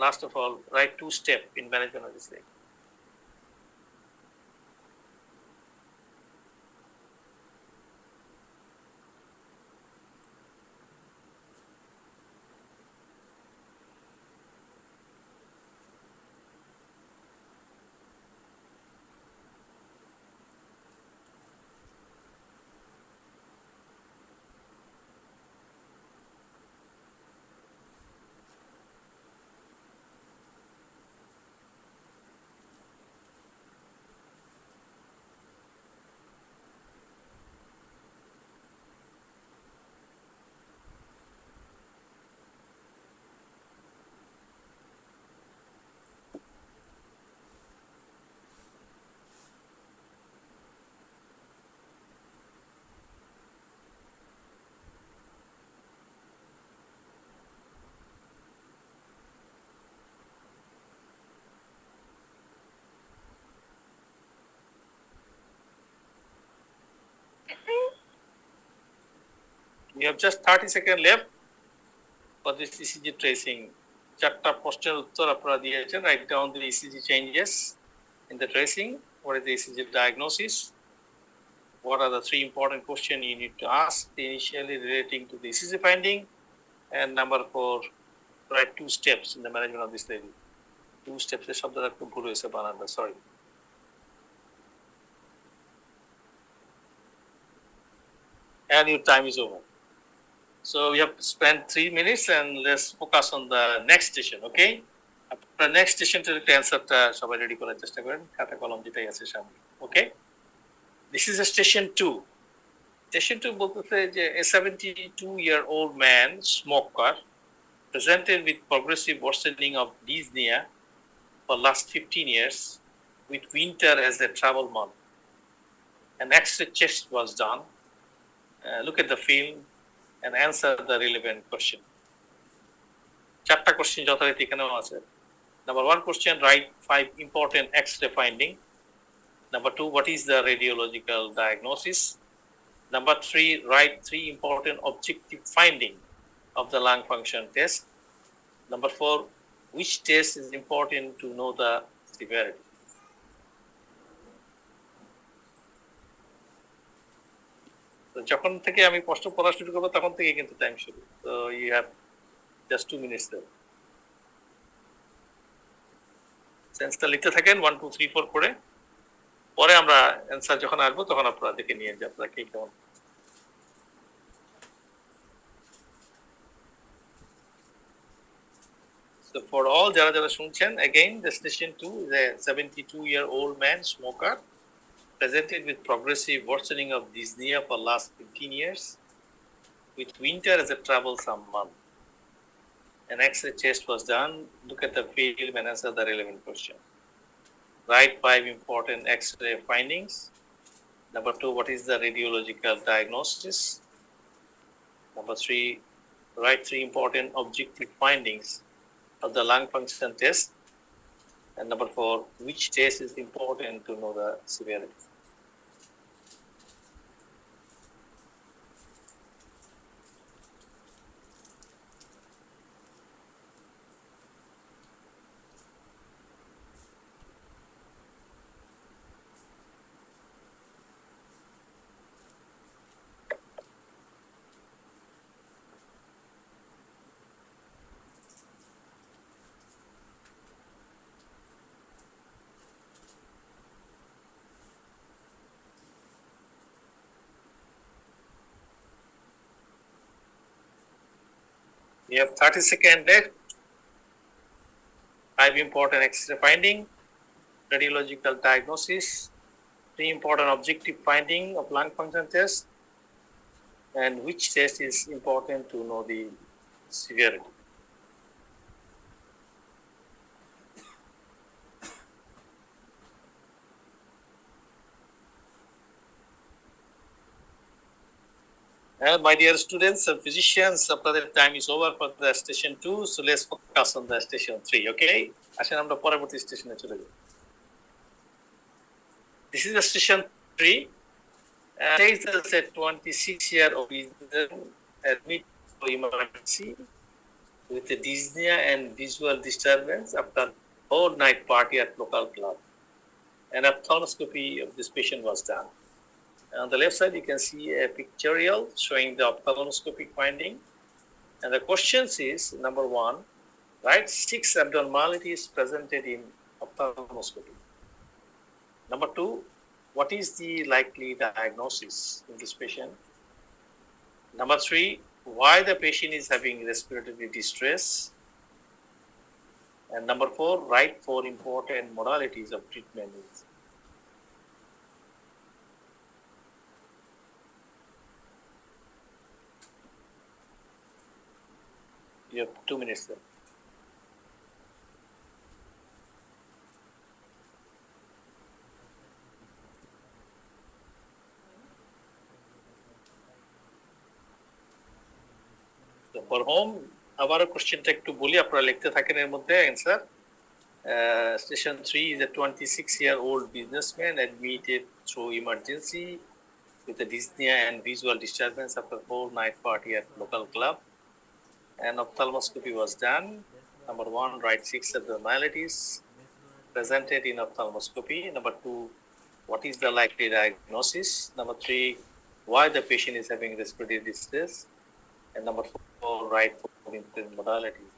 last of all, write 2 steps in management of this thing. We have just 30 seconds left for this ECG tracing. চারটা প্রশ্নের উত্তর আপনারা দিয়েছেন. Write down the ECG changes in the tracing. What is the ECG diagnosis? What are the 3 important questions you need to ask initially relating to the ECG finding? And number 4, write 2 steps in the management of this lady. 2 steps এর শব্দটা একটু ভুল হয়েছে বানানটা, sorry. And your time is over. So we have spent 3 minutes and let's focus on the next station, okay? After the next station to answer সবাই ready করার চেষ্টা করেন, খাতা কলম যেটাই আছে সামনে, okay? This is a station 2. Station 2 বলতেছে যে a 72-year-old man, smoker, presented with progressive worsening of dyspnea for last 15 years with winter as a travel month. An X-ray chest was done. Look at the film and answer the relevant question. Chapter question যথারীতি এখানেও আছে. Number 1 question, write 5 important X-ray finding. Number 2, what is the radiological diagnosis? Number 3, write 3 important objective finding of the lung function test. Number 4, which test is important to know the severity? যখন থেকে আমি প্রশ্ন পড়া শুরু করবো তখন থেকে কিন্তু টাইম শুরু. So you have just 2 minutes there. সেন্সটা লিখতে থাকেন 1 2 3 4 করে, পরে আমরা অ্যান্সার যখন আসবো তখন আপনারা দেখে নিয়ে যে আপনারা কে কেমন. So for all যারা যারা শুনছেন, again the station 2 is a 72-year-old man, smoker, presented with progressive worsening of dyspnea for last 15 years with winter as a troublesome month. An X-ray test was done. Look at the film and answer the relevant question. Write 5 important X-ray findings. Number 2, what is the radiological diagnosis? Number 3, write 3 important objective findings of the lung function test. And number 4, which test is important to know the severity? We have 30 seconds left. 5 important X-ray finding, radiological diagnosis, 3 important objective finding of lung function test, and which test is important to know the severity. And my dear students and physicians, আপনাদের time is over for the station 2, so let's focus on the station 3, okay? আসেন আমরা পরবর্তী স্টেশনে চলে যাই. This is the station 3. Takes us a 26-year-old admit to emergency with a dyspnea and visual disturbance after whole night party at local club. An ophthalmoscopy of this patient was done. On the left side, you can see a pictorial showing the ophthalmoscopic finding. And the questions is, number one, write 6 abnormalities presented in ophthalmoscopy. Number two, what is the likely diagnosis in this patient? Number three, why the patient is having respiratory distress. And number four, write 4 important modalities of treatment. You have 2 minutes there. So for home, আবারও কোশ্চেনটা একটু বলি, আপনারা লিখতে থাকেন এর মধ্যে answer. Station 3 is a 26-year-old businessman admitted through emergency with a dyspnea and visual disturbance after a whole night party at local club. An ophthalmoscopy was done. Number one, write 6 abnormalities presented in ophthalmoscopy. Number two, what is the likely diagnosis? Number three, why the patient is having respiratory distress? And number four, write 4 important modalities.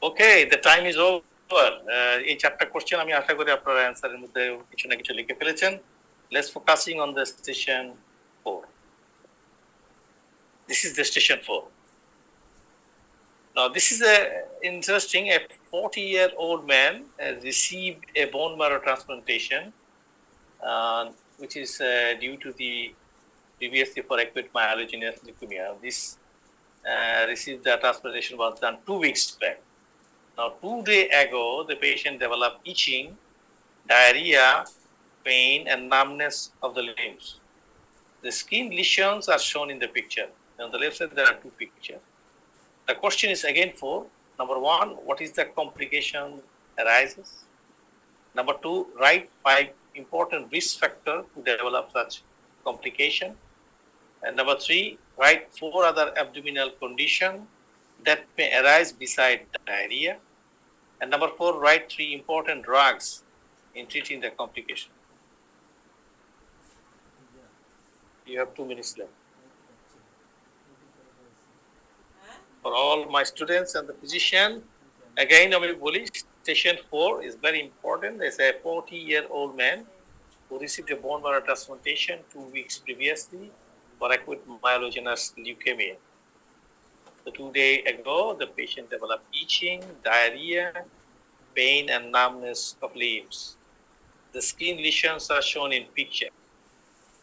Okay, the time is over. এই 4টা question আমি আশা করি আপনারা অ্যানসারের মধ্যে কিছু না কিছু লিখে ফেলেছেন। Let's focusing on the station 4. This is the station 4. Now, this is a interesting. A 40-year-old man received a bone marrow transplantation, which is due to the previously for acute myelogenous leukemia. This received the transplantation was done 2 weeks back. Now, 2 days ago, the patient developed itching, diarrhea, pain, and numbness of the limbs. The skin lesions are shown in the picture. On the left side, there are 2 pictures. The question is again 4. Number one, what is the complication arises? Number two, write 5 important risk factors to develop such complication. And number 3, write 4 other abdominal conditions that may arise beside diarrhea. And number 4, write 3 important drugs in treating the complication. You have 2 minutes left. For all my students and the physician, again, station 4 is very important. There's a 40-year-old man who received a bone marrow transplantation 2 weeks previously for acute myelogenous leukemia. So 2 days ago, the patient developed itching, diarrhea, pain, and numbness of limbs. The skin lesions are shown in picture.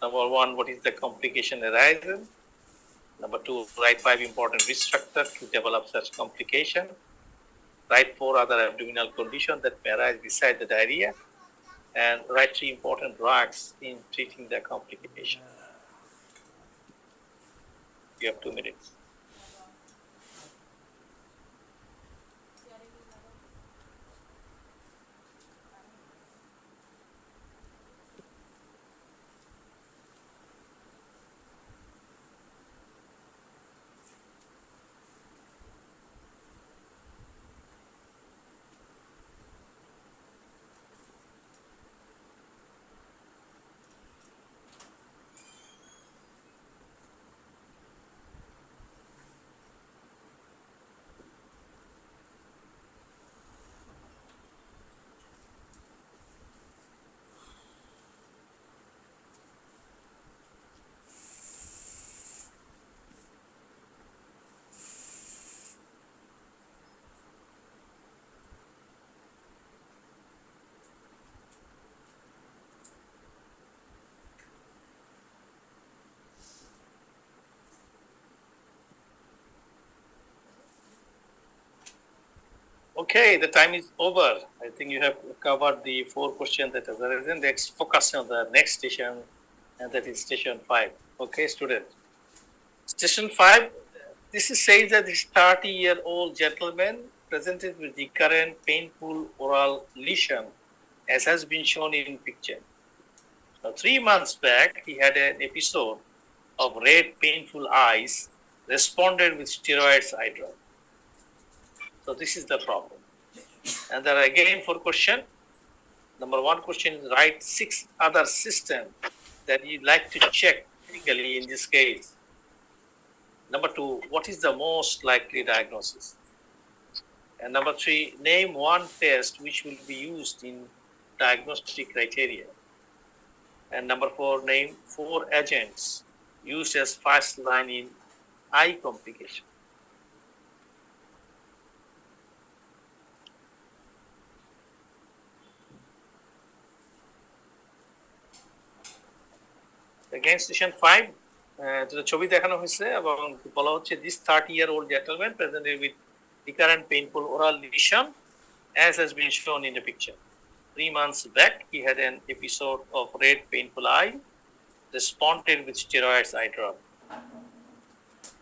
Number 1, what is the complication arising? Number 2, write 5 important risk factors to develop such complication. Write 4 other abdominal conditions that may arise beside the diarrhea. And write 3 important drugs in treating the complication. You have 2 minutes. Okay, the time is over. I think you have covered the 4 questions that are arisen. Let's focus on the next station, and that is station 5. Okay, students. Station 5, this is says that this 30-year-old gentleman presented with the current painful oral lesion, as has been shown in picture. Now, 3 months back, he had an episode of red, painful eyes, responded with steroids eye drop. So this is the problem. And there are again 4 questions. Number 1 question is write 6 other systems that you'd like to check clinically in this case. Number 2, what is the most likely diagnosis? And number 3, name one test which will be used in diagnostic criteria. And number 4, name 4 agents used as first line in eye complication. Again, station 5, ছবি দেখানো হয়েছে এবং বলা হচ্ছে this 30-year-old gentleman presented with recurrent painful oral lesion as has been shown in the picture. 3 months back, he had an episode of red painful eye, responded with steroids eye drop.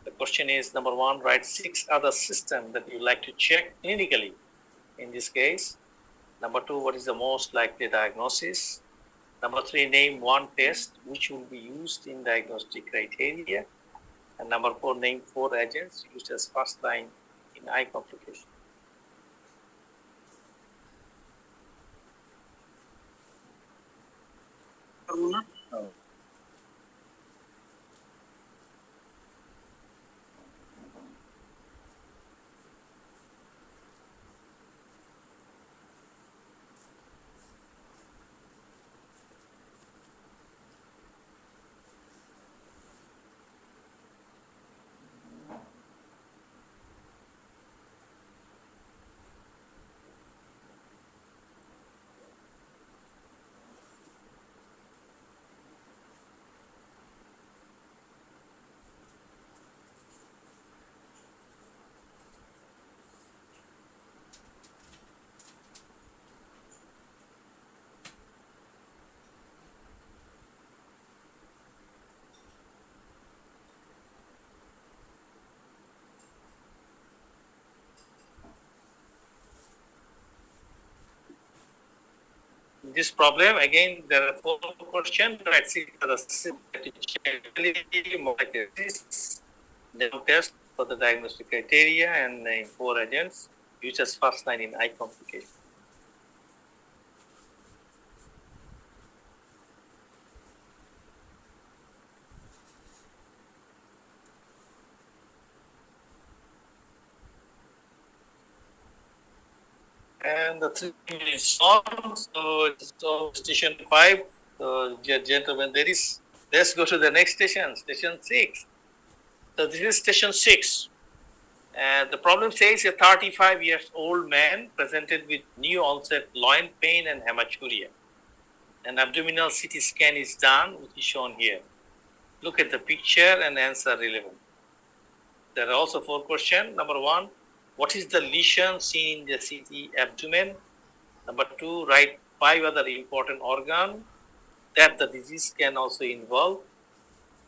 The question is, number 1, write 6 other systems that you like to check clinically in this case. Number 2, what is the most likely diagnosis? Number 3, name one test which will be used in diagnostic criteria. And number 4, name 4 agents used as first line in eye complication. This problem, again, there are 4 questions. Let's see the test for the diagnostic criteria and 4 agents used as first line in eye complication. And the 3 minutes on, so station 5, so gentlemen, let's go to the next station, station 6. So this is station 6. And the problem says a 35-year-old man presented with new onset loin pain and hematuria. An abdominal CT scan is done, which is shown here. Look at the picture and answer relevant. There are also 4 questions. Number 1, what is the lesion seen in the CT abdomen? Number 2, write 5 other important organs that the disease can also involve.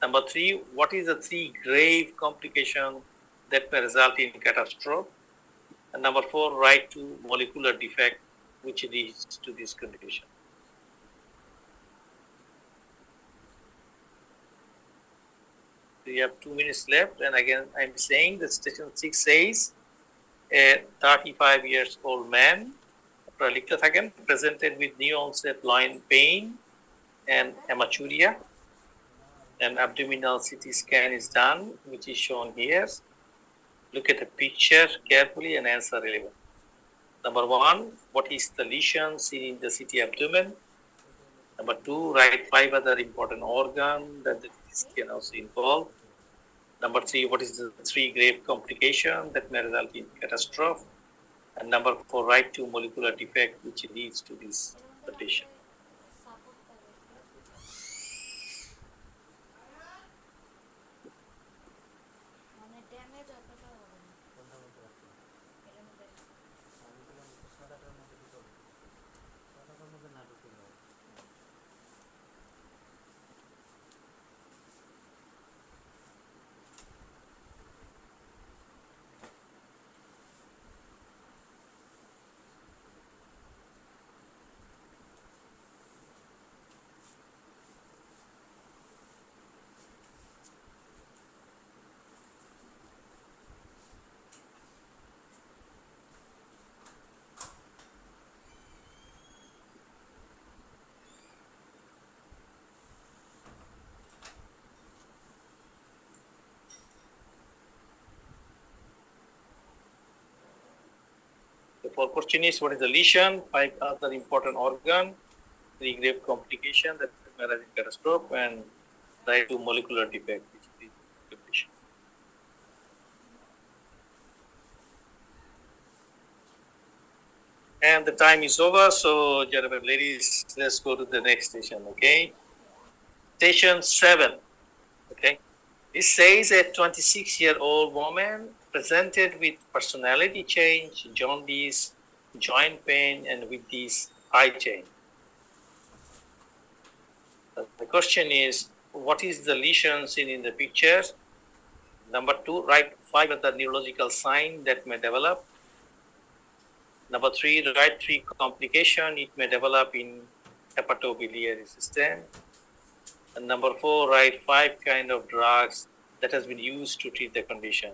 Number 3, what is the 3 grave complications that may result in catastrophe? And number 4, write 2 molecular defect which leads to this condition. We have 2 minutes left, and again, I'm saying that station 6 says a 35-year-old man presented with new onset loin pain and hematuria. An abdominal CT scan is done, which is shown here. Look at the picture carefully and answer relevant. Number 1, what is the lesion seen in the CT abdomen? Number 2, write 5 other important organs that the disease can also involve. Number 3, what is the 3 grave complications that may result in catastrophe? And number 4, write 2 molecular defect which leads to this condition. fourth question is, what is the lesion? 5 other important organ, 3 grave complication that may arise in catastrophe, and write 2 molecular defect, which is the condition. And the time is over, so gentlemen, ladies, let's go to the next station, okay? Station 7, okay? This says a 26-year-old woman presented with personality change, jaundice, joint pain, and with this eye change. The question is, what is the lesion seen in the picture? Number 2, write 5 other neurological signs that may develop. Number 3, write 3 complications it may develop in hepatobiliary system. And number 4, write 5 kind of drugs that has been used to treat the condition.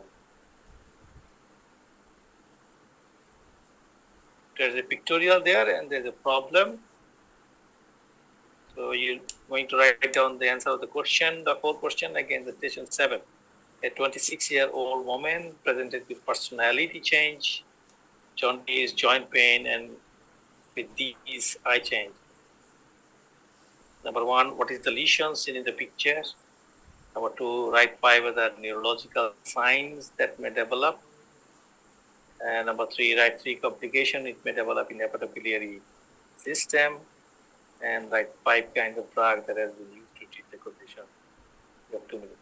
There's a pictorial there and there's a problem. So you're going to write down the answer of the question. The fourth question, again, the station 7. A 26-year-old woman presented with personality change, jaundice, joint pain, and with these eye change. Number 1, what is the lesion seen in the picture? Number 2, write 5 other neurological signs that may develop. And number 3, write 3 complications it may develop in hepatobiliary system. And write 5 kinds of drug that has been used to treat the condition. You have 2 minutes.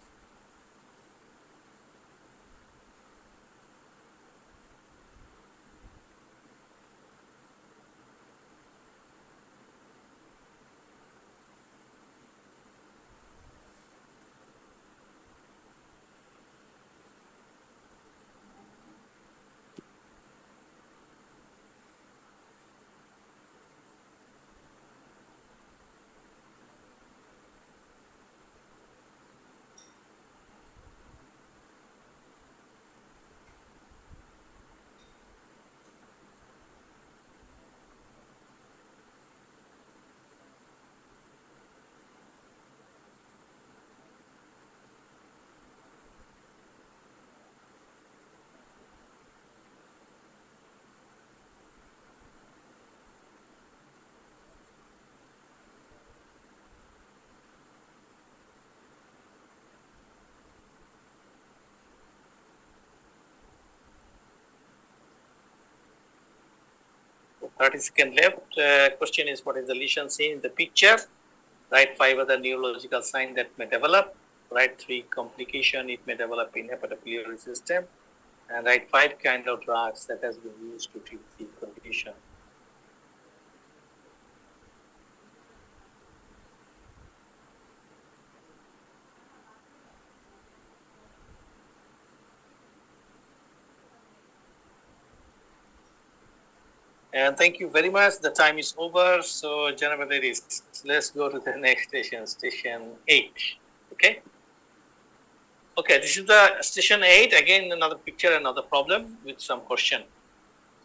So 30 seconds left. Question is, what is the lesion seen in the picture? Write 5 other neurological signs that may develop. Write 3 complications it may develop in hepatobiliary system. And write 5 kinds of drugs that has been used to treat the condition. And thank you very much. The time is over. So, gentlemen, ladies, let's go to the next station, station 8. Okay. Okay, this is the station 8. Again, another picture, another problem with some question.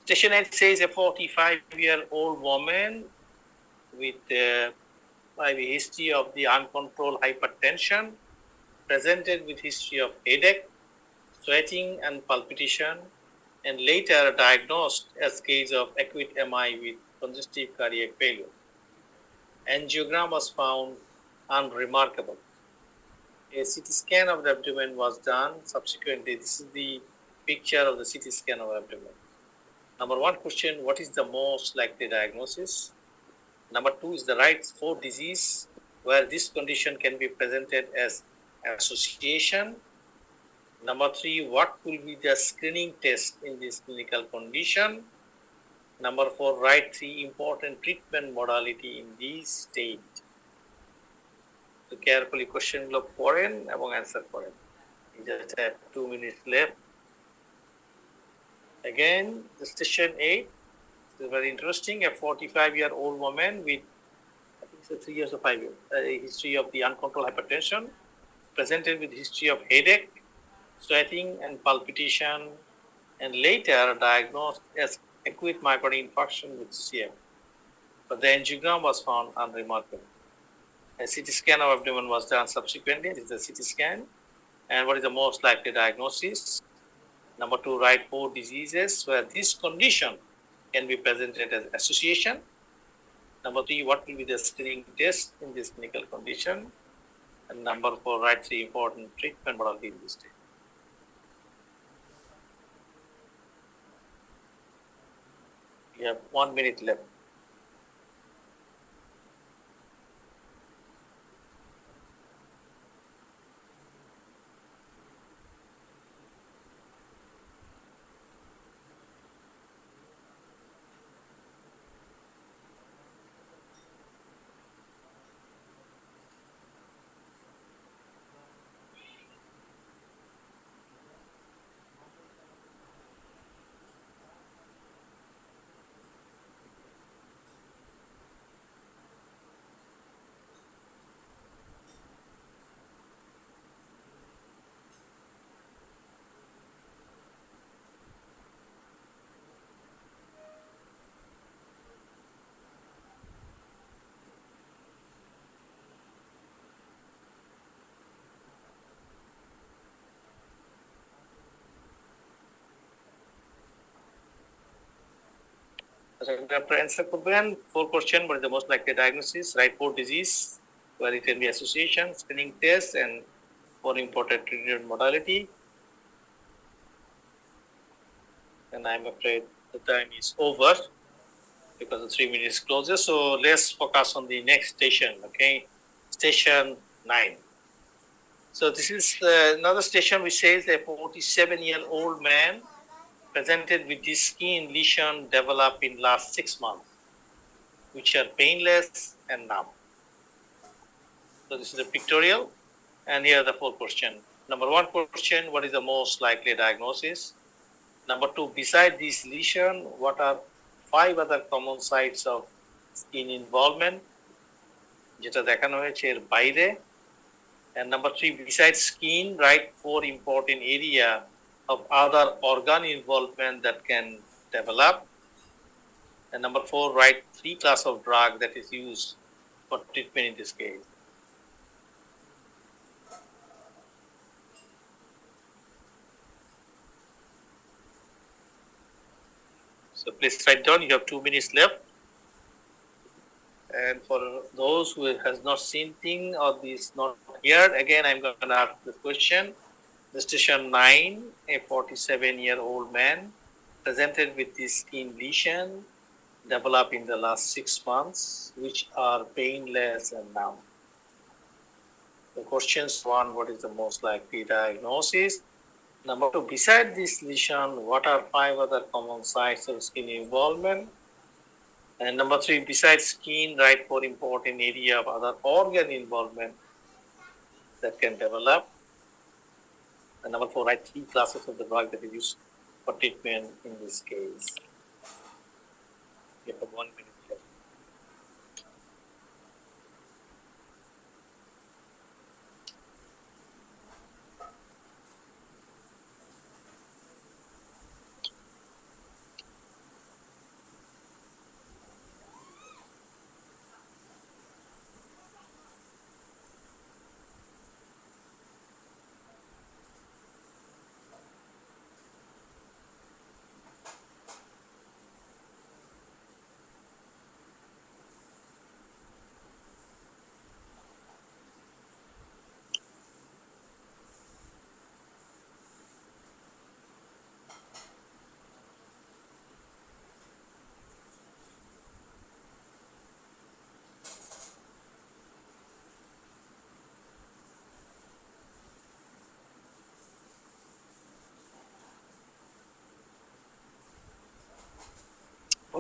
Station 8 says a 45-year-old woman with a history of the uncontrolled hypertension, presented with history of headache, sweating, and palpitation, and later diagnosed as case of acute MI with congestive cardiac failure. Angiogram was found unremarkable. A CT scan of the abdomen was done. Subsequently, this is the picture of the CT scan of abdomen. Number 1 question, what is the most likely diagnosis? Number 2 is the right 4 disease where this condition can be presented as association. Number 3, what will be the screening test in this clinical condition? Number 4, write 3 important treatment modality in this state. So carefully question গুলো পড়েন এবং answer করেন. We just have 2 minutes left. Again, the station 8 is very interesting. A 45-year-old woman with, I think it's 3 years or 5 years, a history of the uncontrolled hypertension, presented with history of headache, sweating, and palpitation, and later diagnosed as acute myocardial infarction with CM. But the angiogram was found unremarkable. A CT scan of abdomen was done subsequently. This is the CT scan. And what is the most likely diagnosis? Number 2, write 4 diseases where this condition can be presented as association. Number 3, what will be the screening test in this clinical condition? And number 4, write 3 important treatment modality in this stage. We have 1 minute left. After answer করবেন 4 question, what is the most likely diagnosis? Write 4 disease, where it can be association, screening test, and 4 important treatment modality. And I'm afraid the time is over because the 3 minutes closes. So let's focus on the next station, okay? Station 9. So this is another station which says a 47-year-old man presented with this skin lesion developed in last 6 months, which are painless and numb. So this is a pictorial, and here are the 4 questions. Number 1 question, what is the most likely diagnosis? Number 2, beside this lesion, what are 5 other common sites of skin involvement? যেটা দেখানো হয়েছে এর বাইরে. And number 3, besides skin, write 4 important area of other organ involvement that can develop. And number 4, write 3 class of drug that is used for treatment in this case. So please write down, you have 2 minutes left. And for those who has not seen thing or is not here, again, I'm going to ask the question. The station 9, a 47-year-old man presented with this skin lesion developed in the last 6 months, which are painless and numb. The questions 1, what is the most likely diagnosis? Number 2, beside this lesion, what are 5 other common sites of skin involvement? And number 3, besides skin, write 4 important area of other organ involvement that can develop. And number 4, write 3 classes of the drug that is used for treatment in this case. You have 1 minute left.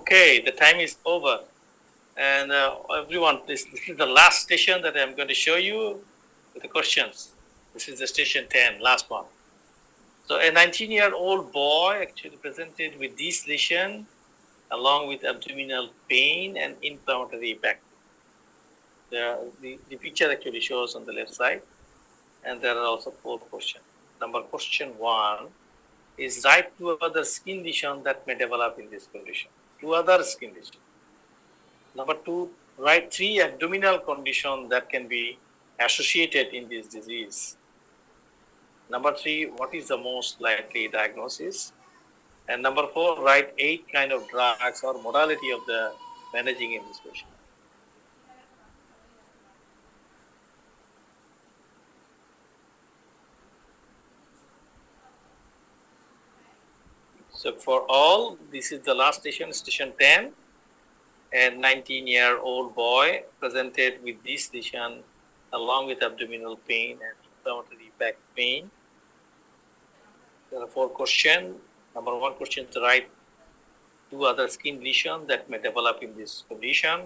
Okay, the time is over. And everyone, this is the last station that I'm going to show you with the questions. This is the station 10, last one. So a 19-year-old boy actually presented with this lesion along with abdominal pain and inflammatory back. The picture actually shows on the left side, and there are also 4 questions. Question 1 is write 2 other skin lesions that may develop in this condition. 2 other skin lesions. Number 2, write 3 abdominal conditions that can be associated in this disease. Number 3, what is the most likely diagnosis? And number 4, write 8 kind of drugs or modality of the managing in this patient. So for all, this is the last station, station 10. A 19-year-old boy presented with this lesion along with abdominal pain and inflammatory back pain. There are 4 questions. Number 1 question to write 2 other skin lesions that may develop in this condition.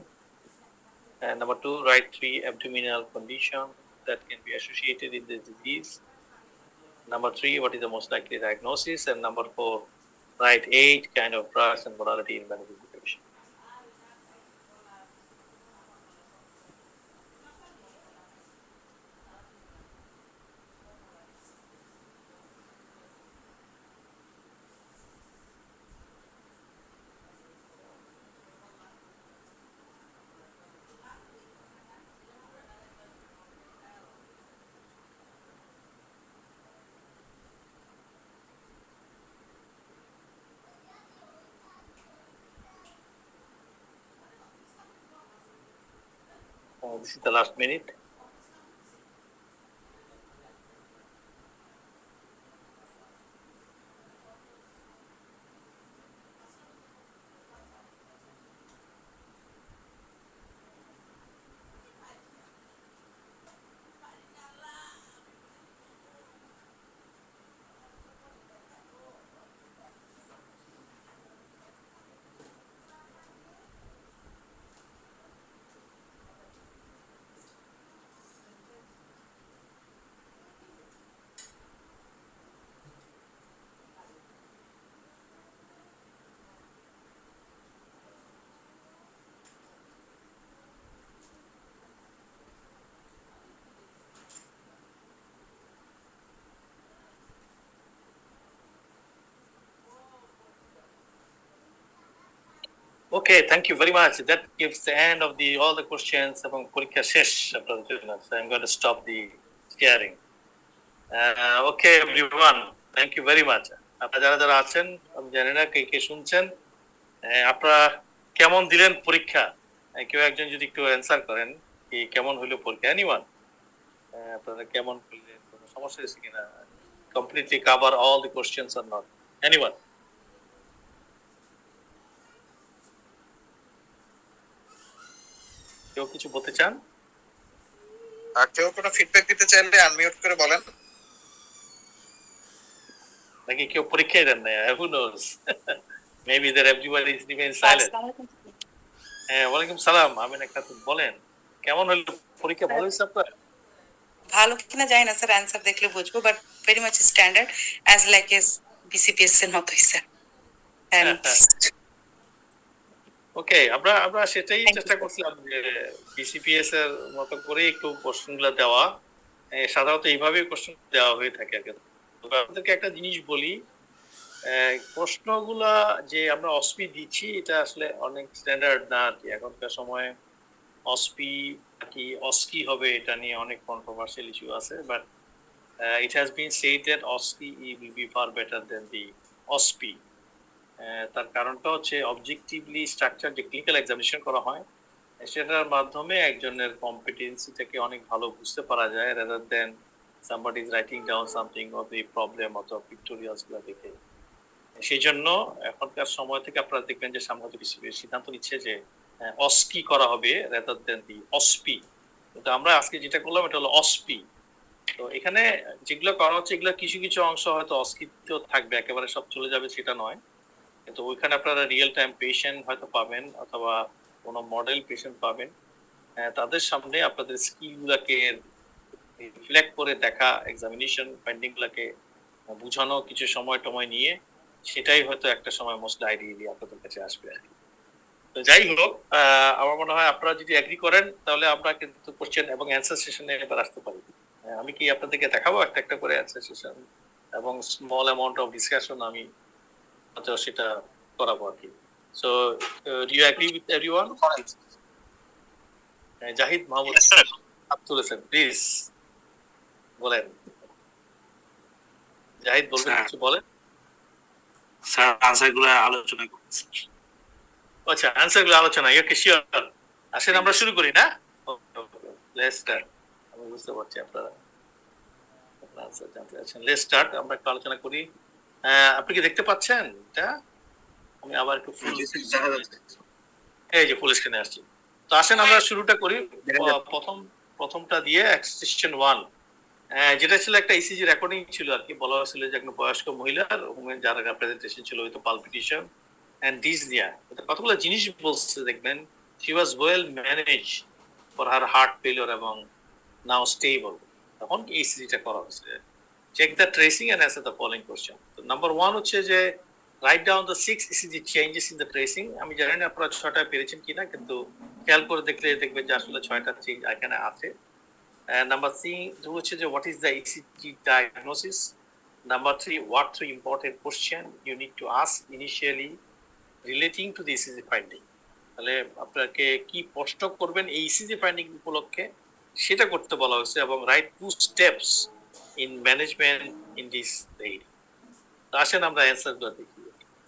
And number 2, write 3 abdominal conditions that can be associated in this disease. Number 3, what is the most likely diagnosis? And number 4, write 8 kind of drugs and modality in managing the patient. This is the last minute. Okay, thank you very much. That gives the end of all the questions এবং পরীক্ষা শেষ আপনাদের জন্য. So I'm going to stop the sharing. Okay, everyone. Thank you very much. আপনারা যারা যারা আছেন, আমি জানি না কে কে শুনছেন, আপনারা কেমন দিলেন পরীক্ষা? কেউ একজন যদি একটু অ্যান্সার করেন কি কেমন হলো পরীক্ষা? এনিওয়ান? আপনারা কেমন করলেন? কোনো সমস্যা হয়েছে কিনা? Completely cover all the questions or not? Anyone? কেউ কিছু বলতে চান? আর কেউ কোনো ফিডব্যাক দিতে চাইলে আনমিউট করে বলেন। নাকি কেউ পরীক্ষায় দেন না? Who knows? Maybe that everybody is remain silent. হ্যাঁ, ওয়ালাইকুম সালাম। আমিন খাতুন, বলেন কেমন হলো পরীক্ষা? ভালো হয়েছে আপনার? ভালো কিনা জানি না স্যার, অ্যান্সার দেখলে বুঝবো, but very much standard as like S BCPS এর মতোই স্যার। ওকে, আমরা সেটাই চেষ্টা করছিলাম যে বিসিপিএস এর মতো করে একটু প্রশ্নগুলো দেওয়া। সাধারণত এইভাবেই প্রশ্ন দেওয়া হয়ে থাকে। আপনাদেরকে একটা জিনিস বলি, প্রশ্নগুলা যে আমরা অসপি দিচ্ছি এটা আসলে অনেক স্ট্যান্ডার্ড না। এখনকার সময়ে অসপি কি অস্কি হবে এটা নিয়ে অনেক কন্ট্রোভার্সিয়াল ইস্যু আছে, but it has been said that OSPE will be far better than the OSPE. তার কারণটা হচ্ছে অবজেক্টিভলি স্ট্রাকচার যে ক্লিনিক্যাল এক্সামিনেশন করা হয় সেটার মাধ্যমে একজনের কম্পিটেন্সিটাকে অনেক ভালো বুঝতে পারা যায়, rather than somebody is writing down something of the problem অথবা পিক্টোরিয়ালস গুলো দেখে। সেই জন্য এখনকার সময় থেকে আপনারা দেখবেন যে সামগ্রিক সিদ্ধান্ত নিচ্ছে যে অস্কি করা হবে রাদার দেন দি অসপি। কিন্তু আমরা আজকে যেটা করলাম এটা হলো অসপি। তো এখানে যেগুলো করা হচ্ছে এগুলো কিছু কিছু অংশ হয়তো অস্কিত থাকবে, একেবারে সব চলে যাবে সেটা নয়, কিন্তু ওইখানে আপনারা রিয়েল টাইম পেশেন্ট হয়তো পাবেন অথবা কোনো মডেল পেশেন্ট পাবেন। তাদের সামনে আপনাদের স্কিলগুলোকে রিফ্লেক্ট করে দেখা, এক্সামিনেশন ফাইন্ডিংগুলোকে বুঝানো কিছু সময় টময় নিয়ে, সেটাই হয়তো একটা সময় মোস্ট আইডিয়ালি আপনাদের কাছে আসবে আর কি। তো যাই হোক, আমার মনে হয় আপনারা যদি এগ্রি করেন তাহলে আমরা কিন্তু কোশ্চেন এবং অ্যান্সার সেশনে এবার আসতে পারি। আমি কি আপনাদেরকে দেখাবো একটা একটা করে অ্যান্সার সেশন এবং স্মল অ্যামাউন্ট অফ ডিসকাশন আমি সেটা করাবো আর কি। So do you agree with everyone? Zahid Mahmud হাত তুলেছেন, প্লিজ বলেন। জাহিদ বলবেন, কিছু বলেন। স্যার আনসারগুলো আলোচনা করছি। আচ্ছা, আনসারগুলো আলোচনা, ওকে শিওর। আসেন আমরা শুরু করি না? Let's start. আমি বুঝতে পারছি আপনারা আনসার জানতে চাচ্ছেন। লেটস স্টার্ট, আমরা একটু আলোচনা করি। আপনি কি দেখতে পাচ্ছেন এটা? আমি আবার একটু ফুল এই যে ফুল স্ক্রিনে আসছি। তো আসেন আমরা শুরুটা করি প্রথমটা দিয়ে এক্সটেনশন 1, যেটা ছিল একটা ইসিজি রেকর্ডিং ছিল আর কি। বলা হয়েছিল যে একজন বয়স্ক মহিলার যার প্রেজেন্টেশন ছিল হয়তো পালপিটেশন এন্ড ডিসনিয়া, কতগুলো জিনিস বলছে দেখবেন। She was well manage for her heart failure এবং নাও স্টেবল। তখন ইসিজিটা করা হয়েছে। Check the tracing and answer the following question. তো নাম্বার 1 হচ্ছে যে write down the 6 ECG changes in the tracing. আমি জানি না আপনারা 6টা পেরেছেন কিনা, কিন্তু খেয়াল করে দেখলে দেখবেন যে আসলে 6টা চেঞ্জ এখানে আছে। Number 3 which is what is the ECG diagnosis. Number 3, what 3 important question you need to ask initially relating to the ECG finding. তাহলে আপনাকে কি প্রশ্ন করবেন এই ইসিজি ফাইন্ডিং উপলক্ষে সেটা করতে বলা হয়েছে, এবং right 2 steps in management in this area. তো আসেন আমরা অ্যান্সারগুলো দেখি।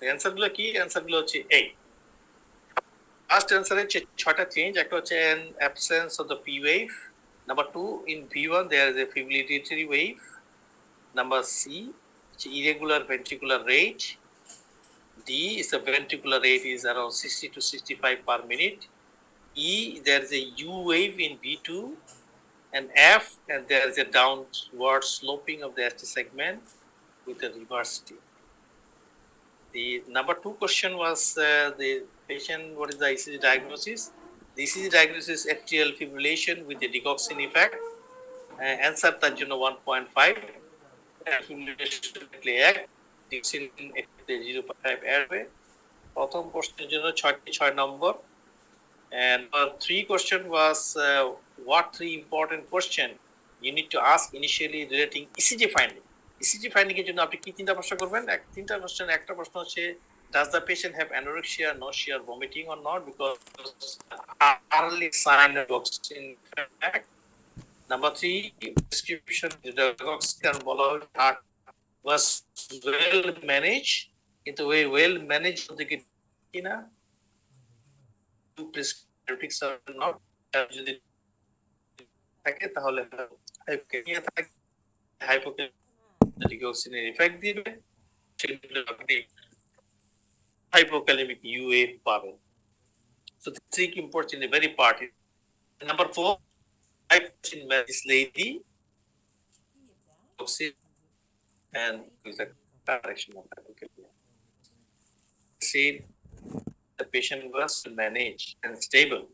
অ্যান্সারগুলো কি? অ্যান্সারগুলো হচ্ছে এই ফার্স্ট অ্যান্সারে 6টা চেঞ্জ। একটা হচ্ছে an absence of the P wave. Number 2, in V1 there is a fibrillatory wave. Number C, irregular ventricular rate. D is the ventricular rate is around 60 to 65 per minute. E, there is a U wave in V2. And F, and there is a downward sloping of the ST segment with a reversity. The number 2 question was the patient, what is the ECG diagnosis? The ECG diagnosis is atrial fibrillation with the digoxin effect. Answer তার জন্য 1.5, digoxin 0.5 airway. প্রথম প্রশ্নের জন্য 6 নম্বর। And 3 question was what 3 important question you need to ask initially relating ECG finding. ECG finding এর জন্য আপনি কি তিনটা প্রশ্ন করবেন? তিনটা কোশ্চেন। একটা প্রশ্ন হচ্ছে does the patient have anorexia, nausea, vomiting or not, because early sign of digoxin effect. Number 3, prescription digoxin বলা হয় heart was well managed, কিন্তু ওই well managed দিকে কিনা prescriptics are not, যদি থাকে তাহলে হাইপোক্যামিয়া থাকে, হাইপোক্যামিয়া ডিগক্সিনের ইফেক্ট দিবে, সেগুলো আপনি hypokalemic UA পাবেন। So the three important in the very part. Number 4, in this lady and with the correction of hypokalemia. See, the patient was managed and stable.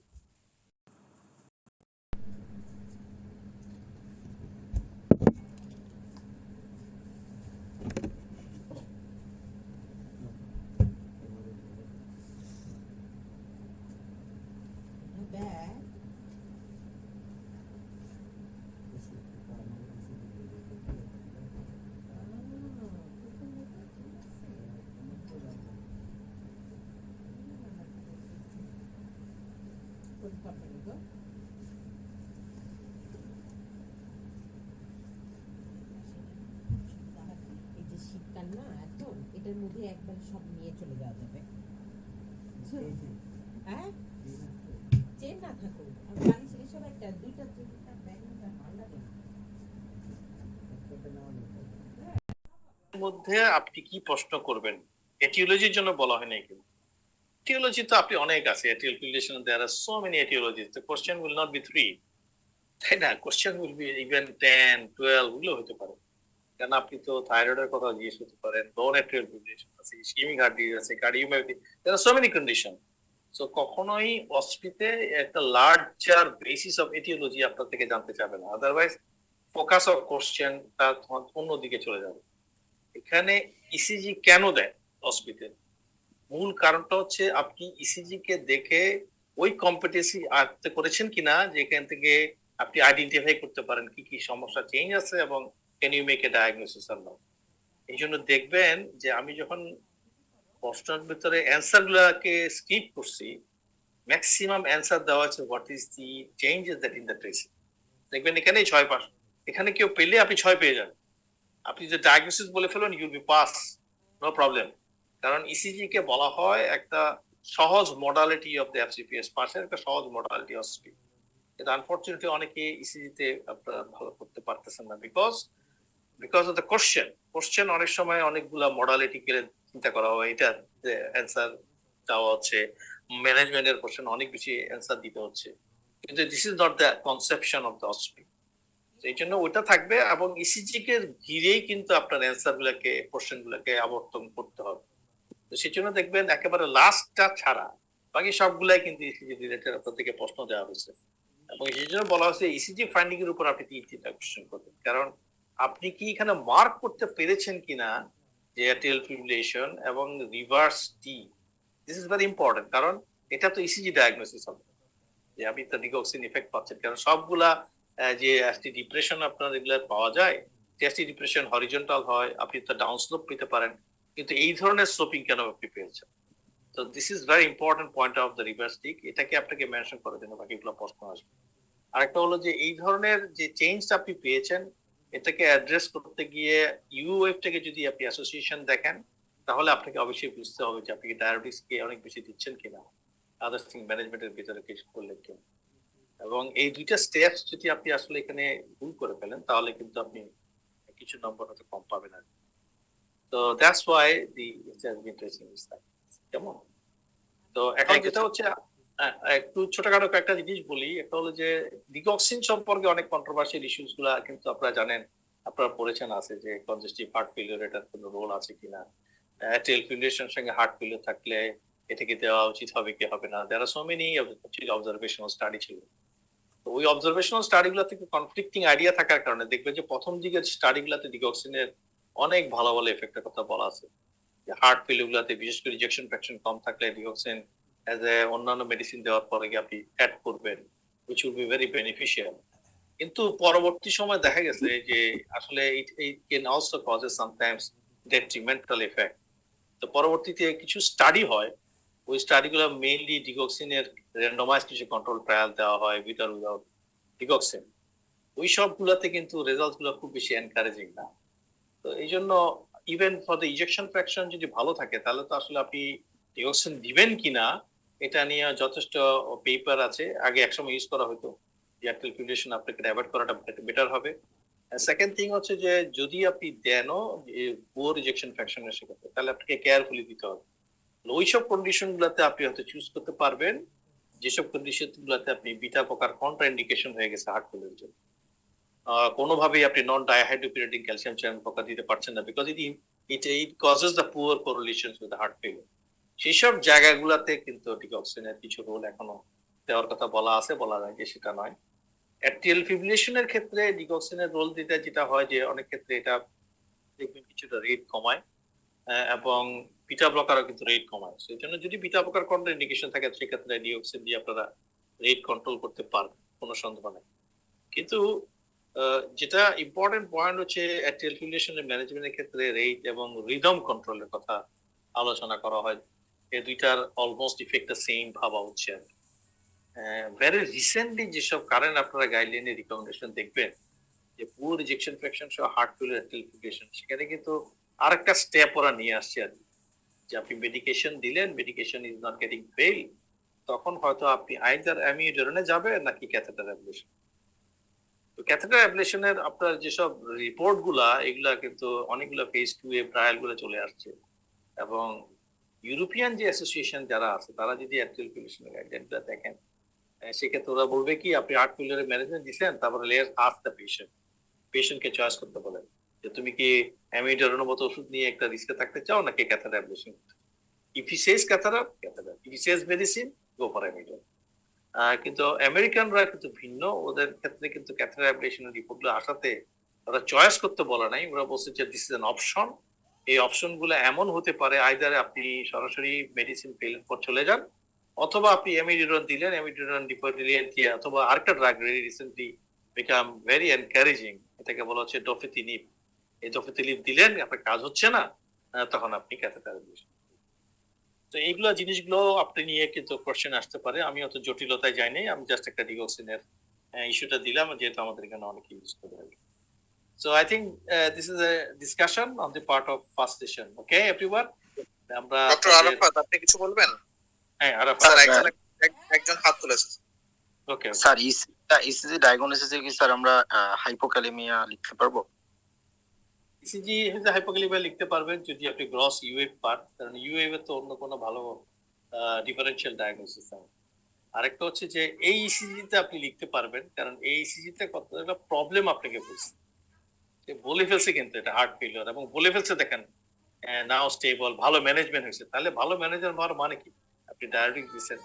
শীতকাল না এখন, এটার মধ্যে একবার সব নিয়ে চলে যাওয়া যাবে। হ্যাঁ, চেন না থাকুক, আর বাড়ি ছেড়ে সব একটা দুইটা তিনটা ব্যাগ ভালো লাগে না। মধ্যে আপনি কি প্রশ্ন করবেন? এটিওলজির জন্য বলা হয় নাই কিন্তু etiology তো আপনি অনেক আছে। atrial fibrillation, there are so many etiologies. The question will not be 3, তাই না? question will be even 10, 12 গুলো হতে পারে। কারণ আপনি তো থাইরয়েডের কথা জিজ্ঞেস করতে পারেন, non atrial fibrillation আছে, ischemic heart disease আছে, cardiomyopathy, there are so many condition. So কখনোই OSPE একটা লার্জার বেসিস অফ এটিওলজি আপনার থেকে জানতে চাবে না, আদারওয়াইজ ফোকাস অফ কোশ্চেন তার অন্যদিকে চলে যাবে। এখানে ইসিজি কেন দেয় OSPE? মূল কারণটা হচ্ছে আপনি ইসিজি কে দেখে ওই কম্পিটেন্সি আয়ত্ত করেছেন কিনা, যেখান থেকে আপনি আইডেন্টিফাই করতে পারেন কি কি সমস্যা চেঞ্জ আছে এবং can you make a diagnosis or not. এই জন্য দেখবেন যে আমি যখন প্রশ্নের ভিতরে অ্যান্সার গুলাকে স্কিপ করছি, ম্যাক্সিমাম অ্যান্সার দেওয়া আছে what is the changes that in the tracing. দেখবেন এখানে 6 পাস, এখানে কেউ পেলে আপনি 6 পেয়ে যাবেন। আপনি যে ডায়াগনোসিস বলে ফেলুন, you'll be pass, no problem. কারণ ইসিজি কে বলা হয় একটা সহজ মডালিটি অফ দ্য এফসিপিএস পাশের একটা সহজ মডালিটি অফ স্পিড। কিন্তু আনফরচুনেটলি অনেকে ইসিজিতে আপনারা ভালো করতে পারতেছেন না বিকজ অফ দ্য কোশ্চেন অনেক সময় অনেকগুলা মডালিটি কে চিন্তা করা হয়, এটা অ্যান্সার চাওয়া হচ্ছে, ম্যানেজমেন্টের কোশ্চেন অনেক বেশি অ্যান্সার দিতে হচ্ছে, কিন্তু this is not the conception of the OSPE. এই জন্য ওইটা থাকবে এবং ইসিজি কে ঘিরেই কিন্তু আপনার অ্যান্সার গুলাকে কোশ্চেন গুলাকে আবর্তন করতে হবে। তো সেই জন্য দেখবেন একেবারে লাস্টটা ছাড়া বাকি সবগুলাই কিন্তু ইসিজি রিলেটেড আপনার থেকে প্রশ্ন দেওয়া হয়েছে, এবং সেই জন্য বলা হচ্ছে ইসিজি ফাইন্ডিং এর উপর আপনি 3টা কোশ্চেন করবেন, কারণ আপনি কি এখানে মার্ক করতে পেরেছেন কিনা যে এটিএল ফিব্রিলেশন এবং reverse T, this is very important, কারণ এটা তো ইসিজি ডায়াগনোসিস হবে যে আপনি তো ডিগক্সিন ইফেক্ট পাচ্ছেন, কারণ সবগুলা যে এসটি ডিপ্রেশন আপনার রেগুলার পাওয়া যায়, এসটি ডিপ্রেশন হরিজন্টাল হয়, আপনি তো ডাউন স্লোপ পেতে পারেন, কিন্তু এই ধরনের স্লোপিং কেন আপনি পেয়েছেন? তো this is very important point of the reverse tick, এটাকে আপনাকে মেনশন করে দেন, বাকিগুলো প্রশ্ন আসবে। আরেকটা হলো যে এই ধরনের যে চেঞ্জটা আপনি পেয়েছেন এটাকে অ্যাড্রেস করতে গিয়ে ইউএফ থেকে যদি আপনি অ্যাসোসিয়েশন দেখেন, তাহলে আপনাকে অবশ্যই বুঝতে হবে যে আপনি ডায়াবেটিস কে অনেক বেশি দিচ্ছেন কিনা, আদার্স থিং ম্যানেজমেন্টের ভিতরে কিছু করলেন কিনা, এবং এই দুইটা স্টেপস যদি আপনি আসলে এখানে ভুল করে ফেলেন তাহলে কিন্তু আপনি কিছু নম্বর হয়তো কম পাবেন আর কি। তো that's why the it's interesting কেমন। তো এখন Thank you, যেটা sir. হচ্ছে একটু ছোটখাটো কয়েকটা জিনিস বলি। একটা হলো যে ডিগক্সিন সম্পর্কে অনেক কন্ট্রোভার্সিয়াল ইস্যুস গুলা কিন্তু আপনারা জানেন, আপনারা পড়েছেন আছে যে কনজেস্টিভ হার্ট ফেলিওর এটার কোনো রোল আছে কিনা, টেল ফিলিয়েশনের সঙ্গে হার্ট ফেলিওর থাকলে এটাকে দেওয়া উচিত হবে কি হবে না, দেয়ার are so many observational study ছিল। তো ওই অবজারভেশনাল স্টাডি গুলা থেকে কনফ্লিক্টিং আইডিয়া থাকার কারণে দেখবেন যে প্রথম দিকের স্টাডি গুলাতে ডিগক্সিনের অনেক ভালো ভালো এফেক্টের কথা বলা আছে, হার্ট ফেলিওর গুলাতে বিশেষ করে রিজেকশন ফ্র্যাকশন কম থাকলে ডিগক্সিন অ্যাজ এ অন্যান্য মেডিসিন দেওয়ার পরে গিয়ে আপনি অ্যাড করবেন, which will be very beneficial। কিন্তু পরবর্তী সময় দেখা গেছে যে আসলে it can also causes sometimes detrimental effect। তো পরবর্তীতে কিছু স্টাডি হয়, ওই স্টাডিগুলো মেইনলি ডিগক্সিনের র্যান্ডমাইজ কিছু কন্ট্রোল ট্রায়াল দেওয়া হয় উইথ আর উইদাউট ডিগক্সিন, ওই সবগুলোতে কিন্তু রেজাল্ট গুলো খুব বেশি এনকারেজিং না। তো এই জন্য even for the ejection fraction যদি ভালো থাকে তাহলে তো আসলে আপনি ডিগক্সিন দিবেন কিনা এটা নিয়ে যথেষ্ট পেপার আছে, আগে একসময় ইউজ করা হতো, এয়ারটেল ফিব্রিলেশন আপনাকে অ্যাভয়েড করাটা বেটার হবে। সেকেন্ড থিং হচ্ছে যে যদি আপনি দেনও পুয়ার রিজেকশন ফ্র্যাকশনের সেক্ষেত্রে তাহলে আপনাকে কেয়ারফুলি দিতে হবে। ওইসব কন্ডিশন গুলাতে আপনি হয়তো চুজ করতে পারবেন যেসব কন্ডিশন গুলাতে আপনি বিটা প্রকার কন্ট্রা ইন্ডিকেশন হয়ে গেছে হার্ট ফেলিওর জন্য, কোনোভাবেই আপনি non dihydropyridine calcium channel blocker দিতে পারছেন না, because it causes the poor correlations with heart failure. সেই সব জায়গাগুলোতে কিন্তু ডিগক্সিনের কিছু রোল এখনো দেওয়ার কথা বলা আছে, বলা যায় যে সেটা নয়। অ্যাট্রিয়াল ফিব্রিলেশনের ক্ষেত্রে ডিগক্সিনের রোল দিতে যেটা হয় যে অনেক ক্ষেত্রে এটা দেখবেন কিছুটা রেট কমায়, এবং বিটা ব্লকারও কিন্তু রেট কমায়, সেই জন্য যদি বিটা ব্লকার কন্ট্রা ইন্ডিকেশন থাকে সেক্ষেত্রে ডিগক্সিন দিয়ে আপনারা রেট কন্ট্রোল করতে পারবেন, কোনো সন্দেহ নেই। কিন্তু যেটা ইম্পর্টেন্ট পয়েন্ট হচ্ছে অ্যাট্রিয়াল ফিব্রিলেশনের ম্যানেজমেন্টের ক্ষেত্রে রেট এবং রিদম কন্ট্রোলের কথা আলোচনা করা হয়, এই দুইটার অলমোস্ট ইফেক্টটা সেম ভাবা হচ্ছে। ভেরি রিসেন্টলি যেসব কারেন্ট আপনারা গাইডলাইনের রিকমেন্ডেশন দেখবেন যে পুয়ার রিজেকশন ফ্র্যাকশন সহ হার্ট ফেলিওর অ্যাট্রিয়াল ফিব্রিলেশন, সেখানে কিন্তু আরেকটা স্টেপ ওরা নিয়ে আসছে আর কি, যে আপনি মেডিকেশন দিলেন, medication is not getting fail, তখন হয়তো আপনি আইদার অ্যামিউডারনে যাবেন নাকি ক্যাথেটার অ্যাবলেশন। তো ক্যাথেটার অ্যাবলেশনের আপনার যেসব রিপোর্ট গুলা এগুলা কিন্তু অনেকগুলো ফেজ 2 এ ট্রায়াল গুলো চলে আসছে, এবং ইউরোপিয়ান যে অ্যাসোসিয়েশন যারা আছে তারা যদি অ্যাট্রিয়াল ফিব্রিলেশনের গাইডলাইনটা দেখেন, সেক্ষেত্রে ওরা বলবে কি আপনি হার্ট ফেলিওরের ম্যানেজমেন্ট দিচ্ছেন, তারপরে লেটস আস্ক দ্য পেশেন্টকে চয়েস করতে বলেন যে তুমি কি অ্যামিউডারনের মতো ওষুধ নিয়ে একটা রিস্কে থাকতে চাও নাকি catheter ablation. If he says catheter, if he says medicine, go for amiodarone. কিন্তু আমেরিকানরা কিন্তু ভিন্ন, ওদের ক্ষেত্রে কিন্তু ক্যাথেটার অ্যাবলেশনের রিপোর্টগুলো আসাতে ওরা চয়েস করতে বলে নাই, ওরা বলছে যে দিস ইজ অ্যান অপশন। এই অপশন গুলো এমন হতে পারে আইদারে আপনি সরাসরি মেডিসিন পেলেন পর চলে যান, অথবা আপনি এমিডিরন দিলেন, এমিডিরন ডিপোডিলিয়ান দিয়ে, অথবা আরেকটা drug recently become very encouraging, এটাকে বলা হচ্ছে ডফেতিনিব। এই ডফেতিনিব দিলেন, আপনার কাজ হচ্ছে না, তখন আপনি ক্যাথেটার অ্যাবলেশন। তো এইগুলো জিনিসগুলো আপনি নিয়ে কিন্তু কোশ্চেন আসতে পারে, আমি অত জটিলতায় যাইনি, আমি জাস্ট একটা ডিগক্সিনের ইস্যুটা দিলাম যেহেতু আমাদের এখানে অনেক ইউজ করে থাকে। So I think this is a discussion on the part of first session. Okay, everyone. আমরা ডক্টর আরাফাত আপনি কিছু বলবেন? হ্যাঁ আরাফাত স্যার একজন হাত তুলেছে। ওকে স্যার ইসিজি ডায়াগনোসিসে কি স্যার আমরা হাইপোক্যালেমিয়া লিখতে পারবো? ইসিজি হাইপোক্যালিমিয়া লিখতে পারবেন যদি আপনি গ্রস ইউএফ পান, কারণ ইউএফ এর তো অন্য কোনো ভালো ডিফারেনশিয়াল ডায়াগনোসিস নেই। আরেকটা হচ্ছে যে এই ইসিজিতে আপনি লিখতে পারবেন, কারণ এই ইসিজিতে কতটা প্রবলেম আপনাকে বলছে, বলে ফেলছে কিন্তু এটা হার্ট ফেলিওর, এবং বলে ফেলছে দেখেন নাও স্টেবল, ভালো ম্যানেজমেন্ট হয়েছে। তাহলে ভালো ম্যানেজার হওয়ার মানে কি? আপনি ডায়াবেটিক দিচ্ছেন,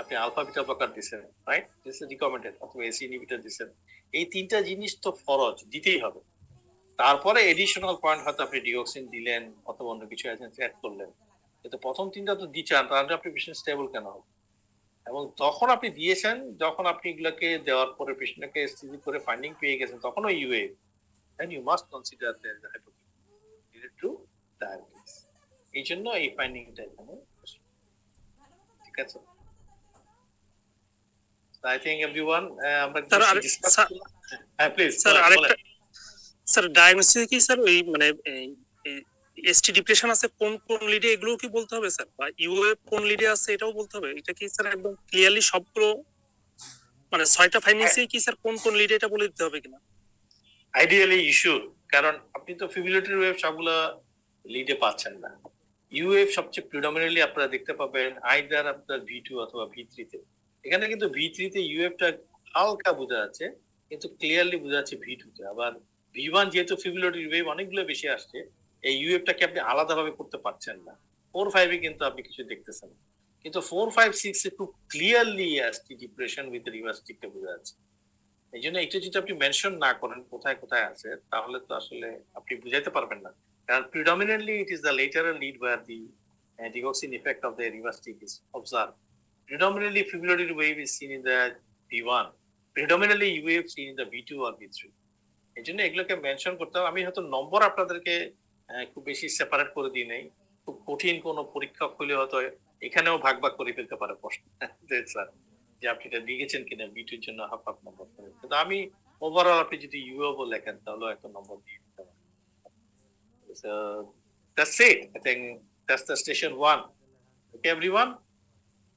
আপনি আলফা বিটা ব্লকার দিচ্ছেন, রাইট, দিস ইজ রিকমেন্ডেড, অথবা এসি ইনহিবিটর দিচ্ছেন। এই তিনটা জিনিস তো ফরজ দিতেই হবে। তারপরে এডিশনাল পয়েন্ট হয়তো আপনি ডিওক্সিন দিলেন অথবা অন্য কিছু এজেন্ট অ্যাড করলেন, কিন্তু প্রথম তিনটা তো দিচ্ছেন, তাহলে আপনি পেশেন্ট স্টেবল কেন হবে? এবং তখন আপনি দিয়েছেন, যখন আপনি এগুলোকে দেওয়ার পরে পেশেন্টকে স্থিতি করে ফাইন্ডিং পেয়ে গেছেন, তখনও ইউএ, then you must consider the hypokalaemia to diabetes. এই জন্য এই ফাইন্ডিংটা এখানে, ঠিক আছে? আই থিংক এভরিওয়ান আমরা ডিসকাস, হ্যাঁ প্লিজ স্যার আরেকটা, স্যার ডায়াগনোসিস কি স্যার ওই মানে এসটি ডিপ্রেশন আছে কোন কোন লিডে, এগুলো কি বলতে হবে স্যার? বা ইউএফ কোন লিডে আছে এটাও বলতে হবে? এটা কি স্যার একদম ক্লিয়ারলি সবগুলো মানে 6টা ফাইন্ডিংসে কি স্যার কোন কোন লিডে এটা বলে দিতে হবে কিনা? আইডিয়ালি ইস্যু, কারণ আপনি তো ফিবিলিটি ওয়েভ সবগুলো লিডে পাচ্ছেন না। ইউএফ সবচেয়ে প্রিডমিনেন্টলি আপনারা দেখতে পাবেন আইদার আপনার V2 অথবা V3 তে। এখানে কিন্তু V3 তে ইউএফটা হালকা বোঝা যাচ্ছে, কিন্তু ক্লিয়ারলি বোঝা যাচ্ছে V2 তে। আবার V1 যেহেতু ফিবিলিটি ওয়েভ অনেকগুলো বেশি আসছে, এই ইউএফটাকে আপনি আলাদাভাবে করতে পারছেন না। 4-5 এ কিন্তু আপনি কিছু দেখতেছেন, কিন্তু 4-5-6 এ খুব ক্লিয়ারলি আসছে ডিপ্রেশন উইথ রিভার্সিটিকটা বোঝা যাচ্ছে। এই জন্য এটা যদি আপনি মেনশন না করেন কোথায় কোথায় আছে, তাহলে তো আসলে আপনি বুঝাইতে পারবেন না। কারণ predominantly it is the lateral lead where the digoxin effect of the reverse tick is observed. Predominantly fibrillary wave is seen in the V1. Predominantly wave seen in the V2 or V3. এই জন্য এগুলোকে mention করতে হবে। আমি হয়তো নম্বর আপনাদেরকে খুব বেশি সেপারেট করে দিই নাই। খুব কঠিন কোনো পরীক্ষা হলে হয়তো এখানেও ভাগ ভাগ করে ফেলতে পারে প্রশ্ন, স্যার যে আপনি এটা লিখেছেন কিনা B2 এর জন্য হাফ হাফ নম্বর করে। কিন্তু আমি ওভারঅল আপনি যদি ইউএও লেখেন তাহলে একটা নম্বর দিয়ে দিতে পারেন। So that's it. I think that's the station 1. Okay, everyone.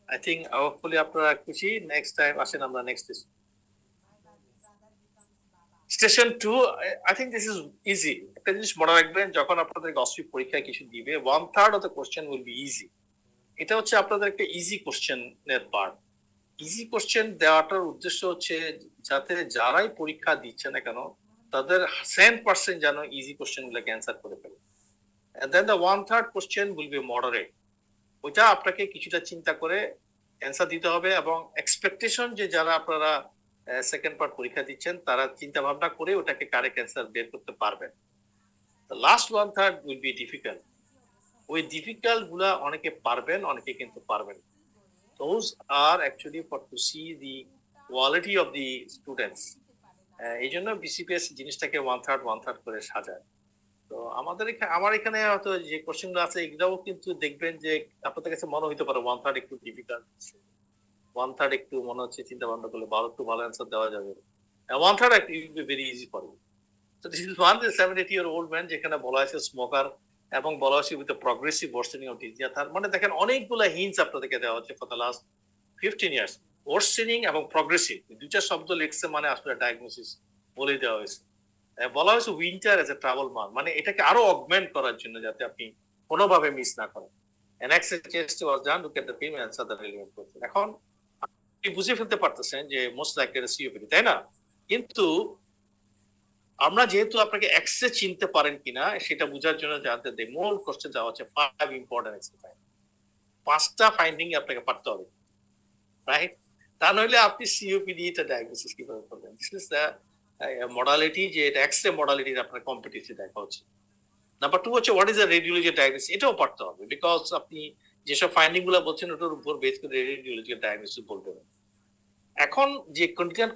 I think hopefully আপনারা খুশি। নেক্সট টাইম আসেন আমরা next station 2। I think this is easy. একটা জিনিস মনে রাখবেন, যখন আপনাদের OSPE পরীক্ষায় কিছু দিবে 1/3 of the question will be easy. এটা হচ্ছে আপনাদের একটা ইজি কোশ্চেনের পার্ট। ইজি কোশ্চেন দেওয়াটার উদ্দেশ্য হচ্ছে যাতে যারাই পরীক্ষা দিচ্ছে না কেন তাদের 100% যেন ইজি কোশ্চেন গুলোকে অ্যান্সার করে ফেলে। And then the 1/3 question will be moderate. ওইটা আপনাকে কিছুটা চিন্তা করে অ্যান্সার দিতে হবে, এবং এক্সপেকটেশন যে যারা আপনারা সেকেন্ড পার্ট পরীক্ষা দিচ্ছেন তারা চিন্তা ভাবনা করে ওটাকে কারেক্ট অ্যান্সার বের করতে পারবেন। The last 1/3 will be difficult. ওই ডিফিকাল্ট গুলা অনেকে পারবেন, অনেকে কিন্তু পারবেন। Those are actually for to see the quality of the students. এই জন্য বিসিপিএস জিনিসটাকে 1/3 করে সাজায়। তো আমার এখানে হয়তো যে কোশ্চেন গুলো আছে এগুলাও কিন্তু দেখবেন যে আপনাদের কাছে মনে হইতে পারে 1/3 একটু ডিফিকাল্ট, 1/3 একটু মনে হচ্ছে চিন্তা ভাবনা করলে একটু ভালো অ্যান্সার দেওয়া যাবে, 1/3 একটু very easy for you. So this is one 70-year-old man যেখানে বলা হয়েছে স্মোকার, এবং বলা হয়েছে with progressive worsening of disease. তার মানে দেখেন অনেকগুলো হিন্টস আপনাদেরকে দেওয়া হচ্ছে for the last 15 years. Worsening এবং প্রগ্রেসিভ দুইটা শব্দ লিখছে মানে আসলে ডায়াগনোসিস বলে দেওয়া হয়েছে। বলা হয়েছে উইন্টার এজ এ ট্রাভেল মান, মানে এটাকে আরো অগমেন্ট করার জন্য যাতে আপনি কোনোভাবে মিস না করেন। An X-ray test was done, look at the film and answer the relevant question. এখন আপনি বুঝে ফেলতে পারতেছেন যে মোস্ট লাইকলি এটা সিওপিডি, তাই না? কিন্তু আমরা যেহেতু আপনাকে এক্সরে চিনতে পারেন কিনা সেটা বোঝার জন্য জানতে দেয় মূল কোশ্চেন দেওয়া হচ্ছে 5 ইম্পর্টেন্ট এক্সারসাইজ। 5টা ফাইন্ডিং আপনাকে পারতে হবে, রাইট? তা নইলে আপনি সিওপিডি এটা ডায়াগনোসিস কিভাবে করবেন? দিস ইজ দ্য মডালিটি, যে এটা এক্সরে মডালিটির আপনার কম্পিটিটিভ দেখা হচ্ছে। নাম্বার 2 হচ্ছে what is the radiology diagnosis, এটাও পারতে হবে, বিকজ আপনি যেসব ফাইন্ডিং গুলো বলছেন ওটার উপর বেস করে রেডিওলজি ডায়াগনোসিস বলতে হবে। এখন যে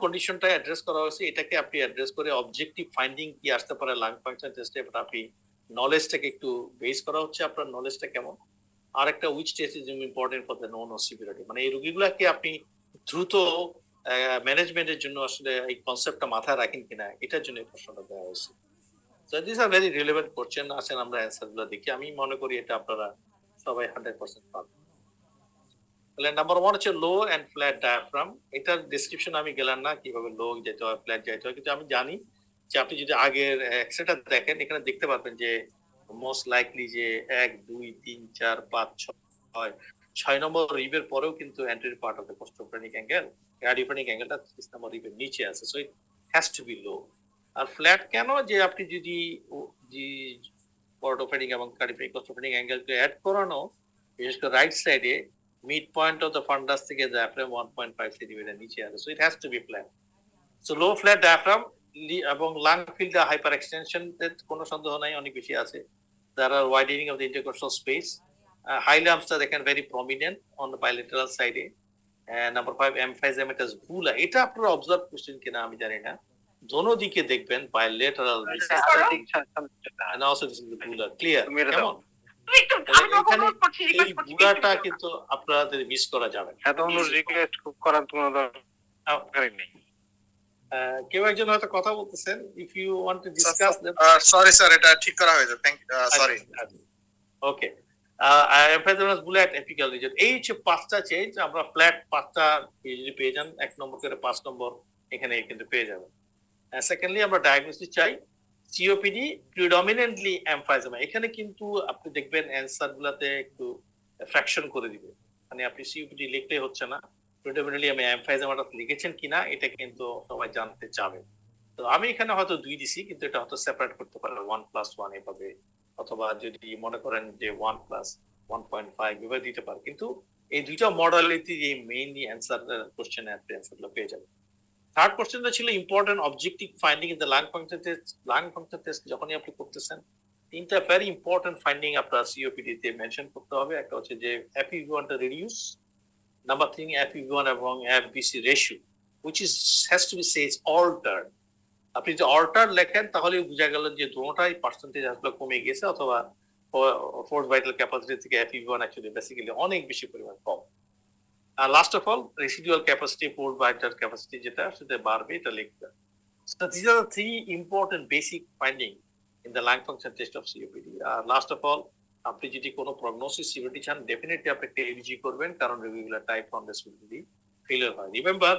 কন্ডিশনটা অ্যাড্রেস করা হয়েছে এটাকে আপনি অ্যাড্রেস করে অবজেক্টিভ ফাইন্ডিং কি আসতে পারে লাং ফাংশন টেস্টে, আপনি নলেজটাকে একটু বেস করা হচ্ছে আপনার নলেজটা কেমন। আর একটা which test is important for the known severity, মানে এই রোগীগুলোকে আপনি দ্রুত ম্যানেজমেন্টের জন্য আসলে এই কনসেপ্টটা মাথায় রাখেন কিনা এটার জন্য প্রশ্নটা দেওয়া হয়েছে। So this are very relevant question. আসেন আমরা অ্যান্সার গুলো দেখি। আমি মনে করি এটা আপনারা সবাই 100% পাবে। তাহলে নাম্বার 1 হচ্ছে লো এন্ড ফ্ল্যাট ডায়াফ্রাম। এটার ডেসক্রিপশন আমি গেলাম না কিভাবে লো যেতে হয়, ফ্ল্যাট যেতে হয়, কিন্তু আমি জানি যে আপনি যদি আগের এক্সেটা দেখেন এখানে দেখতে পারবেন যে মোস্ট লাইকলি যে 1 2 3 4 5 6 নম্বর রিবের পরেও কিন্তু anterior part of the costophrenic angle, অ্যাডিওফ্রেনিক অ্যাঙ্গেলটা 6 নম্বর রিবের নিচে আছে, so it has to be low. আর ফ্ল্যাট কেন, যে আপনি যদি অর্থোপেডিক এবং কার্ডিওফ্রেনিক কোস্টোফ্রেনিক অ্যাঙ্গেলকে অ্যাড করানো, বিশেষ করে রাইট সাইডে mid point of the fundus থেকে ডায়াফ্রাম 1.5 সেন্টিমিটার নিচে আছে, so it has to be flat. So low flat diaphragm এবং লাং ফিল্ডে হাইপার এক্সটেনশন কোনো সন্দেহ নাই, অনেক বেশি আছে। There are widening of the intercostal space. High lumps are again very prominent on the bilateral side. And number 5, emphysematous bulla. এটা আপনারা অবজার্ভ করছেন কিনা আমি জানি না, দোনো দিকে দেখবেন bilateral and also this is the bulla. Clear? কেমন? এখানে এই বুলাটা কিন্তু আপনাদের মিস করা যাবে না। এত রিকোয়েস্ট করার কোনো দরকার নেই। কেউ একজন হয়তো কথা বলতেছেন, if you want to discuss them. Sorry sir, এটা ঠিক করা হয়েছে, sorry. Okay, emphysematous bulla at apical region, এই হচ্ছে 5টা চেঞ্জ। আমরা ফ্ল্যাট 5টা যদি পেয়ে যান, 1 নম্বর করে 5 নম্বর এখানে কিন্তু পেয়ে যাবেন। সেকেন্ডলি আমরা ডায়াগনোসিস চাই সিওপিডি প্রিডমিনেন্টলি এমফাইজেমা। এখানে কিন্তু আপনি দেখবেন অ্যান্সার গুলাতে একটু ফ্র্যাকশন করে দিবে, মানে আপনি সিওপিডি লিখতে হচ্ছে না, প্রিডমিনেন্টলি আমি এমফাইজেমাটা লিখেছেন কিনা এটা কিন্তু সবাই জানতে চাবে। তো আমি এখানে হয়তো 2 দিছি, কিন্তু এটা হয়তো সেপারেট করতে পারে 1+1 এভাবে, অথবা যদি মনে করেন যে 1+1.5 এভাবে দিতে পারে, কিন্তু এই দুইটা মডালিটি এই মেইনলি অ্যান্সার কোশ্চেন অ্যান্সারগুলো পেয়ে যাবে। থার্ড কোশ্চেনটা ছিল important objective finding in the lung function test. Lung function test যখনই আপনি করতেছেন, 3টা ভেরি ইম্পর্টেন্ট ফাইন্ডিং আপনার সিওপিডি তে মেনশন করতে হবে। একটা হচ্ছে যে FeV1 টা রিডিউস, নাম্বার 3 FeV1 এবং FBC ratio which is has to be says altered। আপনি যদি অল্টার লেখেন তাহলে বোঝা গেল যে দুটোটাই পার্সেন্টেজ আসলে কমে গেছে, অথবা ফোর্স ভাইটাল ক্যাপাসিটি থেকে FeV1 অ্যাকচুয়ালি বেসিক্যালি অনেক বেশি পরিমাণ কম। আর last of all residual capacity, force vital capacity যেটা সেটা বাড়বে, এটা লিখবে। So these are the 3 important basic finding in the lung function test of COPD. Last of all, আপনি যদি কোনো প্রগনোসিস সিভিটি চান, ডেফিনেটলি আপনি একটা এবিজি করবেন, কারণ রেগুলার টাইপ 1 রেসপিরেটরি ফেলিওর হয়। রিমেম্বার,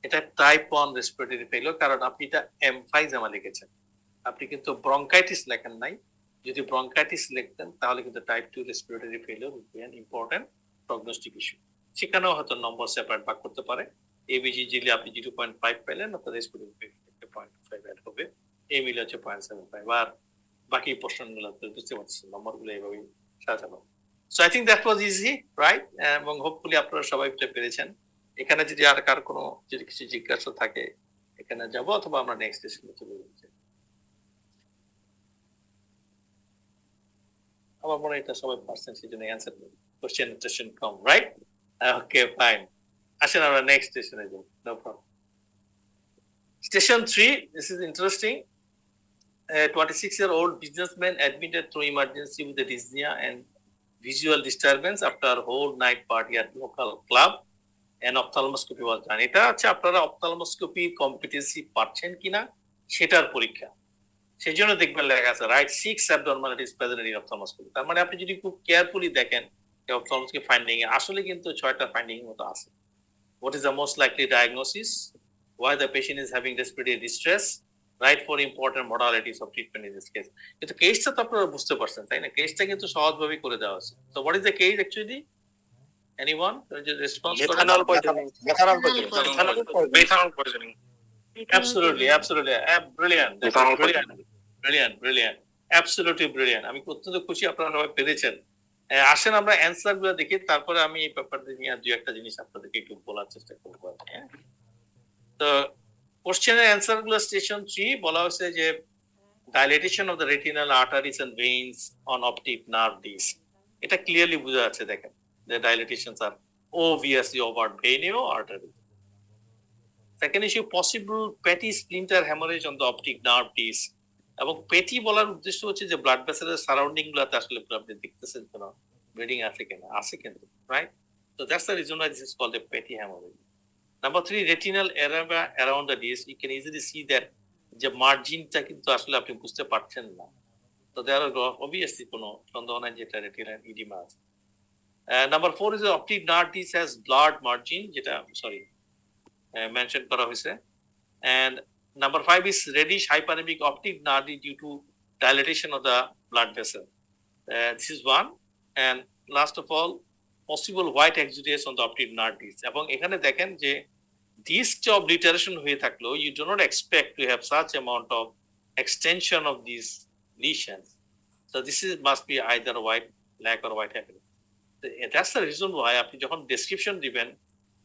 এটা টাইপ 1 রেসপিরেটরি ফেলিওর, কারণ আপনি এটা এমফাইজেমা লিখেছেন, আপনি কিন্তু ব্রঙ্কাইটিস লেখেন নাই। যদি ব্রঙ্কাইটিস লিখতেন তাহলে কিন্তু type 2 respiratory failure would be an important prognostic issue. সেখানেও হয়তো নম্বর সেপারেট ভাগ করতে পারে। এবিজি যদি আপনি 0.5 পেলেন, অর্থাৎ রেসপিরেটরি 0.5 অ্যাড হবে, এই মিলে হচ্ছে 0.75। আর বাকি প্রশ্নগুলো বুঝতে পারছেন, নম্বরগুলো এইভাবেই সাজানো। So I think that was easy, right? এবং হোপফুলি আপনারা সবাই এটা পেরেছেন। এখানে যদি আর কার কোনো যদি কিছু জিজ্ঞাসা থাকে এখানে যাব, অথবা আমরা নেক্সট সেশনে চলে যাচ্ছি। আমার মনে হয় এটা সবাই পারছেন, সেই জন্য অ্যান্সার কোশ্চেন কম, রাইট? Okay, fine. আসেন আমরা নেক্সট সেশনে যাব। No problem. Station 3, this is interesting. A 26-year-old businessman admitted through emergency with a dyspnea and visual disturbance after a whole night party at local club and ophthalmoscopy was done. এটা হচ্ছে আপনারা অপথ্যালমোস্কোপি competency পাচ্ছেন কিনা সেটার পরীক্ষা। সেই জন্য দেখবেন লেখা আছে right 6 abnormalities present in ophthalmoscopy। তার মানে আপনি যদি খুব কেয়ারফুলি দেখেন অপথ্যালমোস্কোপি ফাইন্ডিং এ আসলে কিন্তু 6টা ফাইন্ডিং মতো আছে। What is the most likely diagnosis? Why the patient is having respiratory distress? Right, for important modalities of treatment in this case. কিন্তু কেসটা তো আপনারা বুঝতে পারছেন, তাই না? কেসটা কিন্তু সহজভাবে করে দেওয়া আছে। So what is the case actually? Anyone? Response? Methanol poisoning. Methanol poisoning. Absolutely. Brilliant. Brilliant. Absolutely brilliant. আমি অত্যন্ত খুশি আপনারা সবাই পেরেছেন। আসেন আমরা অ্যান্সার গুলো দেখি, তারপরে আমি এই ব্যাপারটা নিয়ে দুই একটা জিনিস আপনাদেরকে একটু বলার চেষ্টা করবো। তো কোশ্চেনের অ্যান্সার গুলো স্টেশন 3 বলা হয়েছে যে dilatation of the retinal arteries and veins on optic nerve disc. এটা ক্লিয়ারলি বোঝা যাচ্ছে, দেখেন the dilatations are obviously over vein or artery. Second issue, possible petty splinter hemorrhage on the optic nerve disc. এবং পেটি বলার উদ্দেশ্য হচ্ছে যে ব্লাড ভেসেলের সারাউন্ডিং গুলাতে আসলে আপনি দেখতেছেন কেন ব্লিডিং আছে কিন্তু, right? So that's the reason why this is called a petty hemorrhage. Number 3, retinal edema around the disc. You can easily see that যে মার্জিনটা কিন্তু আসলে আপনি বুঝতে পারছেন না। তো there are obviously কোনো সন্দেহ নাই যে এটা রেটিনাল ইডিমা আছে। Number 4 is the optic nerve disease has blurred margin, যেটা sorry mention করা হয়েছে. And number 5 is reddish hyperemic optic nerve due to dilatation of the blood vessel. This is one. And last of all, possible white exudates on the optic nerve disease. এবং এখানে দেখেন যে disc obliteration হয়ে থাকলেও you do not expect to have such amount of extension of these lesions. So this is must be either white lack or white happening. That's the reason why আপনি যখন description দিবেন,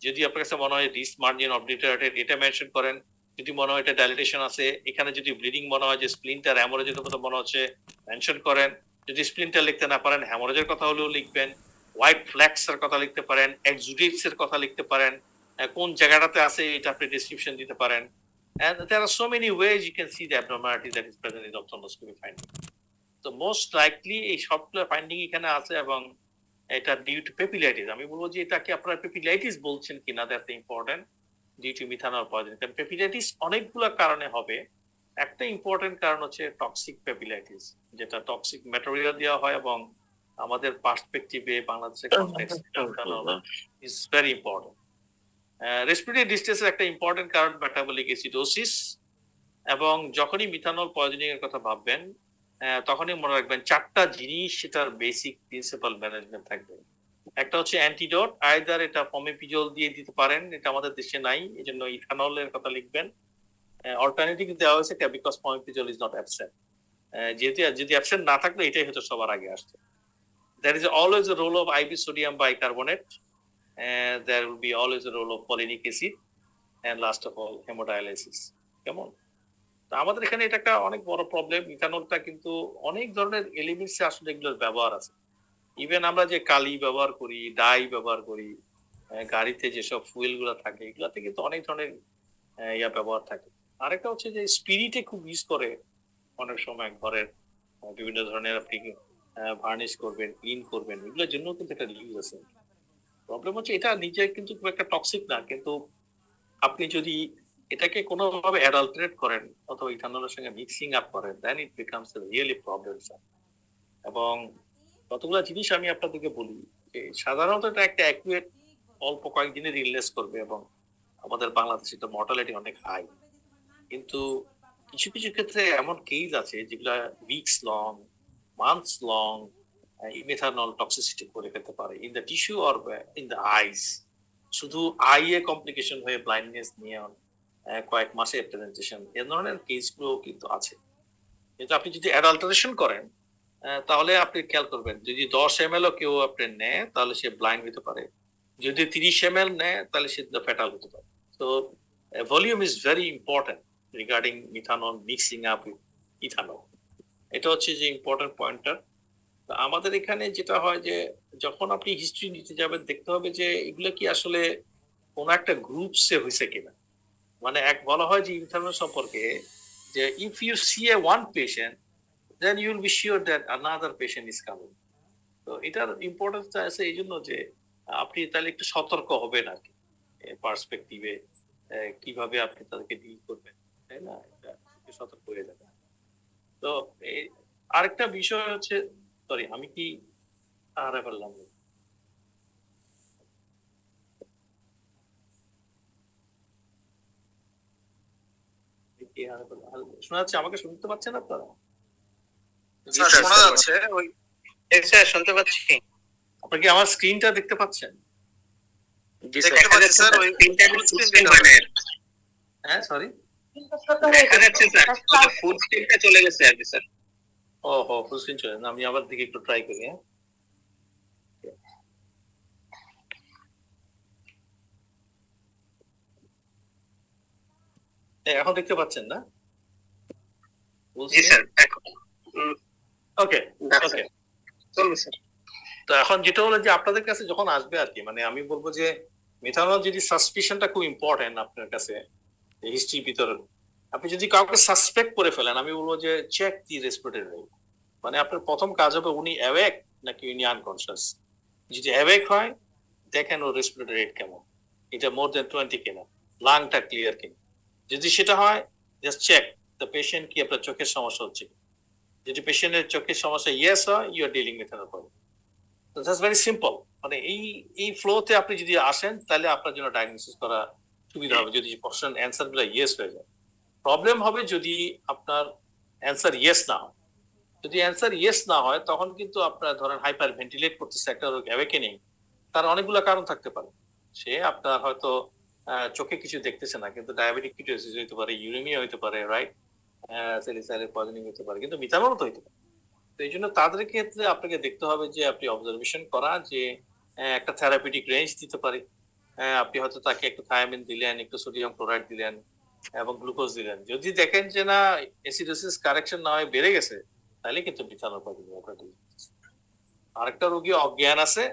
যদি আপনার কাছে মনে হয় ডিস মার্জিন অবলিটারেটেড এটা mention করেন, যদি মনে হয় এটা ডাইলেটেশন আছে, এখানে যদি ব্লিডিং মনে হয় যে স্প্লিনটার হ্যামোরেজের কথা মনে হচ্ছে মেনশন করেন, যদি স্প্লিনটা লিখতে না পারেন হ্যামোরেজের কথা হলেও লিখবেন, হোয়াইট ফ্ল্যাক্স এর কথা লিখতে পারেন, এক্সুডেটস এর কথা লিখতে পারেন, কোন জায়গাটাতে আছে এটা আপনি ডেসক্রিপশন দিতে পারেন. And there are so many ways you can see the abnormality that is present in the ophthalmoscopy finding. So most likely এই সবগুলো ফাইন্ডিং এখানে আছে এবং এটা ডিউ টু পেপিলাইটিস. আমি বলবো যে এটাকে আপনারা পেপিলাইটিস বলছেন কিনা, that's important, due to methanol poison. কারণ পেপিলাইটিস অনেকগুলো কারণে হবে. একটা ইম্পর্টেন্ট কারণ হচ্ছে টক্সিক পেপিলাইটিস, যেটা টক্সিক ম্যাটেরিয়াল দেওয়া হয় এবং আমাদের পার্সপেক্টিভে বাংলাদেশের context is very important. Respiratory ডিস্ট্রেসের একটা ইম্পর্টেন্ট কারণ মেটাবলিক অ্যাসিডোসিস. এবং যখনই মিথানল পয়জনিং এর কথা ভাববেন তখনই মনে রাখবেন চারটা জিনিস সেটার বেসিক প্রিন্সিপাল ম্যানেজমেন্ট থাকবে. একটা হচ্ছে অ্যান্টিডোট, আইদার এটা ফমিপিজল দিয়ে দিতে পারেন, এটা আমাদের দেশে নাই, এই জন্য ইথানলের কথা লিখবেন. অল্টারনেটিভ দেওয়া হয়েছে বিকজ ফমিপিজল ইজ নট অ্যাবসেন্ট. যেহেতু যদি অ্যাবসেন্ট না থাকলে এটাই হয়তো সবার আগে আসছে. There is always a role of IV sodium bicarbonate, and there will be always a role of folinic acid, and last of all hemodialysis. কেমন? আমাদের এখানে এটা একটা অনেক বড় প্রবলেম. ইথানলটা কিন্তু অনেক ধরনের এলিমেন্টস আসলে এগুলোর ব্যবহার আছে. ইভেন আমরা যে কালি ব্যবহার করি, ডাই ব্যবহার করি, গাড়িতে যেসব ফুয়েল গুলো থাকে এগুলাতে কিন্তু অনেক ধরনের ব্যবহার থাকে. আরেকটা হচ্ছে যে স্পিরিটে খুব ইউজ করে অনেক সময় ঘরের বিভিন্ন ধরনের আপনি ভার্নিশ করবেন, ক্লিন করবেন, এগুলোর জন্য কিন্তু একটা ইউজ আছে. প্রবলেম হচ্ছে এটা নিজে কিন্তু খুব একটা টক্সিক না, কিন্তু আপনি যদি এটাকে কোনোভাবে অ্যাডাল্টারেট করেন অথবা ইথানলের সঙ্গে মিক্সিং আপ করেন, then it becomes a really problem sir. এবং কতগুলো জিনিস আমি আপনাদেরকে বলি যে সাধারণত এটা একটা অ্যাকুরেট অল্প কয়েকদিনের ইলনেস করবে এবং আমাদের বাংলাদেশে তো মর্টালিটি অনেক হাই. কিন্তু কিছু কিছু ক্ষেত্রে এমন কেস আছে যেগুলা weeks long, months long methanol toxicity করে ফেলতে পারে in the tissue or in the eyes. শুধু আইয়ে কমপ্লিকেশন হয়ে ব্লাইন্ডনেস নিয়ে কয়েক মাসে প্রেজেন্টেশন, এ ধরনের কেসগুলো কিন্তু আছে. কিন্তু আপনি যদি অ্যাডাল্টারেশন করেন তাহলে আপনি খেয়াল করবেন, যদি 10 ml কেউ আপনি নেয় তাহলে সে ব্লাইন্ড হতে পারে, যদি 30 ml নেয় তাহলে সে ফ্যাটাল হতে পারে. তো volume is very important regarding methanol mixing up with ethanol. এটা হচ্ছে যে ইম্পর্টেন্ট পয়েন্টটা. আমাদের এখানে যেটা হয় যে যখন আপনি হিস্ট্রি নিতে যাবেন দেখতে হবে যে এগুলো কি আসলে কোন একটা গ্রুপসে হয়েছে কিনা. মানে এক বলা হয় যে ইথানল সম্পর্কে যে if you see a one patient then you will be sure that another patient is coming. তো এটার ইম্পর্টেন্সটা আছে এই জন্য যে আপনি তাহলে একটু সতর্ক হবেন আর কি পার্সপেক্টিভে কিভাবে আপনি তাদেরকে ডিল করবেন, তাই না, এটা সতর্ক হয়ে যাবে. তো আরেকটা বিষয় হচ্ছে, সরি আমি কি হারে বললাম, শোনা যাচ্ছে? আমাকে শুনতে পাচ্ছেন আপনারা? শোনা যাচ্ছে, ওই স্যার শুনতে পাচ্ছি. আপনি কি আমার স্ক্রিনটা দেখতে পাচ্ছেন? দেখতে পাচ্ছি স্যার, ওই স্ক্রিন হ্যাঁ সরি, এখানে আছে স্যার, ফুল স্ক্রিনটা চলে গেছে আর কি স্যার. ও হো, ফুল স্ক্রিন চলে, আমি আবার দিকে একটু ট্রাই করি. এখন দেখতে পাচ্ছেন না? জি স্যার. ওকে ওকে চলুন স্যার. তো এখন যেটা হলো যে আপনাদের কাছে যখন আসবে আর কি, মানে আমি বলবো যে মিথানল যদি সাসপিশনটা খুব ইম্পর্টেন্ট আপনার কাছে হিস্ট্রির ভিতরে, আপনি যদি কাউকে সাসপেক্ট করে ফেলেন আমি বলবো যে চেক দি রেসপিরেটরি রেট. মানে আপনার প্রথম কাজ হবে উনি অ্যাওয়েক নাকি উনি আনকনশিয়াস. যদি অ্যাওয়েক হয় দেখেন ওর রেসপিরেটরি রেট কেমন, এটা মোর দেন 20 কিনা, লাংটা ক্লিয়ার কিনা. যদি সেটা হয় জাস্ট চেক দ্য পেশেন্ট কি আপনার চোখের সমস্যা হচ্ছে. যদি পেশেন্টের চোখের সমস্যা ইয়েস হয়, you are dealing with an problem. So that's very simple. মানে এই ফ্লোতে আপনি যদি আসেন তাহলে আপনার জন্য ডায়াগনোসিস করা সুবিধা হবে যদি কোশ্চেন অ্যান্সার গুলো ইয়েস হয়ে যায়। প্রবলেম হবে যদি আপনার অ্যান্সার ইয়েস না হয়। যদি অ্যান্সার ইয়েস না হয় তখন কিন্তু আপনার ধরেন হাইপার ভেন্টিলেট করতেছে একটা রোগ অ্যাওয়েকেনিং, তার অনেকগুলো কারণ থাকতে পারে। সে আপনার হয়তো চোখে কিছু দেখতেছে না, কিন্তু ডায়াবেটিক কিটোসিস হইতে পারে, ইউরেমিয়া হইতে পারে, রাইট, স্যালিসাইলেট পয়জনিং হইতে পারে, কিন্তু মিথানলও তো হইতে পারে। তো এই জন্য তাদের ক্ষেত্রে আপনাকে দেখতে হবে যে আপনি অবজারভেশন করা যে একটা থেরাপিউটিক রেঞ্জ দিতে পারে। আপনি হয়তো তাকে একটু থায়ামিন দিলেন, একটু সোডিয়াম ক্লোরাইড দিলেন এবং গ্লুকোজ দিলেন। যদি দেখেন যে না অ্যাসিডোসিস কারেকশন না হয় বেড়ে গেছে, তাহলে কিন্তু মিথানল পয়জনিং। আরেকটা রোগী অজ্ঞান আছে,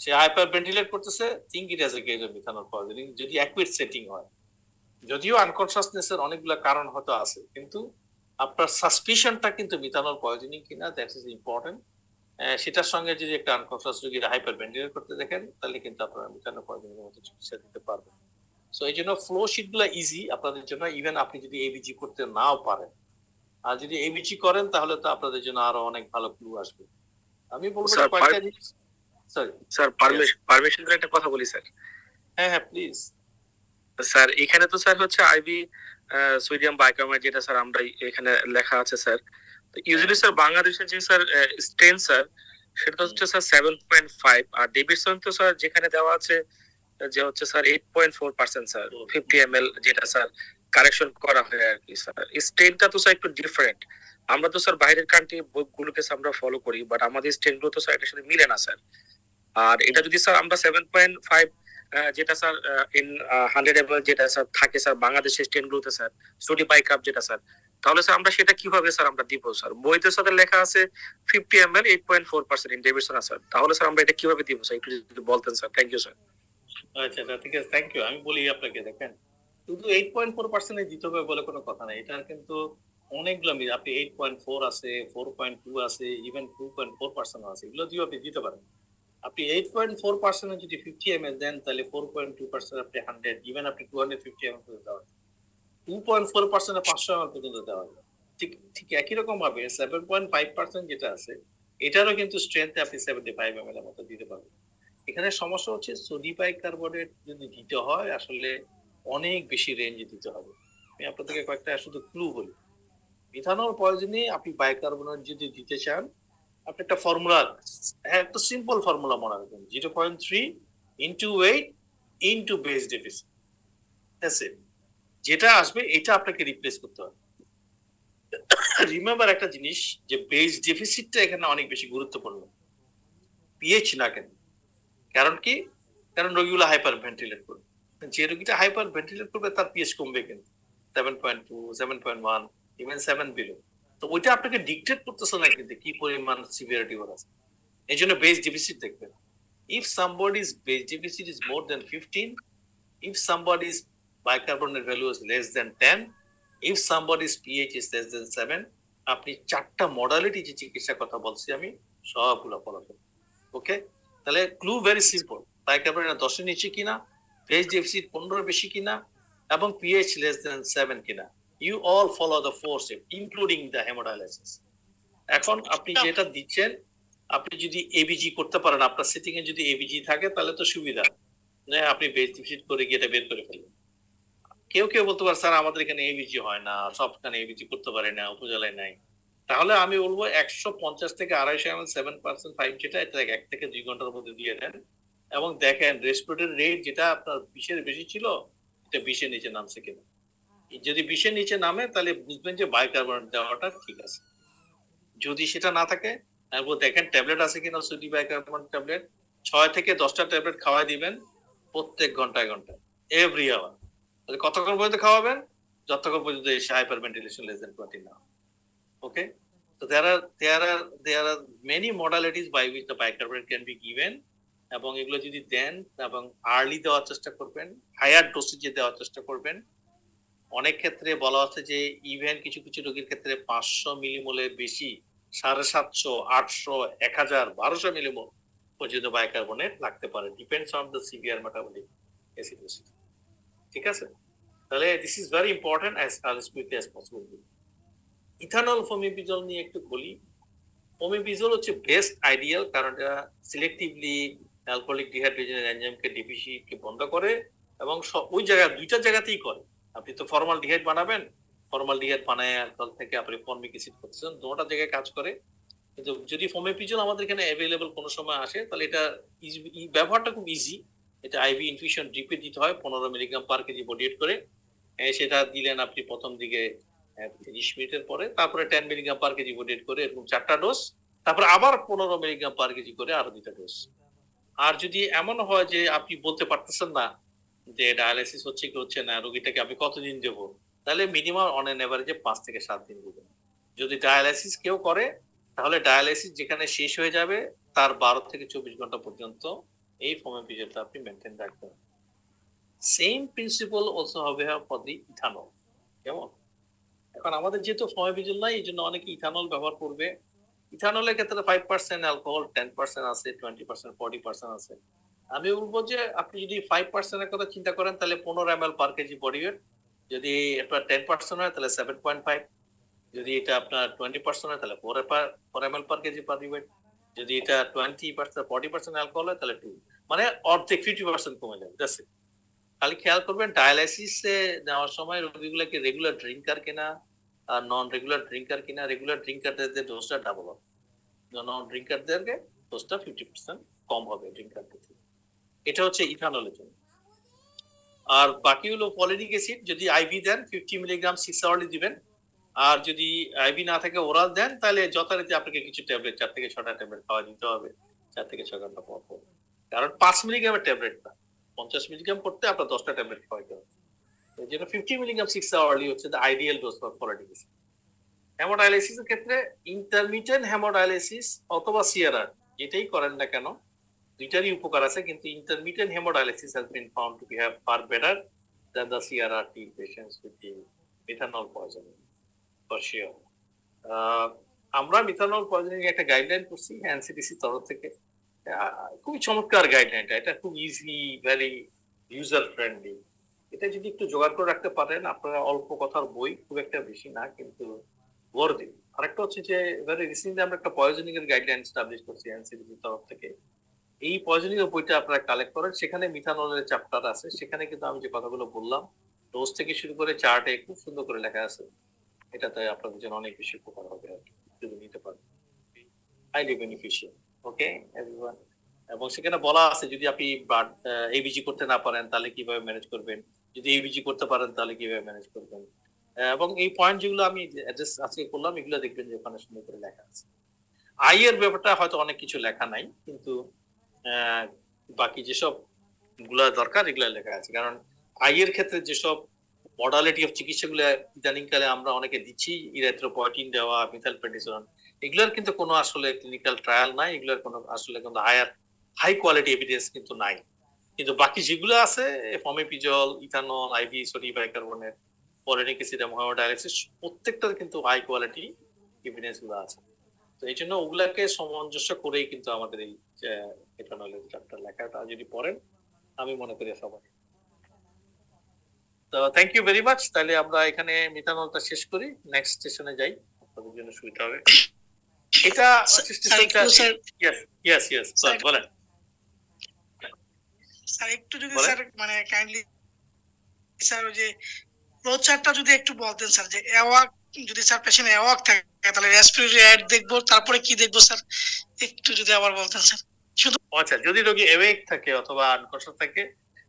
সে হাইপার ভেন্টিলেট করতেছে, think it as a case of methanol poisoning যদি অ্যাকুইট সেটিং হয়। যদিও আনকনসিয়াসনেস এর অনেকগুলো কারণ হয়তো আছে, কিন্তু আপনার সাসপিশনটা কিন্তু মিথানল পয়জনিং কিনা দ্যাট ইজ ইম্পর্টেন্ট। সেটার সঙ্গে যদি একটা আনকনসিয়াস রোগীর হাইপার ভেন্টিলেট করতে দেখেন তাহলে কিন্তু আপনারা মিথানল পয়জনিং এর মতো চিকিৎসা দিতে পারবেন। সো এই জন্য ফ্লো শিট গুলো ইজি আপনাদের জন্য, ইভেন আপনি যদি এবিজি করতে নাও পারেন, আর যদি এবিজি করেন তাহলে তো আপনাদের জন্য আরো অনেক ভালো ক্লু আসবে। আমি বলবো যে কয়েকটা জিনিস। সরি স্যার, পারমিশন করে একটা কথা বলি স্যার। হ্যাঁ হ্যাঁ প্লিজ। স্যার এখানে তো স্যার হচ্ছে আইভি সোডিয়াম বাইকার্বনেট, যেটা স্যার আমরা এখানে লেখা আছে স্যার। তো ইউজুয়ালি স্যার বাংলাদেশের যে স্যার স্ট্রেন স্যার, সেটা হচ্ছে স্যার 7.5, আর ডেভিডসন তো স্যার যেখানে দেওয়া আছে যে হচ্ছে স্যার 8.4% স্যার 50 ml, যেটা স্যার কারেকশন করা হয় আর কি স্যার। স্ট্রেনটা তো স্যার একটু ডিফারেন্ট। আমরা তো স্যার বাইরের কান্ট্রি গুলোকে আমরা ফলো করি, বাট আমাদের স্ট্রেন গুলো তো স্যার এটার সাথে মিলে না স্যার। আর এটা যদি স্যার আমরা 7.5 যেটা স্যার ইন 100 ml যেটা স্যার থাকে স্যার বাংলাদেশের স্ট্রেন গুলোতে স্যার সোডি বাইকাপ যেটা স্যার, তাহলে স্যার আমরা সেটা কিভাবে স্যার আমরা দিব স্যার? বইতে সাথে লেখা আছে 50 ml 8.4% ইন ডেভিডসন স্যার, তাহলে স্যার আমরা এটা কিভাবে দিব স্যার একটু যদি বলতেন স্যার। Thank you sir. আচ্ছা ঠিক আছে, থ্যাংক ইউ। আমি বলি আপনাকে, দেখেন শুধু 8.4% দিতে হবে বলে কোনো কথা নাই। এটা কিন্তু অনেকগুলো আপনি 8.4 আছে, 4.2 আছে, ইভেন 2.4% আছে, এগুলো দিয়ে আপনি দিতে পারেন। আপনি 8.4% যদি 50 ml দেন তাহলে 4.2% আপনি 100, ইভেন আপনি 250 ml পর্যন্ত দেওয়া যায়। 2.4% 500 ml পর্যন্ত দেওয়া যায়। ঠিক ঠিক একই রকম ভাবে 7.5% যেটা আছে এটারও কিন্তু স্ট্রেংথে আপনি 75 ml এর মতো দিতে পারবেন। এখানে সমস্যা হচ্ছে সোডিয়াম বাইকার্বনেট যদি দিতে হয় আসলে অনেক বেশি রেঞ্জে দিতে হবে। আমি আপনাদেরকে কয়েকটা শুধু ক্লু বলি। মিথানল পয়জনে আপনি বাইকার্বনেট যদি দিতে চান, আপনি একটা ফর্মুলা, হ্যাঁ একটা সিম্পল ফর্মুলা মনে রাখবেন, 0.3 into weight into base deficit, যেটা আসবে এটা আপনাকে রিপ্লেস করতে হবে। রিমেম্বার একটা জিনিস যে বেস ডেফিসিটটা এখানে অনেক বেশি গুরুত্বপূর্ণ, পিএইচ না কেন। কারণ কি? কারণ রোগীগুলো হাইপার ভেন্টিলেট করবে, যে রোগীটা হাইপার ভেন্টিলেট করবে তার পিএইচ কমবে কিন্তু 7.2, 7.1, ইভেন 7 বিলো। তো ওইটা আপনাকে ডিকটেট করতেছে না কিন্তু কি পরিমাণ সিভিয়ারিটি ওর আছে। এই জন্য বেস ডেফিসিট দেখবেন। If somebody's base deficit is more than 15, if somebody's bicarbonate value is less than 10, if somebody's pH is less than 7, আপনি চারটা মডালিটি যে চিকিৎসার কথা বলছি আমি সবগুলো ফলো করবেন। ওকে, তাহলে ক্লু ভেরি সিম্পল, বাইকার্বনেট 10 এর নিচে কিনা, বেস ডেফিসিট 15 বেশি কিনা, এবং pH less than 7 কিনা। You all follow the 4 steps including the hemodialysis. এখন আপনি যেটা দিচ্ছেন, আপনি যদি এবিজি করতে পারেন, আপনার সেটিং এ যদি এবিজি থাকে তাহলে তো সুবিধা, আপনি বেস ডেফিসিট করে গিয়ে এটা বের করে ফেলবেন। কেউ কেউ বলতে পারে স্যার আমাদের এখানে এবিজি হয় না, সবখানে এবিজি করতে পারে না, উপজেলায় নাই। তাহলে আমি বলবো 150 থেকে 250 ml 7% 5 যেটা, এটা 1 থেকে 2 ঘন্টার মধ্যে দিয়ে দেন এবং দেখেন রেসপিরেটরি রেট যেটা আপনার 20 এর বেশি ছিল এটা 20 এর নিচে নামছে কিনা। যদি 20 এর নিচে নামে তাহলে বুঝবেন যে বাইকার্বনেট দেওয়াটা ঠিক আছে। যদি সেটা না থাকে তারপর দেখেন ট্যাবলেট আছে কিনা, সোডিয়াম বাইকার্বনেট ট্যাবলেট 6 থেকে 10টা ট্যাবলেট খাওয়াই দিবেন প্রত্যেক ঘন্টায় ঘন্টায়, এভরি আওয়ার। তাহলে কতক্ষণ পর্যন্ত খাওয়াবেন? যতক্ষণ পর্যন্ত এসে হাইপার ভেন্টিলেশন লেস দ্যান 20 না। ওকে, so there are many modalities by which the bicarbonate can be given, এবং এগুলো যদি দেন এবং আর্লি দেওয়ার চেষ্টা করবেন, হায়ার ডোসেজে দেওয়ার চেষ্টা করবেন। অনেক ক্ষেত্রে বলা আছে যে ইভেন কিছু কিছু রোগীর ক্ষেত্রে 500 মিলিমোলের বেশি, 750, 800, 1000, 1200 মিলিমোল পর্যন্ত বাইকার্বনেট লাগতে পারে, depends on the severe metabolic acidosis. ঠিক আছে, তাহলে this is very important as quickly as possible. Ethanol fomepizole নিয়ে একটু বলি। ফোমিপিজল হচ্ছে বেস্ট আইডিয়াল, কারণ এটা সিলেক্টিভলি অ্যালকোহলিক ডিহাইড্রোজেনেজ এনজাইমকে ডেফিসিয়েন্টকে বন্ধ করে এবং ওই জায়গায় দুইটা জায়গাতেই করে। আপনি তো ফর্মালডিহাইড বানাবেন, ফর্মালডিহাইড বানায় অ্যালকোহল থেকে আপনি ফর্মিক অ্যাসিড করতেছেন, দুটোটা জায়গায় কাজ করে। কিন্তু যদি ফোমেপিজল আমাদের এখানে অ্যাভেলেবল কোনো সময় আসে তাহলে এটা ব্যবহারটা খুব ইজি। এটা আইভি ইনফিউশন ড্রিপে দিতে হয় 15 milligram per KG body weight করে। সেটা দিলেন আপনি প্রথম দিকে 30 মিনিটের পরে, তারপরে 10 milligram per KG body weight করে এরকম 4টা ডোজ, তারপর আবার 15 মিলিগ্রাম পার কেজি করে আরো 2টা ডোজ। আর যদি এমন হয় যে আপনি বলতে পারতেছেন না যে ডায়ালাইসিস হচ্ছে কি হচ্ছে না, রোগীটাকে আপনি কতদিন দেবো, তাহলে মিনিমাম অন এন এভারেজে 5 থেকে 7 দিন দেবেন। যদি ডায়ালাইসিস কেউ করে তাহলে ডায়ালাইসিস যেখানে শেষ হয়ে যাবে তার 12 থেকে 24 ঘন্টা পর্যন্ত এই ফোমেপিজলটা আপনি মেনটেন রাখবেন। সেম প্রিন্সিপল অলসো হবে ফর দি ইথানল। কেমন? এখন আমাদের যেহেতু ফোমেপিজল নাই, এই জন্য অনেকে ইথানল ব্যবহার করবে। ইথানলের ক্ষেত্রে 5% অ্যালকোহল, 10% আছে, 20%, 40% আছে। আমি বলবো যে আপনি যদি 5% এর কথা চিন্তা করেন তাহলে 15 ml পার কেজি বডি ওয়েট। যদি এটা 10% হয় তাহলে 7.5, যদি এটা আপনার 20% হয় তাহলে 4 ml পার কেজি পার ওয়েট, যদি এটা 20% 40% অ্যালকোহল হয় তাহলে 2, মানে অর্ধেক 50% কমে যাবে। That's it. খালি খেয়াল করবেন ডায়ালাইসিসে নেওয়ার সময় রোগীগুলোকে রেগুলার ড্রিঙ্কার কিনা আর নন রেগুলার ড্রিঙ্কার কিনা। রেগুলার ড্রিঙ্কারদের ডোজটা ডাবল হবে, নন ড্রিঙ্কারদেরকে ডোজটা 50% কম হবে ড্রিঙ্কারদের থেকে। এটা হচ্ছে ইথানলের জন্য। আর বাকি হলো ফলিক অ্যাসিড, যদি আইভি দেন 50 মিলিগ্রাম 6 আওয়ারলি দিবেন, আর যদি আইভি না থাকে ওরাল দেন তাহলে যথারীতি আপনাকে কিছু ট্যাবলেট 4 থেকে 6টা ট্যাবলেট খাওয়া দিতে হবে 4 থেকে 6 ঘন্টা পর পর। কারণ 5 মিলিগ্রামের ট্যাবলেট না, 50 মিলিগ্রাম করতে আপনার 10টা ট্যাবলেট খাওয়াইতে হবে। এই জন্য 50 মিলিগ্রাম 6 আওয়ারলি হচ্ছে the ideal dose for folic acid. হেমোডায়ালিসিসের ক্ষেত্রে ইন্টারমিটেন্ট হেমোডায়ালিসিস অথবা সিআরআর যেটাই করেন না কেন দুইটারই উপকার আছে, কিন্তু intermittent haemodialysis has been found to be have far better than the CRRT patients with the methanol poisoning for sure. আমরা মিথানল পয়জনিং একটা গাইডলাইন করছি এনসিডিসি তরফ থেকে। খুবই চমৎকার গাইডলাইনটা, এটা খুব ইজি, ভেরি ইউজার ফ্রেন্ডলি। এটা যদি একটু জোগাড় করে রাখতে পারেন আপনারা, অল্প কথার বই, খুব একটা বেশি না কিন্তু ওয়ার্দি। আরেকটা হচ্ছে যে ভেরি রিসেন্টলি আমরা একটা পয়জনিং এর গাইডলাইন এস্টাবলিশ করছি এনসিডিসি তরফ থেকে। এই পয়জনিং এর বইটা আপনারা কালেক্ট করেন, সেখানে মিথানলের চ্যাপ্টার আছে, সেখানে কিন্তু আমি যে কথাগুলো বললাম ডোজ থেকে শুরু করে চার্টে খুব সুন্দর করে লেখা আছে। এটাতে আপনাদের জন্য অনেক বেশি উপকার হবে আর কি, যদি নিতে পারেন। Highly beneficial. ওকে এভরিওয়ান। এবং সেখানে বলা আছে যদি আপনি এবিজি করতে না পারেন তাহলে কিভাবে ম্যানেজ করবেন, যদি এবিজি করতে পারেন তাহলে কিভাবে ম্যানেজ করবেন। এবং এই পয়েন্ট যেগুলো আমি অ্যাড্রেস আজকে করলাম এগুলো দেখবেন যে ওখানে সুন্দর করে লেখা আছে। আয়ের ব্যাপারটা হয়তো অনেক কিছু লেখা নাই, কিন্তু বাকি যেসব গুলা দরকার এগুলো লেখা আছে। কারণ আইয়ের ক্ষেত্রে যেসব মডালিটি অফ চিকিৎসাগুলো ইদানিং কালে আমরা অনেকে দিচ্ছি, ইরিথ্রোপয়েটিন দেওয়া, মিথাইলপ্রেডিসন, এগুলোর কিন্তু কোনো আসলে ক্লিনিক্যাল ট্রায়াল নাই, এগুলোর কোনো আসলে কোনো হাই কোয়ালিটি এভিডেন্স কিন্তু নাই। কিন্তু বাকি যেগুলো আছে fomepizole, ethanol, IV sodium bicarbonate, folic acid, haemodialysis, প্রত্যেকটার কিন্তু হাই কোয়ালিটি এভিডেন্স গুলো আছে। তো এই জন্য ওগুলাকে সামঞ্জস্য করেই কিন্তু আমাদের এই ইথানলের চ্যাপ্টার লেখাটা যদি পড়েন আমি মনে করি সবাই। তো থ্যাংক ইউ ভেরি মাচ। তাহলে আমরা এখানে মিথানলটা শেষ করি, নেক্সট স্টেশনে যাই, আপনাদের জন্য সুবিধা হবে। এটা ইয়েস ইয়েস বলেন স্যার। একটু যদি স্যার মানে কাইন্ডলি স্যার ওই যে প্রচারটা যদি একটু বলতেন স্যার, যে অ্যাওয়াক যদি স্যার পেশেন্ট অ্যাওয়াক থাকে তাহলে রেসপিরেটরি অ্যাড দেখবো, তারপরে কি দেখবো স্যার একটু যদি আবার বলতেন স্যার। শুধু আচ্ছা, যদি রোগী অ্যাওয়েক থাকে অথবা আনকনশাস থাকে,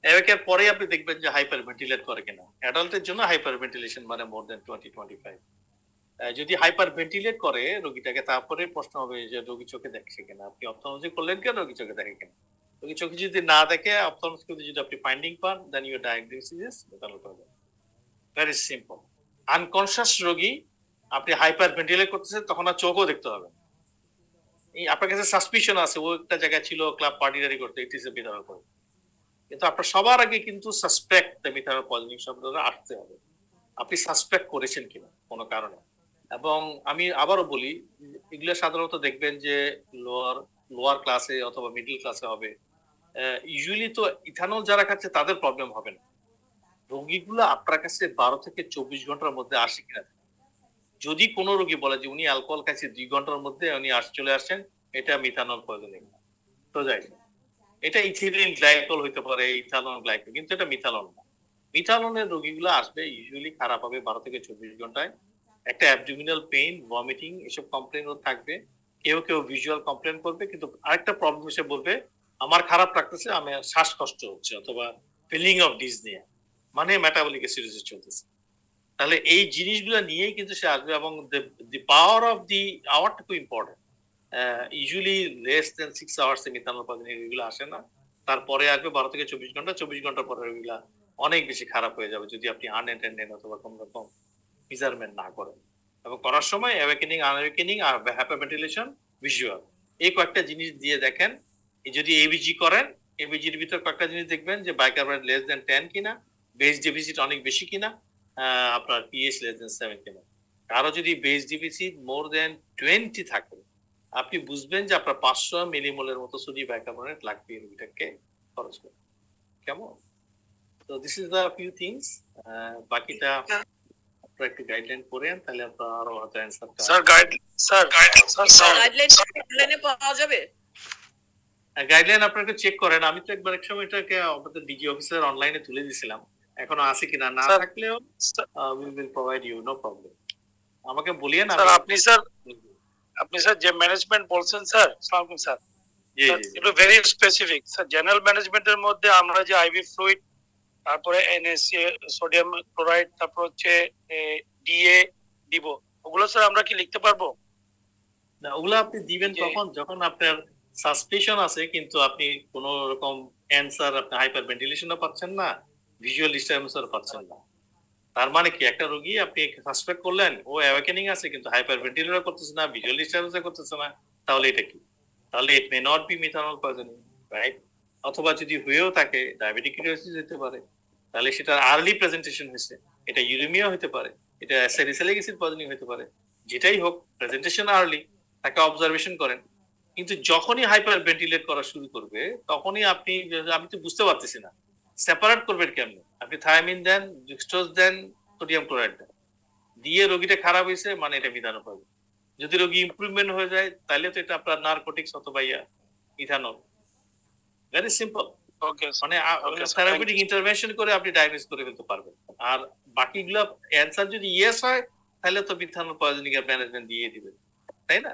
অ্যাওয়েকের পরে আপনি দেখবেন যে হাইপার ভেন্টিলেট করে কিনা। অ্যাডাল্টের জন্য হাইপার ভেন্টিলেশন মানে মোর দেন 20-25। যদি হাইপার ভেন্টিলেট করে রোগীটাকে, তারপরে প্রশ্ন হবে যে রোগী চোখে দেখছে কিনা, আপনি অপথলমোলজি করলেন কেন, রোগী চোখে দেখে কিনা। রোগী চোখে যদি না দেখে অপথলমোলজি যদি আপনি ফাইন্ডিং পান, then your diagnosis is methanol poisoning. Very simple. Unconscious রোগী আপনি হাইপার ভেন্টিলেট করতেছেন তখন আর চোখও দেখতে হবে। এই আপনার কাছে সাসপিশন আছে ও একটা জায়গায় ছিল ক্লাব পার্টিদারি করতে, it is a methanol poisoning, কিন্তু আপনার সবার আগে কিন্তু সাসপেক্ট মিথানল পয়জনিং শব্দটা আসতে হবে। আপনি সাসপেক্ট করেছেন কিনা কোনো কারণে। এবং আমি আবারও বলি, এগুলো সাধারণত দেখবেন যে লোয়ার ক্লাসে অথবা মিডল ক্লাসে হবে। ইউজুয়ালি তো ইথানল যারা খাচ্ছে তাদের প্রবলেম হবে না। রোগীগুলো আপনার কাছে 12 থেকে 24 ঘন্টার মধ্যে আসে কিনা। যদি কোনো রোগী বলে যে উনি অ্যালকোহল খাইছে 2 ঘন্টার মধ্যে উনি চলে আসছেন, এটা মিথানল পয়জনিং তো যাই। এটা ইথিলিন গ্লাইকল হইতে পারে, ইথানল গ্লাইকল, কিন্তু এটা মিথানল না। মিথানলের রোগীগুলো আসবে ইউজুয়ালি খারাপ হবে 12 থেকে 24 ঘন্টায়। একটা অ্যাবডোমিনাল পেইন, ভমিটিং এসব কমপ্লেন থাকবে। কেউ কেউ ভিজুয়াল কমপ্লেন করবে, কিন্তু আরেকটা প্রবলেম এসে বলবে আমার খারাপ লাগতেছে, আমার শ্বাসকষ্ট হচ্ছে, অথবা ফিলিং অফ ডিসনিয়া, মানে মেটাবলিক অ্যাসিডোসিস চলতেছে। তাহলে এই জিনিসগুলো নিয়েই কিন্তু সে আসবে, এবং দি পাওয়ার অফ দি আওয়ারটা খুব important. Usually less than 6 hours এ মিথানল পয়জনিং এগুলো আসে না, তারপরে আসবে 12 থেকে 24 ঘন্টা। 24 ঘন্টা পরে এগুলা অনেক বেশি খারাপ হয়ে যাবে যদি আপনি আনঅ্যাটেন্ডেড অথবা কোন রকম মেজারমেন্ট না করেন। এবং করার সময় অ্যাওয়েকেনিং, আনঅ্যাওয়েকেনিং আর হাইপারভেন্টিলেশন, ভিজুয়াল, এই কয়েকটা জিনিস দিয়ে দেখেন। যদি এবিজি করেন, এবিজির ভিতর কয়েকটা জিনিস দেখবেন যে বাইকার্বনেট লেস দেন 10 কিনা, বেস ডেফিসিট অনেক বেশি কিনা, আপনার পিএইচ লেস দেন 7 কিনা। কারো যদি বেস ডেফিসিট মোর দেন 20 থাকে, আপনি বুঝবেন যে আপনার 500 মিলিমোলের মতো সোডিয়াম বাইকার্বনেট লাগবে এই রোগীটাকে খরচ করে। কেমন? তো this is the few things. বাকিটা আপনারা একটু গাইডলাইন করেন, তাহলে আপনারা আরো হয়তো অ্যান্সারটা। গাইডলাইনে পাওয়া যাবে। গাইডলাইন আপনারা চেক করেন। আমি তো একবার এক সময় এটাকে আমাদের ডিজি অফিসার অনলাইনে তুলে দিয়েছিলাম, এখনো আছে কিনা, না থাকলেও we will provide you, no problem. আমাকে বলিয়েন। স্যার আপনি স্যার যে ম্যানেজমেন্ট বলছেন স্যার, আসসালামু আলাইকুম স্যার, এটা ভেরি স্পেসিফিক স্যার। জেনারেল ম্যানেজমেন্টের মধ্যে আমরা যে আইভি ফ্লুইড, তারপরে এনএসসি, সোডিয়াম ক্লোরাইড, তারপর হচ্ছে ডিএ দিব, ওগুলো স্যার আমরা কি লিখতে পারবো? না, ওগুলো আপনি দিবেন কখন? যখন আপনার সাসপেশন আছে কিন্তু আপনি কোন রকম অ্যান্সার, আপনি হাইপার ভেন্টিলেশনও পাচ্ছেন না, ভিজুয়াল ডিস্টারবেন্সও পাচ্ছেন না। তার মানে কি, একটা রোগী আপনি সাসপেক্ট করলেন ও অ্যাওয়েকেনিং আছে কিন্তু হাইপার ভেন্টিলেশন করতেছে না, ভিজুয়াল ডিস্টারবেন্স করতেছে না, তাহলে এটা কি? তাহলে it may not be methanol poisoning, right? অথবা যদি হয়েও থাকে ডায়াবেটিক কিটোসিস হতে পারে, তাহলে সেটা আর্লি প্রেজেন্টেশন হয়েছে, এটা ইউরেমিয়া হতে পারে, এটা স্যালিসাইলিক অ্যাসিড পয়জনিং হতে পারে। যেটাই হোক, প্রেজেন্টেশন আর্লি, তাকে অবজারভেশন করেন। কিন্তু যখনই হাইপার ভেন্টিলেট করা শুরু করবে, তখনই আপনি, আমি তো বুঝতে পারতেছি না সেপারেট করবেন কেমনে। আপনি থায়ামিন দেন, জুক্সটোজ দেন, সোডিয়াম ক্লোরাইড দেন, দিয়ে রোগীটা খারাপ হয়েছে মানে এটা মিথানল পাবে। যদি রোগী ইমপ্রুভমেন্ট হয়ে যায় তাহলে তো এটা আপনার নার্কোটিক্স অথবা ইথানল। Very simple. মানে থেরাপিউটিক ইন্টারভেনশন করে আপনি ডায়াগনোস করে ফেলতে পারবেন। আর বাকিগুলো অ্যান্সার যদি ইয়েস হয় তাহলে তো মিথানল পয়জনিং এর ম্যানেজমেন্ট দিয়ে দিবেন, তাই না?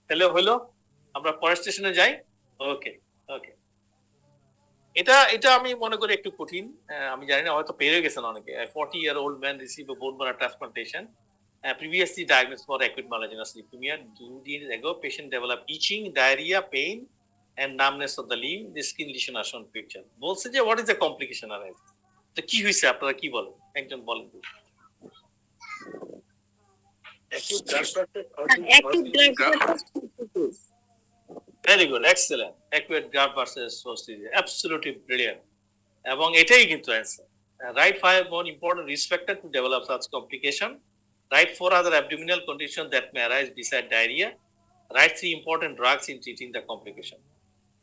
তাহলে হলো, আমরা পরের স্টেশনে যাই। ওকে ওকে, এটা আমি মনে করি একটু কঠিন, আমি জানি না, হয়তো পেরে গেছেন অনেকে। 40-year-old man receive a bone marrow transplantation, previously diagnosed for acute myelogenous leukemia. 2 days ago patient developed itching, diarrhea, pain and numbness of the limb. The skin lesion are shown picture. বলছে যে what is the complication arise? তো কি হইছে, আপনারা কি বলেন, একজন বলেন। Very good, excellent. Acute graft versus host disease, absolutely brilliant. এবং এটাই কিন্তু answer. Write 5 more important risk factor to develop such complication. Write 4 other abdominal conditions that may arise beside diarrhea. Write 3 important drugs in treating the complication.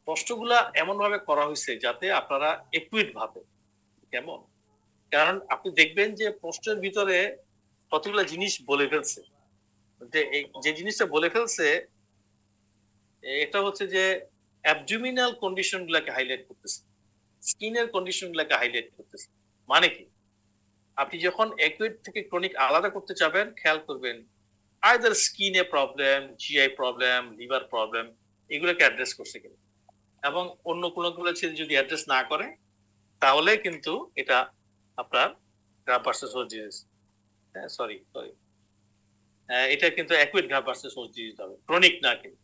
প্রশ্নগুলা এমন ভাবে করা হয়েছে যাতে আপনারা acute ভাবে, কেমন? কারণ আপনি দেখবেন যে প্রশ্নের ভিতরে কতগুলো জিনিস বলে ফেলছে, যে জিনিসটা বলে ফেলছে এটা হচ্ছে যে অ্যাবডোমিনাল কন্ডিশন গুলাকে হাইলাইট করতেছে, স্কিনের কন্ডিশন গুলাকে হাইলাইট করতেছে। মানে কি, আপনি যখন অ্যাকুইট থেকে ক্রনিক আলাদা করতে চাবেন, খেয়াল করবেন আইদার স্কিনে problem, GI problem, liver problem, এগুলোকে অ্যাড্রেস করছে কিনা। এবং অন্য কোনগুলো যদি অ্যাড্রেস না করে তাহলে কিন্তু এটা আপনার graph versus host disease, sorry এটা কিন্তু acute graph versus host disease হবে, ক্রনিক না কিন্তু।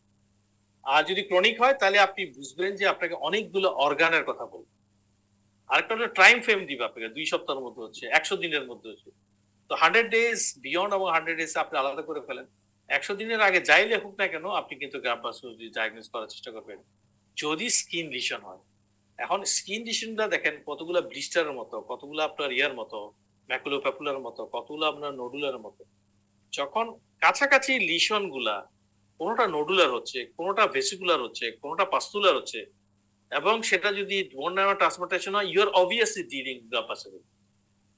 আর যদি ক্রনিক হয় তাহলে আপনি বুঝবেন যে আপনাকে অনেকগুলো অর্গানের কথা বলবে। আরেকটা হলো টাইম ফ্রেম দিবে আপনাকে, 2 সপ্তাহের মধ্যে হচ্ছে, 100 দিনের মধ্যে হচ্ছে। তো 100 ডেজ বিয়ন্ড এবং 100 ডেজ আপনি আলাদা করে ফেলেন। 100 দিনের আগে যাই লেখুক না কেন, আপনি কিন্তু গ্রাফ ভার্সাস ডায়াগনোস করার চেষ্টা করবেন যদি স্কিন লিশন হয়। এখন স্কিন লিশনটা দেখেন কতগুলো ব্লিস্টারের মতো, কতগুলো আপনার ইয়ার মতো, ম্যাকুলোপ্যাপুলার মতো, কতগুলো আপনার নোডুলার মতো। যখন কাছাকাছি লিশন গুলা, কোনোটা নোডুলার হচ্ছে, কোনোটা ভেসিকুলার হচ্ছে, কোনোটা পাস্তুলার হচ্ছে, এবং সেটা যদি বোন ম্যারো ট্রান্সপ্লান্টেশন হয়, you are obviously dealing graft versus.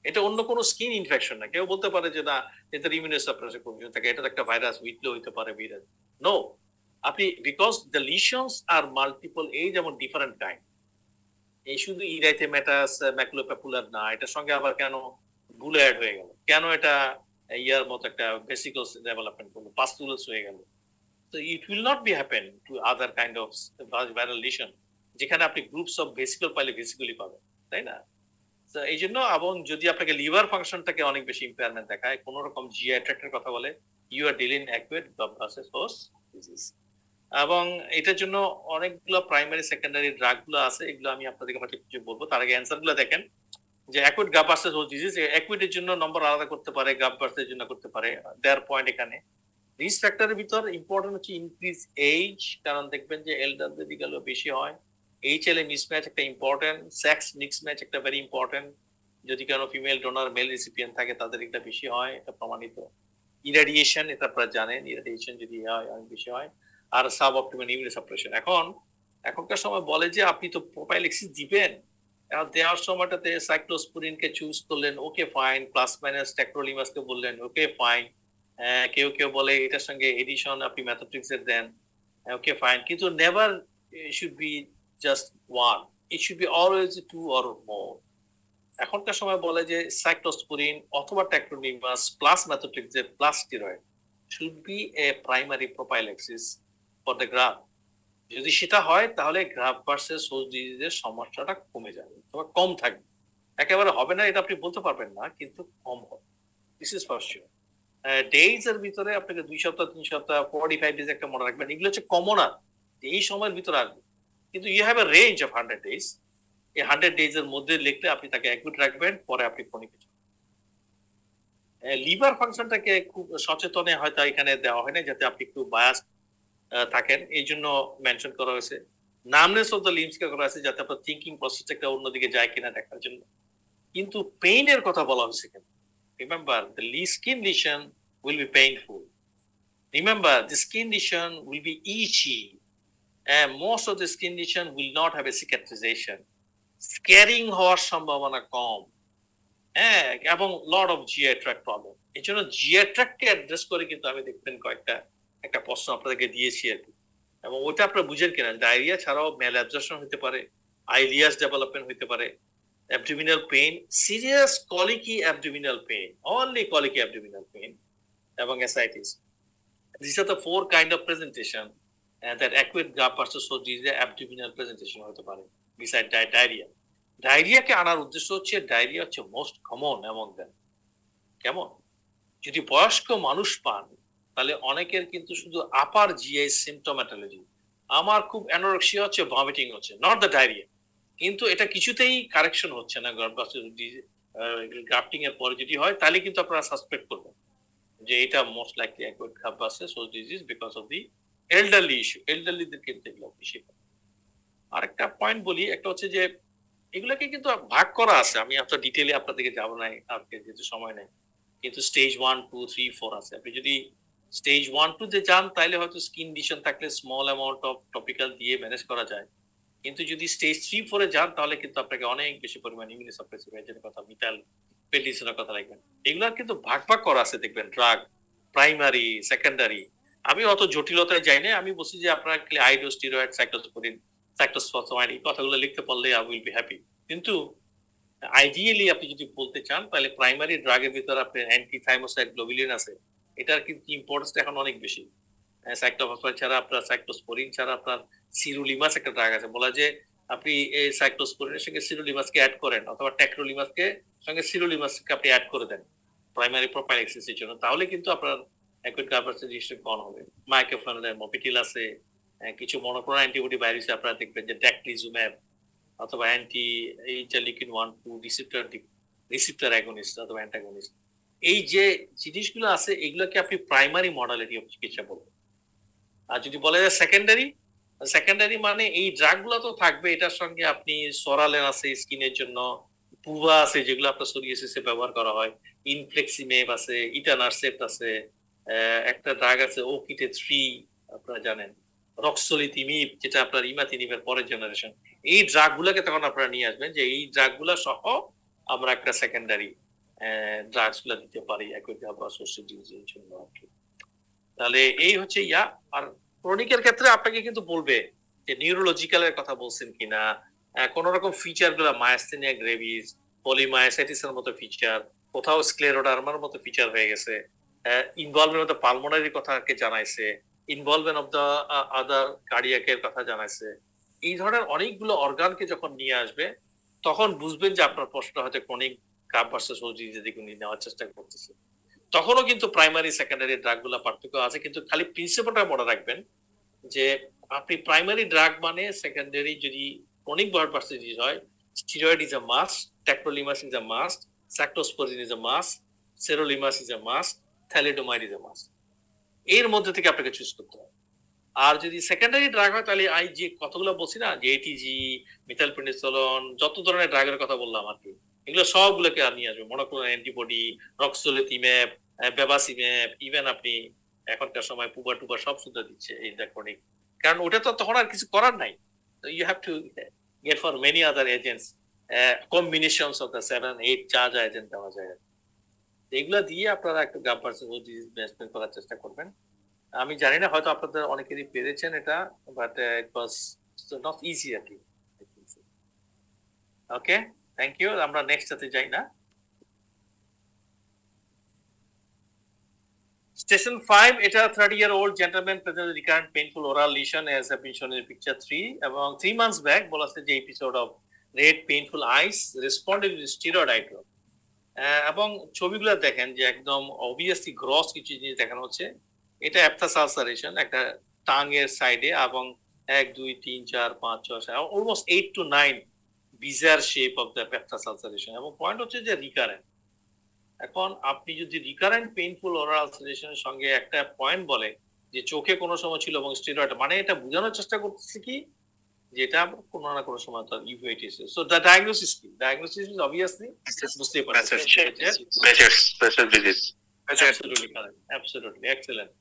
এটা অন্য কোনো স্কিন ইনফেকশন না। কেউ বলতে পারে যে না, এটার ইমিউনো সাপ্রেসর কন্ডিশন থাকে, এটা একটা ভাইরাস, উইটলে হইতে পারে ভাইরাস। নো, আপনি because the lesions are multiple এই যেমন ডিফারেন্ট কাইন্ড, এই শুধু ইরাইথেমেটাস ম্যাকুলোপ্যাপুলার না, এটার সঙ্গে আবার কেন বুলে অ্যাড হয়ে গেল, কেন এটা ইয়ার মতো একটা ভেসিকলস ডেভেলপমেন্ট করলো, পাস্তুলাস হয়ে গেল। So it will not be happen to other kind of viral lesion যেখানে আপনি গ্রুপস অফ ভেসিকল পাইলে ভেসিকলি পাবেন, তাই না? তো এই জন্য এবং যদি আপনাকে লিভার ফাংশনটাকে অনেক বেশি ইম্পেয়ারমেন্ট দেখায়, কোন রকম জিআই ট্র্যাক্টের কথা বলে, you are dealing acute versus host disease. এবং এটার জন্য অনেকগুলো প্রাইমারি সেকেন্ডারি ড্রাগ গুলো আছে, এগুলো আমি আপনাদেরকে হয়তো কিছু বলবো। তার আগে অ্যান্সার গুলো দেখেন যে অ্যাকুয়েট গাপ ভার্সেস হোস্ট ডিজিজ, অ্যাকুয়েটের জন্য নম্বর আলাদা করতে পারে, গাপ ভার্সের জন্য করতে পারে। দেয়ার পয়েন্ট এখানে রিস্ক ফ্যাক্টরের ভিতর ইম্পর্টেন্ট হচ্ছে ইনক্রিজ এজ, কারণ দেখবেন যে এল্ডারদের দিকে বেশি হয়। এইচএলএ মিসম্যাচ একটা ইম্পর্টেন্ট, সেক্স মিসম্যাচ একটা ভেরি ইম্পর্টেন্ট, যদি কোনো ফিমেল ডোনার মেল রেসিপিয়েন্ট থাকে তাদের এটা বেশি হয়, এটা প্রমাণিত। ইরাডিয়েশন, এটা আপনারা জানেন, ইরাডিয়েশন যদি হয় অনেক বেশি হয়। আর সাব অপটিমাল ইমিউনোসাপ্রেশন। এখনকার সময় বলে যে আপনি তো প্রোপাইলেক্সিস দিবেন, দেওয়ার সময়টাতে সাইক্লোস্পোরিনকে চুজ করলেন, ওকে ফাইন, প্লাস মাইনাস ট্যাক্রোলিমাসকে বললেন, ওকে ফাইন। কেউ কেউ বলে এটার সঙ্গে এডিশন আপনি ম্যাথোট্রিক্সের দেন, ওকে ফাইন, কিন্তু never should be just one, it should be always two or more. এখনকার সময় বলে যে সাইক্লোস্পোরিন অথবা ট্যাক্রোলিমাস প্লাস ম্যাথোট্রিক্সের plus steroid should be a primary prophylaxis for the graft. যদি সেটা হয় তাহলে গ্রাফ ভার্সেস হোস্ট ডিজিজের সমস্যাটা কমে যাবে অথবা কম থাকবে। একেবারে হবে না এটা আপনি বলতে পারবেন না, কিন্তু কম হবে, this is for sure. Days এর ভিতরে আপনাকে 2 সপ্তাহ 3 সপ্তাহ 45 ডেজ একটা মনে রাখবেন, এগুলো হচ্ছে কমন, এই সময়ের ভিতরে আসবে। কিন্তু you have a range of 100 days, এই 100 ডেজ এর মধ্যে লিখলে আপনি তাকে অ্যাকুইট রাখবেন, পরে আপনি ক্রনিক। লিভার ফাংশনটাকে খুব সচেতনে হয়তো এখানে দেওয়া হয় না, যাতে আপনি একটু বায়াস থাকেন, এই জন্য মেনশন করা হয়েছে। নামনেস অফ দ্য লিম্বস কে করা হয়েছে যাতে আপনার থিংকিং প্রসেসটা একটা অন্যদিকে যায় কিনা দেখার জন্য। কিন্তু পেইনের কথা বলা হয়েছে কেন? Remember, the skin lesion will be painful. Remember, the skin lesion will be itchy, and most of the skin lesion will not have a cicatrization. Scarring হওয়ার সম্ভাবনা কম, হ্যাঁ, এবং lot of GI tract problem. এই জন্য GI ট্র্যাক্টকে address করে কিন্তু আমি দেখবেন একটা প্রশ্ন আপনাদেরকে দিয়েছি আর কি, এবং ওটা আপনারা বুঝেন কিনা। ডায়রিয়া ছাড়াও মেল অ্যাবজর্পশন হতে পারে, আইলিয়াস ডেভেলপমেন্ট হতে পারে, abdominal pain, serious colicky abdominal pain, only colicky abdominal pain, এবং ascites. These are the 4 kind of presentation that acute graft versus host disease abdominal presentation হতে পারে beside diarrhea. Diarrhea কে আনার উদ্দেশ্য হচ্ছে, ডায়রিয়া হচ্ছে most common among them. কেমন? যদি বয়স্ক মানুষ পান তাহলে অনেকের কিন্তু শুধু আপার জিআই সিম্পটোম্যাটোলজি, আমার খুব অ্যানোরেক্সিয়া হচ্ছে, ভমিটিং হচ্ছে, নট দ্য ডায়রিয়া, কিন্তু এটা কিছুতেই কারেকশন হচ্ছে না। গ্রাফটিং এর পরে যদি হয় তাহলে কিন্তু আপনারা সাসপেক্ট করবেন যে এটা most likely acute graft versus host disease because of the elderly issue. এল্ডারলিদের ক্ষেত্রে এগুলো বেশি। আরেকটা পয়েন্ট বলি, একটা হচ্ছে যে এগুলোকে কিন্তু ভাগ করা আছে, আমি এত ডিটেইলে আপনাদেরকে যাব না আজকে যেহেতু সময় নেই, কিন্তু স্টেজ 1 2 3 4 আছে। আপনি যদি স্টেজ 1 2 তে যান তাহলে হয়তো স্কিন ডিশন থাকলে স্মল অ্যামাউন্ট অফ টপিক্যাল দিয়ে ম্যানেজ করা যায়, কিন্তু যদি স্টেজ 3 4 এ যান তাহলে কিন্তু আপনাকে অনেক বেশি পরিমাণ ইমিউনোসাপ্রেসিভ এজেন্টের কথা, মিথাইল পেন্টিসিনের কথা রাখবেন। এগুলোর কিন্তু ভাগ করা আছে দেখবেন, ড্রাগ প্রাইমারি সেকেন্ডারি। আমি অত জটিলতায় যাই না, আমি বলছি যে আপনারা আইডো স্টেরয়েড সাইক্লোস্পোরিন সাইক্লোসফসফামাইড এই কথাগুলো লিখতে পারলে আই উইল বি হ্যাপি। কিন্তু আইডিয়ালি আপনি যদি বলতে চান তাহলে প্রাইমারি ড্রাগের ভিতরে আপনার অ্যান্টিথাইমোসাইড গ্লোবুলিন আছে, এটার কিন্তু ইম্পর্টেন্স এখন অনেক বেশি। সাইক্লোফসফামাইড ছাড়া আপনার সাইক্লোস্পোরিন ছাড়া আপনার সিরুলিমাস একটা ড্রাগ আছে, বলা যে আপনি এই সাইক্লোস্পোরিনের সঙ্গে সিরুলিমাসকে অ্যাড করেন, অথবা ট্যাক্রোলিমাসকে সঙ্গে সিরুলিমাসকে আপনি অ্যাড করে দেন প্রাইমারি প্রোপাইলেক্সিসের জন্য, তাহলে কিন্তু আপনার অ্যাকুইট গ্রাফট ভার্সেস ডিজিজ কম হবে। মাইক্রোফ্লোরাইড মপিটিল আছে, কিছু মনোক্লোনাল অ্যান্টিবডি ভাইরাসে আপনারা দেখবেন যে ড্যাকলিজুম্যাব অথবা অ্যান্টি ইন্টারলিউকিন 1 2 রিসিপ্টর অ্যাগনিস্ট অথবা অ্যান্টাগনিস্ট। এই যে জিনিসগুলো আছে এগুলোকে আপনি প্রাইমারি মডালিটি অফ চিকিৎসা বলবেন। আর যদি বলা যায় সেকেন্ডারি মানে এই ড্রাগগুলো তো থাকবে, এটার সঙ্গে আপনি সরালেন আছে স্কিনের জন্য, পুভা আছে যেগুলো আপনার সোরিয়াসিসে ব্যবহার করা হয়, ইনফ্লেক্সিমেব আছে, ইটানারসেপ্ট আছে, একটা ড্রাগ আছে ওকিটে 3 আপনারা জানেন, রক্সোলিথিমিব যেটা আপনার ইমাতিনিবের পরের জেনারেশন। এই ড্রাগগুলোকে তখন আপনারা নিয়ে আসবেন যে এই ড্রাগগুলো সহ আমরা একটা সেকেন্ডারি ড্রাগস গুলা দিতে পারি অ্যাকুইট গ্রাফট ভার্সেস ডিজিজের জন্য আর কি। তাহলে এই হচ্ছে আর ক্রনিকের ক্ষেত্রে আপনাকে কিন্তু বলবে যে নিউরোলজিক্যালের কথা বলছেন কিনা, কোন রকম ফিচার গুলো মায়াস্থেনিয়া গ্রেভিস, পলিমায়াসাইটিস এর মতো ফিচার, কোথাও স্ক্লেরোডার্মার মতো ফিচার হয়ে গেছে, ইনভলভমেন্ট অফ দ্য পালমোনারি কথাকে জানাইছে, ইনভলভমেন্ট অফ দ্য আদার কার্ডিয়াকের কথা জানাইছে। এই ধরনের অনেকগুলো অর্গানকে যখন নিয়ে আসবে তখন বুঝবেন যে আপনার প্রশ্ন হয়তো ক্রনিক গ্রাফ ভার্সাস হোস্ট ডিজিজের দিকে নেওয়ার চেষ্টা করতেছে। তখনও কিন্তু প্রাইমারি সেকেন্ডারি ড্রাগ গুলো পার্থক্য আছে, কিন্তু খালি প্রিন্সিপালটা মনে রাখবেন যে আপনি প্রাইমারি ড্রাগ মানে সেকেন্ডারি যদি ক্রনিক গ্রাফ ভার্সাস ডিজিজ হয়, steroid is a must, tacrolimus is a must, cyclosporine is a must, sirolimus is a must, thalidomide is a must. এর মধ্যে থেকে আপনাকে চুজ করতে হবে। আর যদি সেকেন্ডারি ড্রাগ হয় তাহলে এই যে কতগুলো বলছি না, যে এটিজি, মিথাইলপ্রেনিসোলন, যত ধরনের ড্রাগের কথা বললাম আর কি, এগুলো সবগুলোকে নিয়ে আসবে। মনোক্লোনাল অ্যান্টিবডি, রক্সোলেথিম্যাব, বেবাসিম্যাব, ইভেন আপনি এখনকার সময় পুবা টুবা সব সুদ্ধা দিচ্ছে এই ক্রনিক, কারণ ওটা তো তখন আর কিছু করার নাই। You have to get for many other agents, combinations of the 7-8 যা এজেন্ট দেওয়া যায়। এগুলো দিয়ে আপনারা একটু graft versus host disease management করার চেষ্টা করবেন। আমি জানি না, হয়তো আপনাদের অনেকেরই পেরেছেন এটা, but it was not easy আর কি। Okay, thank you. আমরা নেক্সট সাথে যাই না। স্টেশন 5, এটা 30-year-old gentleman presents recurrent painful oral lesion as have been shown in picture 3, এবং 3 months back বলা হচ্ছে যে episode of red painful eyes responded with steroid eye drop. এবং ছবিগুলো দেখেন যে একদম অবভিয়াসলি গ্রস কিছু জিনিস দেখানো হচ্ছে। এটা অ্যাপথাস আলসারেশন একটা টাং এর সাইডে, এবং 1 2 3 4 5 6 7 almost 8 to 9 bizarre shape of the aphthous ulceration. এবং পয়েন্ট হচ্ছে যে রিকারেন্ট। এখন আপনি যদি রিকারেন্ট পেইনফুল ওরাল আলসারেশনের সঙ্গে একটা পয়েন্ট বলে যে চোখে কোনো সময় ছিল এবং স্টেরয়েড, মানে এটা বোঝানোর চেষ্টা করতেছে কি যেটা কোনো না কোনো সময় তার ইউভেটিস। সো দ্য ডায়াগনোসিস কি? ডায়াগনোসিস ইজ অবভিয়াসলি বুঝতে পারছেন Absolutely correct. Absolutely excellent.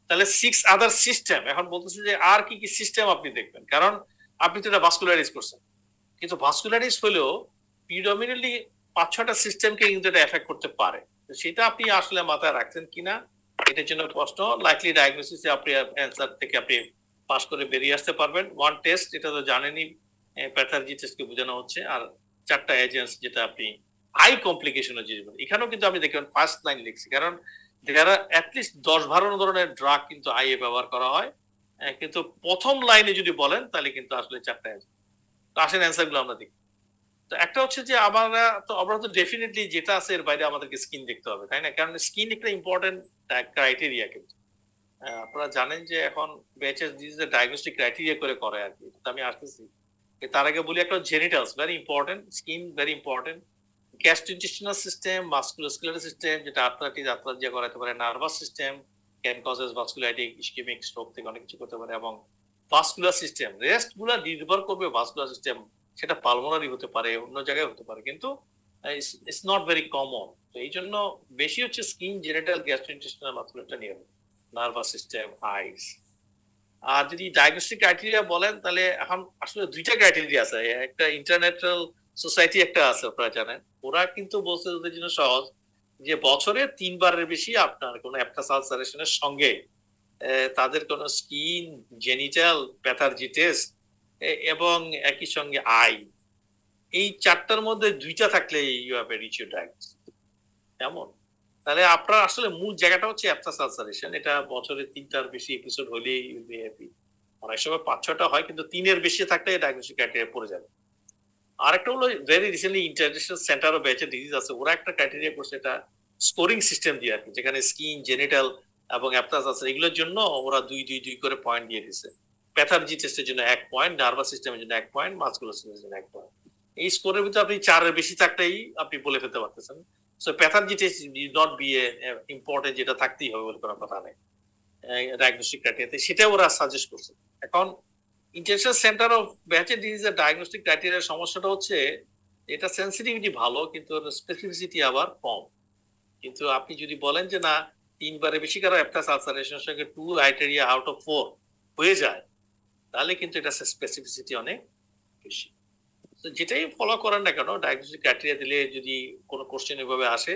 তাহলে 6 আদার সিস্টেম, এখন বলতেছে যে আর কি কি সিস্টেম আপনি দেখবেন, কারণ আপনি তো এটা ভাস্কুলারাইজ করছেন, কিন্তু ভাস্কুলারাইজ হলেও প্রিডমিনেন্টলি 5-6টা সিস্টেমকে কিন্তু এটা এফেক্ট করতে পারে। তো সেটা আপনি আসলে মাথায় রাখছেন কিনা এটার জন্য প্রশ্ন। লাইকলি ডায়াগনোসিসে আপনি অ্যান্সার থেকে আপনি পাস করে বেরিয়ে আসতে পারবেন। ওয়ান টেস্ট, এটা তো জানেনই, প্যাথোলজি টেস্টকে বোঝানো হচ্ছে, আর 4টা এজেন্টস যেটা আপনি হাই কমপ্লিকেশনের জিনিস। এখানেও কিন্তু আপনি দেখবেন ফার্স্ট লাইন লিখছি, কারণ দেয়ার আর অ্যাটলিস্ট 10-12 ধরনের ড্রাগ কিন্তু আইএ ব্যবহার করা হয়, কিন্তু প্রথম লাইনে যদি বলেন তাহলে কিন্তু আসলে 4টা এজেন্ট। তো আসেন অ্যান্সার গুলো আমরা দেখি। তো একটা হচ্ছে যে আমরা তো ডেফিনেটলি যেটা আছে এর বাইরে আমাদেরকে স্কিন দেখতে হবে, তাই না? কারণ স্কিন একটা ইম্পর্টেন্ট ক্রাইটেরিয়া। কিন্তু আপনারা জানেন যে এখন বিএইচএস ডিজিজের ডায়াগনস্টিক ক্রাইটেরিয়া করে আর কি। আমি আসতেছি, তার আগে বলি একটা genitals very important, skin very important, gastrointestinal system, musculoskeletal system যেটা আর্থ্রাইটিস করাতে পারে, nervous system can causes vasculitis, ischaemic stroke থেকে অনেক কিছু করতে পারে, এবং ভাস্কুলার সিস্টেম রেস্ট গুলা নির্ভর করবে ভাস্কুলার সিস্টেম, সেটা পালমোনারি হতে পারে, অন্য জায়গায় হতে পারে, কিন্তু ইটস নট ভেরি কমন। তো এই জন্য বেশি হচ্ছে স্কিন, জেনিটাল, গ্যাস্ট্রোইন্টেস্টিনাল, মাসকুলারটা নিয়ে নার্ভাস সিস্টেম, আইস। আর যদি ডায়াগনস্টিক ক্রাইটেরিয়া বলেন তাহলে এখন আসলে 2টা ক্রাইটেরিয়া আছে। একটা ইন্টারন্যাশনাল সোসাইটি একটা আছে, আপনারা জানেন, ওরা কিন্তু বলছে ওদের জন্য সহজ যে বছরে 3বারের বেশি আপনার কোনো অ্যাপথাস আলসারেশনের সঙ্গে তাদের কোনো স্কিন, জেনিটাল, প্যাথোলজিটিস এবং একই সঙ্গে আই, এই 4টার মধ্যে 2টা থাকলে you have a rich diagnosis. কেমন? তাহলে আপনার আসলে মূল জায়গাটা হচ্ছে অ্যাপথাস আলসারেশন। এটা বছরে 3টার বেশি এপিসোড হলেই অনেক সময় 5-6টা হয়, কিন্তু 3-এর বেশি থাকলে ডায়াগনোস্টিক ক্রাইটেরিয়া পড়ে যাবে। আরেকটা হলো very recently international centre of BHS disease আছে, ওরা একটা ক্রাইটেরিয়া করছে, এটা স্কোরিং সিস্টেম দিয়ে আর কি, যেখানে স্কিন, জেনিটাল এবং অ্যাপথাস আছে এগুলোর জন্য ওরা 2 করে পয়েন্ট দিয়ে দিছে। প্যাথোলজি টেস্টের জন্য 1 পয়েন্ট, নার্ভাস সিস্টেমের জন্য 1 পয়েন্ট, মাসকুলোস্কেলেটাল জন্য 1 পয়েন্ট। এই স্কোরের ভিতরে আপনি 4-এর বেশি থাকলেই আপনি বলে ফেলতে পারতেছেন। So pathology test is not be important, যেটা থাকতেই হবে বলে কোনো কথা নেই ডায়াগনস্টিক ক্রাইটেরিয়াতে, সেটা ওরা সাজেস্ট করছে। এখন ইন্টারন্যাশনাল সেন্টার অফ বিএইচএস ডিজিজের ডায়াগনস্টিক ক্রাইটেরিয়ার সমস্যাটা হচ্ছে এটা সেন্সিটিভিটি ভালো, কিন্তু স্পেসিফিসিটি আবার কম। কিন্তু আপনি যদি বলেন যে না 3বারের বেশি কারো অ্যাপথাস আলসারেশনের সঙ্গে 2 ক্রাইটেরিয়া আউট অফ 4 হয়ে যায়, তাহলে কিন্তু এটা স্পেসিফিসিটি অনেক বেশি। তো যেটাই ফলো করেন না কেন, ডায়াগনস্টিক ক্রাইটেরিয়া দিলে যদি কোনো কোশ্চেন এভাবে আসে,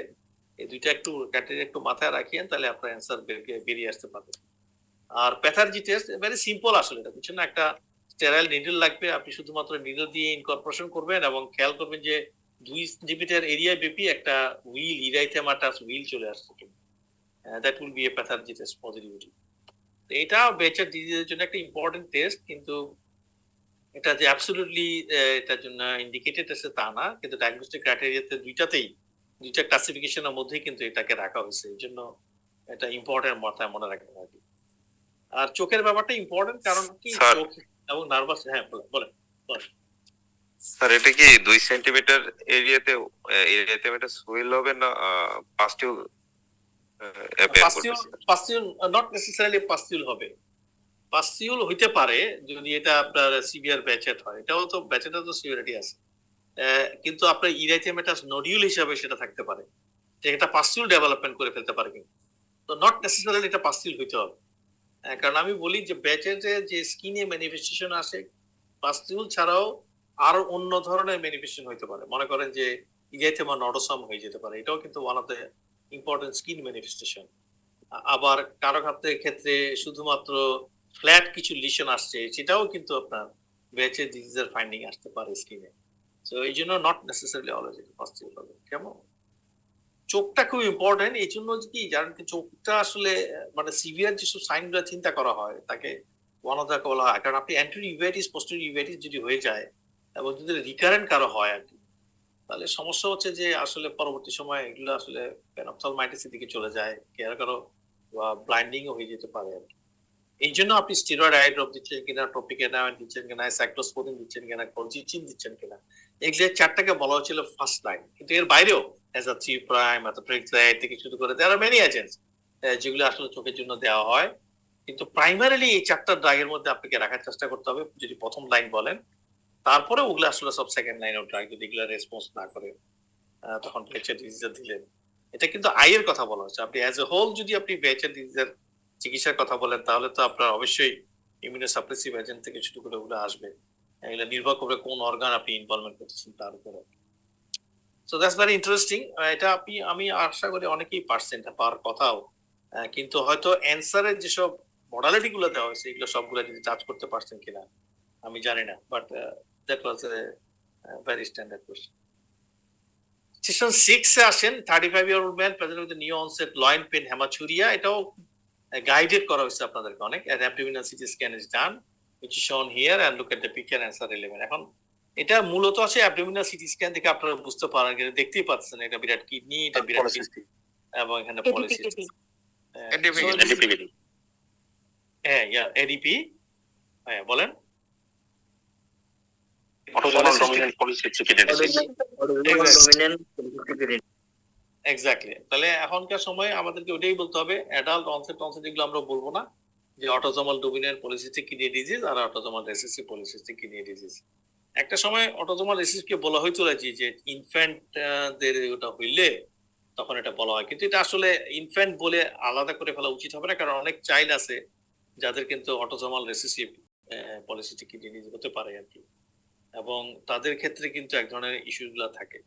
এই 2টা একটু ক্রাইটেরিয়া একটু মাথায় রাখিয়েন, তাহলে আপনার অ্যান্সার বেরিয়ে আসতে পারবে। আর প্যাথালজি টেস্ট ভেরি সিম্পল আসলে, এটা বুঝছেন না, একটা স্টেরাইল নিডল লাগবে, আপনি শুধুমাত্র নিডল দিয়ে ইনকর্পোরেশন করবেন এবং খেয়াল করবেন যে 2 সেন্টিমিটার এরিয়া ব্যাপী একটা হুইল ইরাইথেমাটাস হুইল চলে আসছে, that will be a pathology test positivity. এটা বেচার ডিজিজের জন্য একটা ইম্পর্টেন্ট টেস্ট, কিন্তু এটা যে অ্যাবসলিউটলি এটার জন্য ইন্ডিকেটেড আছে তা না, কিন্তু ডায়াগনস্টিক ক্রাইটেরিয়াতে দুইটা ক্লাসিফিকেশনের মধ্যেই কিন্তু এটাকে রাখা হয়েছে, এই জন্য এটা ইম্পর্টেন্ট মাথায় মনে রাখবেন আর কি। আর চোখের ব্যাপারটা ইম্পর্টেন্ট, কারণ কি চোখ এবং নার্ভাস, হ্যাঁ বলেন। স্যার এটা কি 2 সেন্টিমিটার এরিয়াতে এটা সুইল হবে না pustule pustule not necessarily pustule হবে, পাস্টিউল হইতে পারে যদি এটা আপনার সিভিয়ার ব্যাচেট হয়, এটাও তো ব্যাচেটে তো সিভিয়ারিটি আছে, কিন্তু আপনার ইরাইথেমাটাস নডিউল হিসাবে সেটা থাকতে পারে, যে এটা পাস্টিউল ডেভেলপমেন্ট করে ফেলতে পারে, কিন্তু তো নট নেসেসারিলি এটা পাস্টিউল হইতে হবে। কারণ আমি বলি যে ব্যাচেটে যে স্কিনে ম্যানিফেস্টেশন আসে পাস্টিউল ছাড়াও আরো অন্য ধরনের ম্যানিফেস্টেশন হইতে পারে, মনে করেন যে ইরাইথেমা নডোসাম হয়ে যেতে পারে, এটাও কিন্তু one of the important skin manifestation. আবার কারো ক্ষেত্রে শুধুমাত্র ফ্ল্যাট কিছু লিশন আসছে, সেটাও কিন্তু আপনার ব্যাচের ডিজিজের ফাইন্ডিং আসতে পারে স্কিনে। সো এই জন্য নট নেসেসারিলি অলওয়েজ এটা পজিটিভ হবে। কেমন? চোখটা খুব ইম্পর্টেন্ট, এই জন্য কি জানেন, চোখটা আসলে মানে সিভিয়ার যেসব সাইনগুলো চিন্তা করা হয় তাকে ওয়ান অফ দ্য বলা হয়, কারণ আপনি অ্যান্টেরিয়র ইউভেটিস পোস্টেরিয়র ইউভেটিস যদি হয়ে যায় এবং যদি রিকারেন্ট কারো হয় আর কি, তাহলে সমস্যা হচ্ছে যে আসলে পরবর্তী সময় এগুলো আসলে প্যানপথলমাইটিসের দিকে চলে যায়, কারো ব্লাইন্ডিং হয়ে যেতে পারে আর কি। এই জন্য আপনি স্টেরয়েড আই ড্রপ দিচ্ছেন কিনা, ট্রপিকেনাম দিচ্ছেন কিনা, সাইক্লোস্পোরিন দিচ্ছেন কিনা, কলচিচিন দিচ্ছেন কিনা, এগুলো চারটাকে বলা হচ্ছিল ফার্স্ট লাইন, কিন্তু এর বাইরেও এজাথ্রি প্রাইম, এথোপ্রেক্সাইড থেকে শুরু করে দেয়ার আর মেনি এজেন্টস যেগুলো আসলে চোখের জন্য দেওয়া হয়, কিন্তু প্রাইমারিলি এই চারটা ড্রাগের মধ্যে আপনাকে রাখার চেষ্টা করতে হবে যদি প্রথম লাইন বলেন, তারপরে ওগুলো আসলে সব সেকেন্ড লাইন অফ ড্রাগ, যদি এগুলো রেসপন্স না করে তখন বেচের ডিজিজের দিলেন। এটা কিন্তু আইয়ের কথা বলা হচ্ছে, আপনি অ্যাজ এ হোল যদি আপনি বেচের ডিজিজের চিকিৎসার কথা বলেন তাহলে তো আপনার অবশ্যই ইমিউনোসাপ্রেসিভ এজেন্ট থেকে শুরু করে ওগুলো আসবে, এগুলো নির্ভর করবে কোন অর্গান আপনি ইনভলভমেন্ট করতেছেন তার উপরে। So that's very interesting. এটা আমি আশা করি অনেকেই পারছেন এটা পাওয়ার কথাও, কিন্তু হয়তো অ্যান্সারের যেসব মডালিটি গুলো দেওয়া হয়েছে এগুলো সবগুলো যদি টাচ করতে পারছেন কিনা আমি জানি না, but that was a very standard question. Session 6 এ আসেন, 35-year-old man present with new onset loin pain hematuria, এটাও গাইডেড করা হয়েছে আপনাদেরকে অনেক, an abdominal CT scan is done which is shown here and look at the picture and answer relevant। এখন এটা মূলত আছে অ্যাবডোমিনাল সিটি স্ক্যান থেকে আপনারা বুঝতে পারেন, দেখতেই পাচ্ছেন এটা বিরাট কিডনি, এটা বিরাট কিডনি এবং এখানে পলিসিস্টিক এডিপি, হ্যাঁ এডিপি, হ্যাঁ বলেন অটোসোমাল ডমিনেন্ট পলিসিস্টিক এক্স্যাক্টলি। তাহলে এখনকার সময় আমাদেরকে ওটাই বলতে হবে, অ্যাডাল্ট অনসেট এগুলো আমরা বলবো না, যে autosomal dominant polycystic kidney disease আর autosomal recessive polycystic kidney disease. একটা সময় অটোসোমাল রিসেসিভকে বলা হইতো যে ইনফ্যান্টদের ওটা হইলে তখন এটা বলা হয়, কিন্তু এটা আসলে ইনফ্যান্ট বলে আলাদা করে ফেলা উচিত হবে না, কারণ অনেক চাইল্ড আছে যাদের কিন্তু autosomal recessive polycystic kidney disease হতে পারে আর কি, এবং তাদের ক্ষেত্রে কিন্তু এক ধরনের ইস্যুগুলো থাকে।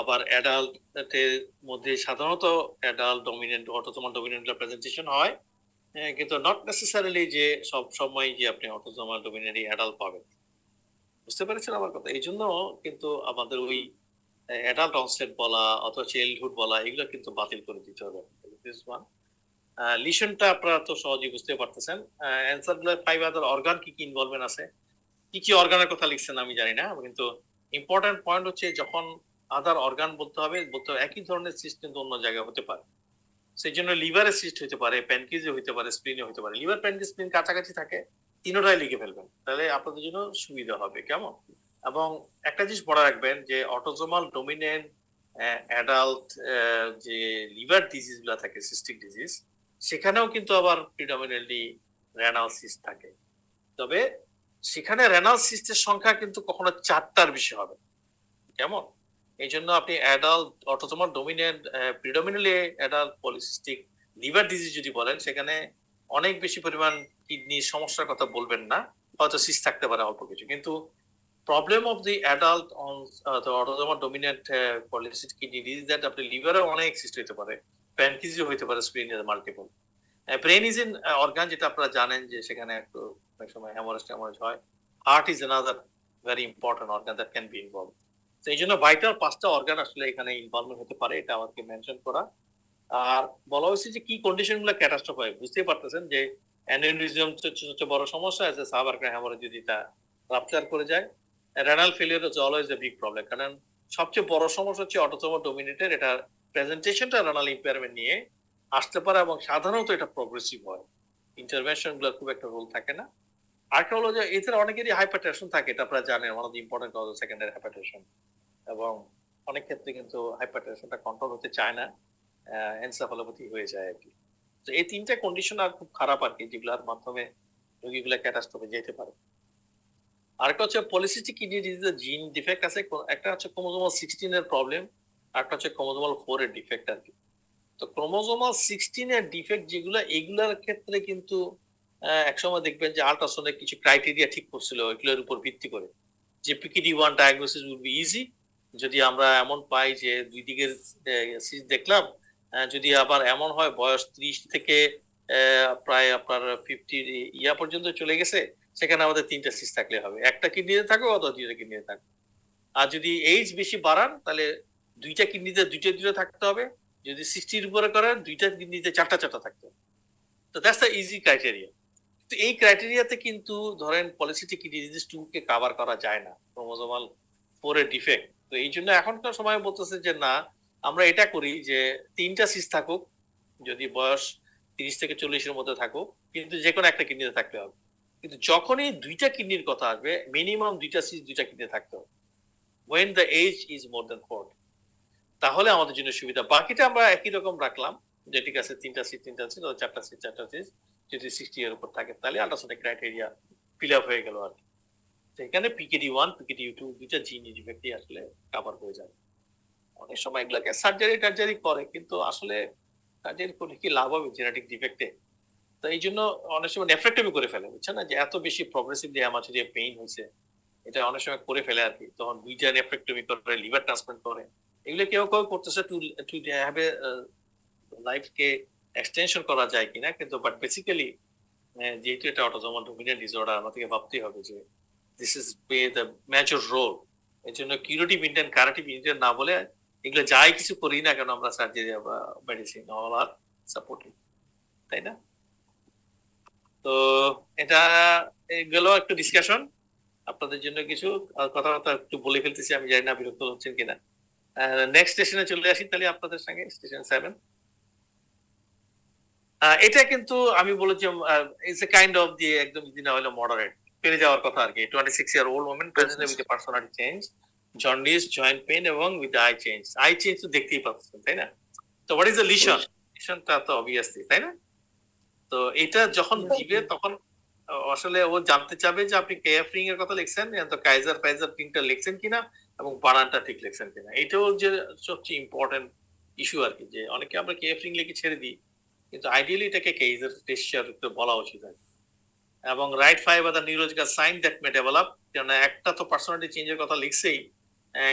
আবার অ্যাডাল্টের মধ্যে সাধারণত adult dominant autosomal dominant presentation হয়, কিন্তু নট নেসেসারিলি যে সব সময় যে আপনি অটোসোমাল ডমিনেন্ট অ্যাডাল্ট পাবেন। বুঝতে পেরেছেন আমার কথা? এই জন্য কিন্তু আমাদের ওই অ্যাডাল্ট অনসেট বলা অথবা চাইল্ডহুড বলা এগুলো কিন্তু বাতিল করে দিতে হবে। লিশনটা আপনারা তো সহজেই বুঝতে পারতেছেন। অ্যান্সার গুলো 5 আদার অর্গান কি কি ইনভলভমেন্ট আছে, কি কি অর্গানের কথা লিখছেন আমি জানি না, কিন্তু ইম্পর্টেন্ট পয়েন্ট হচ্ছে যখন আদার অর্গান বলতে হবে একই ধরনের সিস্ট কিন্তু অন্য জায়গায় হতে পারে, সেই জন্য লিভারে সিস্ট হতে পারে, প্যানক্রিজে হতে পারে, স্প্লিনে হতে পারে। লিভার প্যানক্রিজ স্প্লিন কাছাকাছি থাকে, তিনটাই লিখে ফেলবেন, তাহলে আপনাদের জন্য সুবিধা হবে। কেমন? এবং একটা জিনিস মনে রাখবেন যে অটোসোমাল ডমিনেন্ট অ্যাডাল্ট যে লিভার ডিজিজ গুলা থাকে, সিস্টিক ডিজিজ, সেখানেও কিন্তু আবার প্রিডমিনেন্টলি রেনাল সিস্ট থাকে, তবে সেখানে রেনাল সিস্টের সংখ্যা কিন্তু কখনো 4টার বেশি হবে। কেমন? এই জন্য আপনি adult autosomal dominant predominantly adult polycystic liver disease যদি বলেন, সেখানে অনেক বেশি পরিমাণ কিডনির সমস্যার কথা বলবেন না, হয়তো সিস্ট থাকতে পারে অল্প কিছু, কিন্তু problem of the adult autosomal dominant polycystic kidney disease that আপনি লিভারে অনেক সিস্ট হতে পারে, প্যানক্রিজে হতে পারে, স্প্লিনে multiple. Brain is in organ, যেটা আপনারা জানেন যে সেখানে একটু অনেক সময় হ্যামারেজ হয়। Heart is another very important organ that can be involve. তো এই জন্য ভাইটাল 5টা অর্গান আসলে এখানে ইনভলভমেন্ট হতে পারে, এটা আমাকে মেনশন করা। আর বলা হয়েছে যে কি কন্ডিশন গুলো ক্যাটাস্ট্রফ হয়, বুঝতেই পারতেছেন যে অ্যানিউরিজম সবচেয়ে বড় সমস্যা আছে, সাবারকার হ্যামারেজ যদি তা রাপচার করে যায়। Renal failure is always a big problem, কারণ সবচেয়ে বড় সমস্যা হচ্ছে অটোসোমাল ডোমিনেটেড, এটা প্রেজেন্টেশনটা রেনাল ইম্পেয়ারমেন্ট নিয়ে আসতে পারে এবং সাধারণত এটা প্রগ্রেসিভ হয়, ইন্টারভেনশন গুলো খুব একটা রোল থাকে না। আরেকটা হলো যে এছাড়া অনেকেরই হাইপারটেনশন থাকে, এটা আপনারা জানেন, one of the important cause secondary hypertension, এবং অনেক ক্ষেত্রে কিন্তু হাইপারটেনশনটা কন্ট্রোল হতে চায় না, এনসেফালোপ্যাথি হয়ে যায় আর কি। তো এই 3টা কন্ডিশন আর খুব খারাপ আর কি, যেগুলোর মাধ্যমে রোগীগুলো ক্যাটাস্ট্রফে যেতে পারে। আরেকটা হচ্ছে পলিসিস্টিক কিডনি ডিজিজের জিন ডিফেক্ট আছে, একটা হচ্ছে ক্রোমোজোমাল 16 এর প্রবলেম, আরেকটা হচ্ছে ক্রোমোজোমাল 4 এর ডিফেক্ট আর কি। তো ক্রোমোজোমাল 16 এর ডিফেক্ট যেগুলো, এগুলোর ক্ষেত্রে কিন্তু একসময় দেখবেন যে আল্ট্রাসাউন্ডে কিছু ক্রাইটেরিয়া ঠিক করছিল এগুলোর উপর ভিত্তি করে, যে PKD1 diagnosis will be easy যদি আমরা এমন পাই যে দুই দিকের সিস দেখলাম, যদি আবার এমন হয় বয়স 30 থেকে প্রায় আপনার 50 ইয়া পর্যন্ত চলে গেছে, সেখানে আমাদের 3টা সিস থাকলে হবে, একটা কিডনিতে থাকবে অথবা 2টা কিডনিতে থাকবে। আর যদি এইজ বেশি বাড়ান তাহলে 2টা কিডনিতে 2টা থাকতে হবে, যদি 60-র উপরে করেন 2টা কিডনিতে 4টা থাকতে হবে। তো দ্যাটস দ্য ইজি ক্রাইটেরিয়া। তো এই ক্রাইটেরিয়াতে কিন্তু ধরেন পলিসিস্টিক কিডনি ডিজিজ 2 কে কভার করা যায় না, ক্রোমোজোমাল 4 এর ডিফেক্ট। তো এই জন্য এখনকার সময় বলতেছে যে না, আমরা এটা করি যে 3টা সিস থাকুক, যদি বয়স 30 থেকে 40-এর মধ্যে থাকুক, কিন্তু যে কোনো একটা কিডনিতে থাকতে হবে। কিন্তু যখনই 2টা কিডনির কথা আসবে, মিনিমাম 2টা সিস 2টা কিডনিতে থাকতে হবে, when the age is more than 40, তাহলে আমাদের জন্য সুবিধা। বাকিটা আমরা একই রকম রাখলাম, যে ঠিক আছে 3টা সিট 3টা সিট, 4টা সিট 4টা সিট, যদি 60 এর উপর থাকে তাহলে আল্ট্রাসাউন্ড ক্রাইটেরিয়া ফিল আপ হয়ে গেল আর কি। সেখানে PKD1 PKD2 দুইটা জিন ডিফেক্টই আসলে কভার হয়ে যাবে। অনেক সময় এগুলাকে সার্জারি করে, কিন্তু আসলে সার্জারি করে কি লাভ হবে জেনেটিক ডিফেক্টে? তো এই জন্য অনেক সময় নেফ্রেক্টমি করে ফেলে, বুঝছেন না, যে এত বেশি প্রগ্রেসিভলি হ্যামাটোরিয়া পেইন হয়েছে, এটা অনেক সময় করে ফেলে আর কি, তখন 2টা নেফ্রেক্টমি করে, লিভার ট্রান্সপ্লান্ট করে। এগুলো কেউ করতেছে টু টু হ্যাভ এ লাইফকে এক্সটেনশন করা যায় কিনা, কিন্তু বাট বেসিক্যালি যেহেতু এটা অটোসোমাল ডোমিনেন্ট ডিসঅর্ডার, আমাদেরকে ভাবতেই হবে যে this is play the major role. এর জন্য কিউরেটিভ ইন্টেন্ট কারেটিভ ইন্টেন্ট না বলে এগুলো যাই কিছু করি না কেন আমরা সার্জারি বা মেডিসিন অল আর সাপোর্টিভ, তাই না? তো এটা গেল একটু ডিসকাশন, আপনাদের জন্য কিছু কথাবার্তা একটু বলে ফেলতেছি, আমি জানি না বিরক্ত হচ্ছেন কিনা। নেক্সট স্টেশনে চলে আসি তাহলে আপনাদের সঙ্গে, স্টেশন 7। এটা কিন্তু আমি বলেছি it's a kind of the একদম যদি না হলো মডারেট পেরে যাওয়ার কথা আর কি। 26-year-old woman present with a personality change, jaundice, joint pain এবং with eye change. Eye change তো দেখতেই পাচ্ছেন, তাই না? তো হোয়াট ইজ দ্য লিশন? লিশনটা তো অবভিয়াসলি, তাই না? তো এটা যখন দিবে তখন আসলে ও জানতে চাবে যে আপনি কেএফ রিং এর কথা লিখছেন, তো কাইজার প্রিন্টটা লিখছেন কিনা এবং বানানটা ঠিক লিখছেন কিনা। এটাও যে সবচেয়ে ইম্পর্টেন্ট ইস্যু আর কি, যে অনেকে আমরা কেএফ রিং লিখে ছেড়ে দিই, কিন্তু আইডিয়ালি এটাকে কেইজার টেক্সচার বলা উচিত আর কি। এবং right 5 are the neurological sign that may develop, কারণ একটা তো পার্সোনালিটি চেঞ্জের কথা লিখছেই,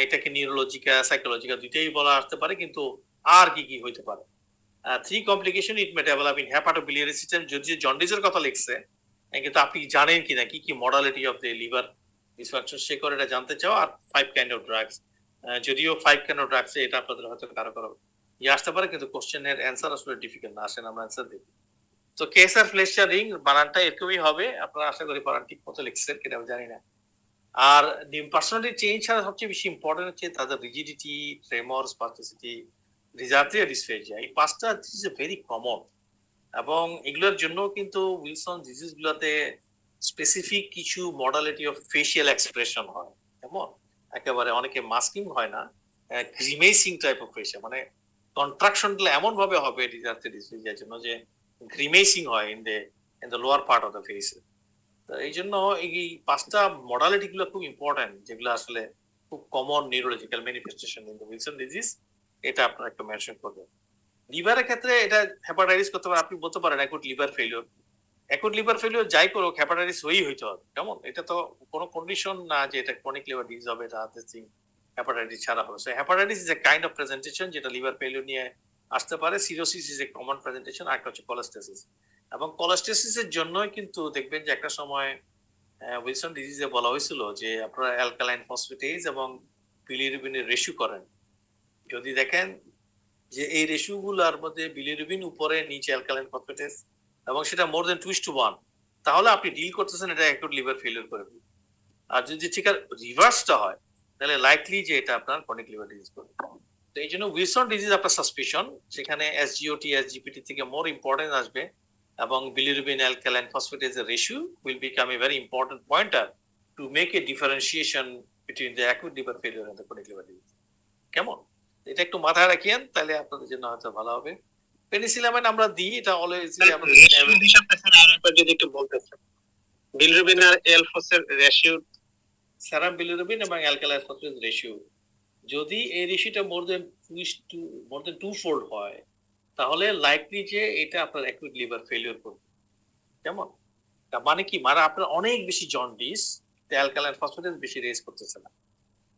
এটাকে নিউরোলজিক্যাল সাইকোলজিক্যাল দুইটাই বলা আসতে পারে, কিন্তু আর কি কি হইতে পারে। 3 complication it May develop in hepatobiliary system, যদি জন্ডিসের কথা লিখছে, কিন্তু আপনি জানেন কিনা কি কি modality of the liver dysfunction, সে করে এটা জানতে চাও। আর 5 কাইন্ড অফ ড্রাগস, যদিও 5 কাইন্ড অফ ড্রাগস এটা আপনাদের হয়তো কারো কারো ইয়ে আসতে পারে, কিন্তু কোশ্চেনের অ্যান্সার আসলে ডিফিকাল্ট না, আসেন আমরা অ্যান্সার দিই। তো কেসার ফ্লেশার রিং বানানটা এরকমই হবে, আপনারা আশা করি বানান ঠিক মতো লিখছেন কিনা আমি জানি না। আর পার্সোনালিটি চেঞ্জ ছাড়া সবচেয়ে বেশি ইম্পর্টেন্ট হচ্ছে তাদের রিজিডিটি, ট্রেমর, স্পাস্টিসিটি, রিজার্টিয়া ডিসফেজিয়া। এই 5টা ইজ ভেরি কমন, এবং এগুলোর জন্য কিন্তু উইলসন ডিজিজ গুলোতে স্পেসিফিক কিছু মডালিটি অফ ফেশিয়াল এক্সপ্রেশন হয়, যেমন একেবারে অনেকে মাস্কিং হয় না, গ্রিমেসিং টাইপ অফ ফেশিয়াল, মানে কন্ট্রাকশনগুলো এমন ভাবে হবে রিজার্টিয়া ডিসফেজিয়ার জন্য যে গ্রিমেসিং হয় in the lower part of the face. তো এই জন্য এই 5টা মডালিটি গুলো খুব ইম্পর্টেন্ট, যেগুলো আসলে খুব common neurological manifestation in the Wilson disease, এটা আপনারা একটু মেনশন করবেন। লিভারের ক্ষেত্রে এটা হেপাটাইটিস করতে পারে, আপনি বলতে পারেন acute liver failure. Acute liver failure যাই করুক, হেপাটাইটিস হয়েই হইতে হবে, কেমন? এটা তো কোনো কন্ডিশন না যে এটা ক্রনিক লিভার ডিজিজ হবে, এটা হেপাটাইটিস ছাড়া হবে। So hepatitis is a kind of presentation যেটা লিভার ফেলিওর নিয়ে আসতে পারে। Cirrhosis is a common presentation, আরেকটা হচ্ছে কোলেস্টেসিস। এবং কোলেস্টেসিসের জন্যই কিন্তু দেখবেন যে একটা সময় উইলসন ডিজিজে বলা হয়েছিল যে আপনারা অ্যালকালাইন ফসফেটেজ এবং বিলিরুবিনের রেশিও করেন। যদি দেখেন যে এই রেশিওগুলোর মধ্যে বিলিরুবিন উপরে নিচে অ্যালকালাইন ফসফেটেজ এবং সেটা মোর দেন 2:1, তাহলে আপনি ডিল করতেছেন এটা অ্যাকুট লিভার ফেলিওর করে। আর যদি ঠিক আর রিভার্সটা হয় তাহলে লাইকলি যে এটা আপনার ক্রনিক লিভার ডিজিজ করবে। তো এই জন্য উইলসন ডিজিজ আপনার সাসপিশন, সেখানে এসজিওটি এসজিপিটি থেকে মোর ইম্পর্টেন্ট আসবে এবং বিলিরুবিন অ্যালকালাইন ফসফেটেজের ratio will become a very important pointer to make a differentiation between the acute liver failure and the chronic liver disease. কেমন? এটা একটু মাথায় রাখিয়েন, তাহলে আপনাদের জন্য হয়তো ভালো হবে। পেনিসিলামাইন আমরা দিই, এটা অলওয়েজ যদি একটু বলতেছেন বিলিরুবিন আর এলফসের রেশিও, সেরাম বিলিরুবিন এবং অ্যালকালাইন ফসফেটেজ রেশিও যদি এই রেশিওটা মোর দেন 2-fold হয় তাহলে লাইকলি যে এটা আপনার অ্যাকুট লিভার ফেলিওর করবে। কেমন? তার মানে কি, মানে আপনার অনেক বেশি জন্ডিস, অ্যালকালাইন ফসফেটেজ বেশি রেজ করতেছে না।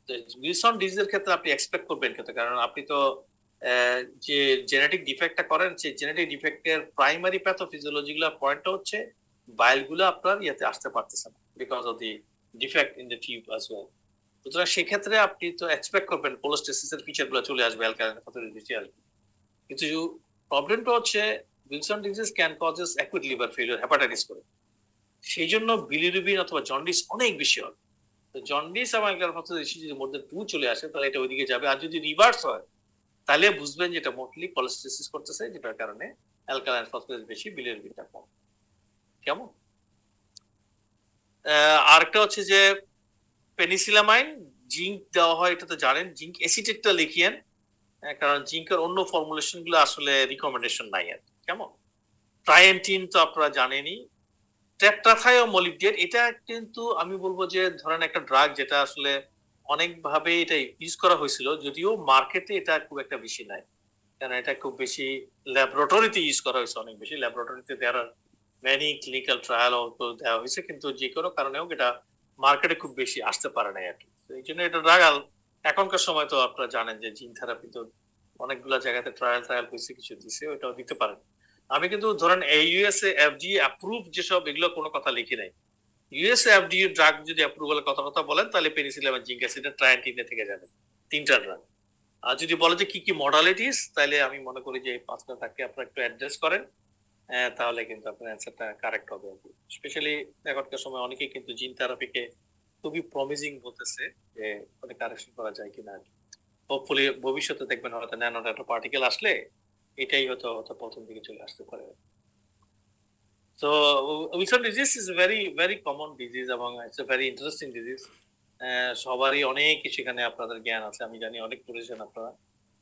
তো উইলসন ডিজিজের ক্ষেত্রে আপনি এক্সপেক্ট করবেন কিন্তু, কারণ আপনি তো যে জেনেটিক ডিফেক্টটা করেন সেই জেনেটিক ডিফেক্টের প্রাইমারি প্যাথোফিজিওলজিগুলো পয়েন্টটা হচ্ছে বাইলগুলো আপনার ইয়াতে আসতে পারতেছে না because of the defect in the tube as well. সুতরাং সেক্ষেত্রে আপনি তো এক্সপেক্ট করবেন কোলেস্টেসিসের ফিচারগুলো চলে আসবে, অ্যালকালাইন ফসফেটেজ বেশি আসবে। কিন্তু প্রবলেমটা হচ্ছে Wilson disease can causes acute liver failure, hepatitis করে। সেই জন্য বিলিরুবিন অথবা জন্ডিস অনেক বেশি হয়। তো জন্ডিস এবং অ্যালকালাইন ফসফেটেজ যদি মোর দেন 2 চলে আসে তাহলে এটা ওইদিকে যাবে। আর যদি রিভার্স হয় তাহলে বুঝবেন যেটা মোস্টলি কোলেস্টেসিস করতেছে, যেটার কারণে অ্যালকালাইন ফসফেটেজ বেশি, বিলিরুবিনটা কম। কেমন? আরেকটা হচ্ছে যে পেনিসিলামাইন জিঙ্ক দেওয়া হয়, এটা তো জানেন। জিঙ্ক অ্যাসিটেটটা লিখিয়েন, কারণ জিঙ্কের অন্য ফর্মুলেশন গুলো আসলে রিকমেন্ডেশন নাই আর। কেমন? ট্রাইএন্টিন তো আপনারা জানেনই। টেট্রাথায়োমোলিবডেট এটা কিন্তু আমি বলবো যে ধরেন একটা ড্রাগ যেটা আসলে অনেকভাবে এটা ইউজ করা হয়েছিল, যদিও মার্কেটে এটা খুব একটা বেশি নাই, কারণ এটা খুব বেশি ল্যাবরেটরিতে ইউজ করা হয়েছে, অনেক বেশি ল্যাবরেটরিতে দেয়ার আর মেনি ক্লিনিক্যাল ট্রায়াল দেওয়া হয়েছে, কিন্তু যে কোনো কারণেও এটা মার্কেটে খুব বেশি আসতে পারে নাই আর কি। এই জন্য এটা ড্রাগ এখনকার সময় তো আপনারা জানেন যে জিন থেরাপি তো অনেকগুলো জায়গাতে ট্রায়াল হয়েছে, কিছু দিছে, ওইটাও দিতে পারেন। আমি কিন্তু ধরেন এই ইউএসএ এফডি অ্যাপ্রুভ যেসব, এগুলো কোনো কথা লিখি নাই। ইউএসএ এফডি ড্রাগ যদি অ্যাপ্রুভালের কথা বলেন তাহলে পেনিসিলামাইন, জিঙ্ক অ্যাসিড, ট্রায়ান্টিনে থেকে যাবে 3টা ড্রাগ। আর যদি বলে যে কি কি মডালিটিস, তাহলে আমি মনে করি যে এই 5টা থাকে আপনারা একটু অ্যাড্রেস করেন, তাহলে কিন্তু আপনার অ্যান্সারটা কারেক্ট হবে আর কি। স্পেশালি এখনকার সময় অনেকেই কিন্তু জিন থেরাপিকে খুবই প্রমিজিং বলতেছে যে ওটা কারেকশন করা যায় কিনা আর কি। হোপফুলি ভবিষ্যতে দেখবেন হয়তো ন্যানো একটা পার্টিকেল আসলে এটাই হয়তো প্রথম দিকে চলে আসতে পারে। So Wilson disease is a very common disease এবং it's a very interesting disease. সবারই অনেক কিছু এখানে আপনাদের জ্ঞান আছে, আমি জানি অনেক পড়েছেন আপনারা,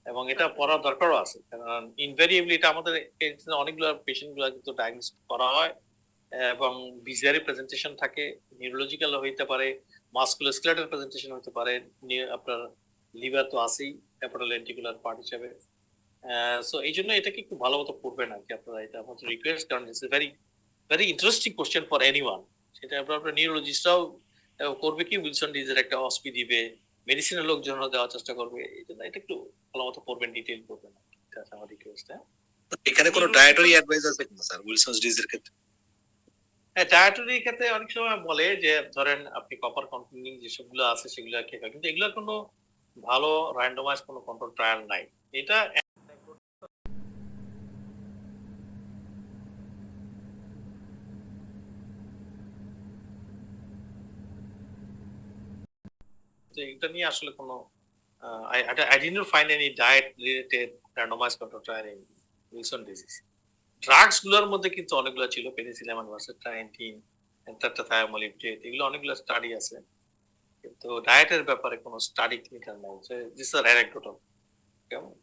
এবং এটা পড়ার দরকারও আছে, কারণ ইনভেরিয়েবলি এটা আমাদের অনেকগুলো পেশেন্ট গুলো কিন্তু ডায়াগনোস করা হয় এবং বিজারি প্রেজেন্টেশন থাকে, নিউরোলজিক্যাল হইতে পারে, মাসকুলোস্কেলেটাল প্রেজেন্টেশন হতে পারে, আপনার লিভার তো আছেই হেপাটোলেন্টিকুলার পার্ট হিসেবে। সো এই জন্য এটাকে একটু ভালো মতো পড়বেন আর কি আপনারা, এটা আমার রিকোয়েস্ট, কারণ it's very interesting question for anyone. সেটা আপনার নিউরোলজিস্টরাও করবে কি, উইলসন ডিজিজের একটা অসপি দিবে, মেডিসিনের লোকজন দেওয়ার চেষ্টা করবে, এই জন্য এটা একটু ভালো মতো পড়বেন, ডিটেইল পড়বেন, এটা আমার রিকোয়েস্ট। এখানে কোনো ডায়েটারি অ্যাডভাইস আছে কিনা স্যার উইলসন ডিজিজের ক্ষেত্রে? হ্যাঁ, ডায়েটারির ক্ষেত্রে অনেক সময় বলে যে ধরেন আপনি কপার কন্টেনিং যেসবগুলো আছে সেগুলো খেয়ে, কিন্তু এগুলো কোনো ভালো র্যান্ডমাইজ কোনো কন্ট্রোল ট্রায়াল নাই। এটা এটা নিয়ে আসলে কোনো I didn't find any diet related randomized control trial in Wilson disease. Drugs গুলোর মধ্যে কিন্তু অনেকগুলো ছিল, পেনিসিলামাইন ভার্সেস ট্রাইএন্টিন, টেট্রাথায়োমোলিবডেট, এগুলো অনেকগুলো স্টাডি আছে, কিন্তু ডায়েটের ব্যাপারে কোনো স্টাডি ক্লিনিক্যাল নাই। This are anecdotal. কেমন?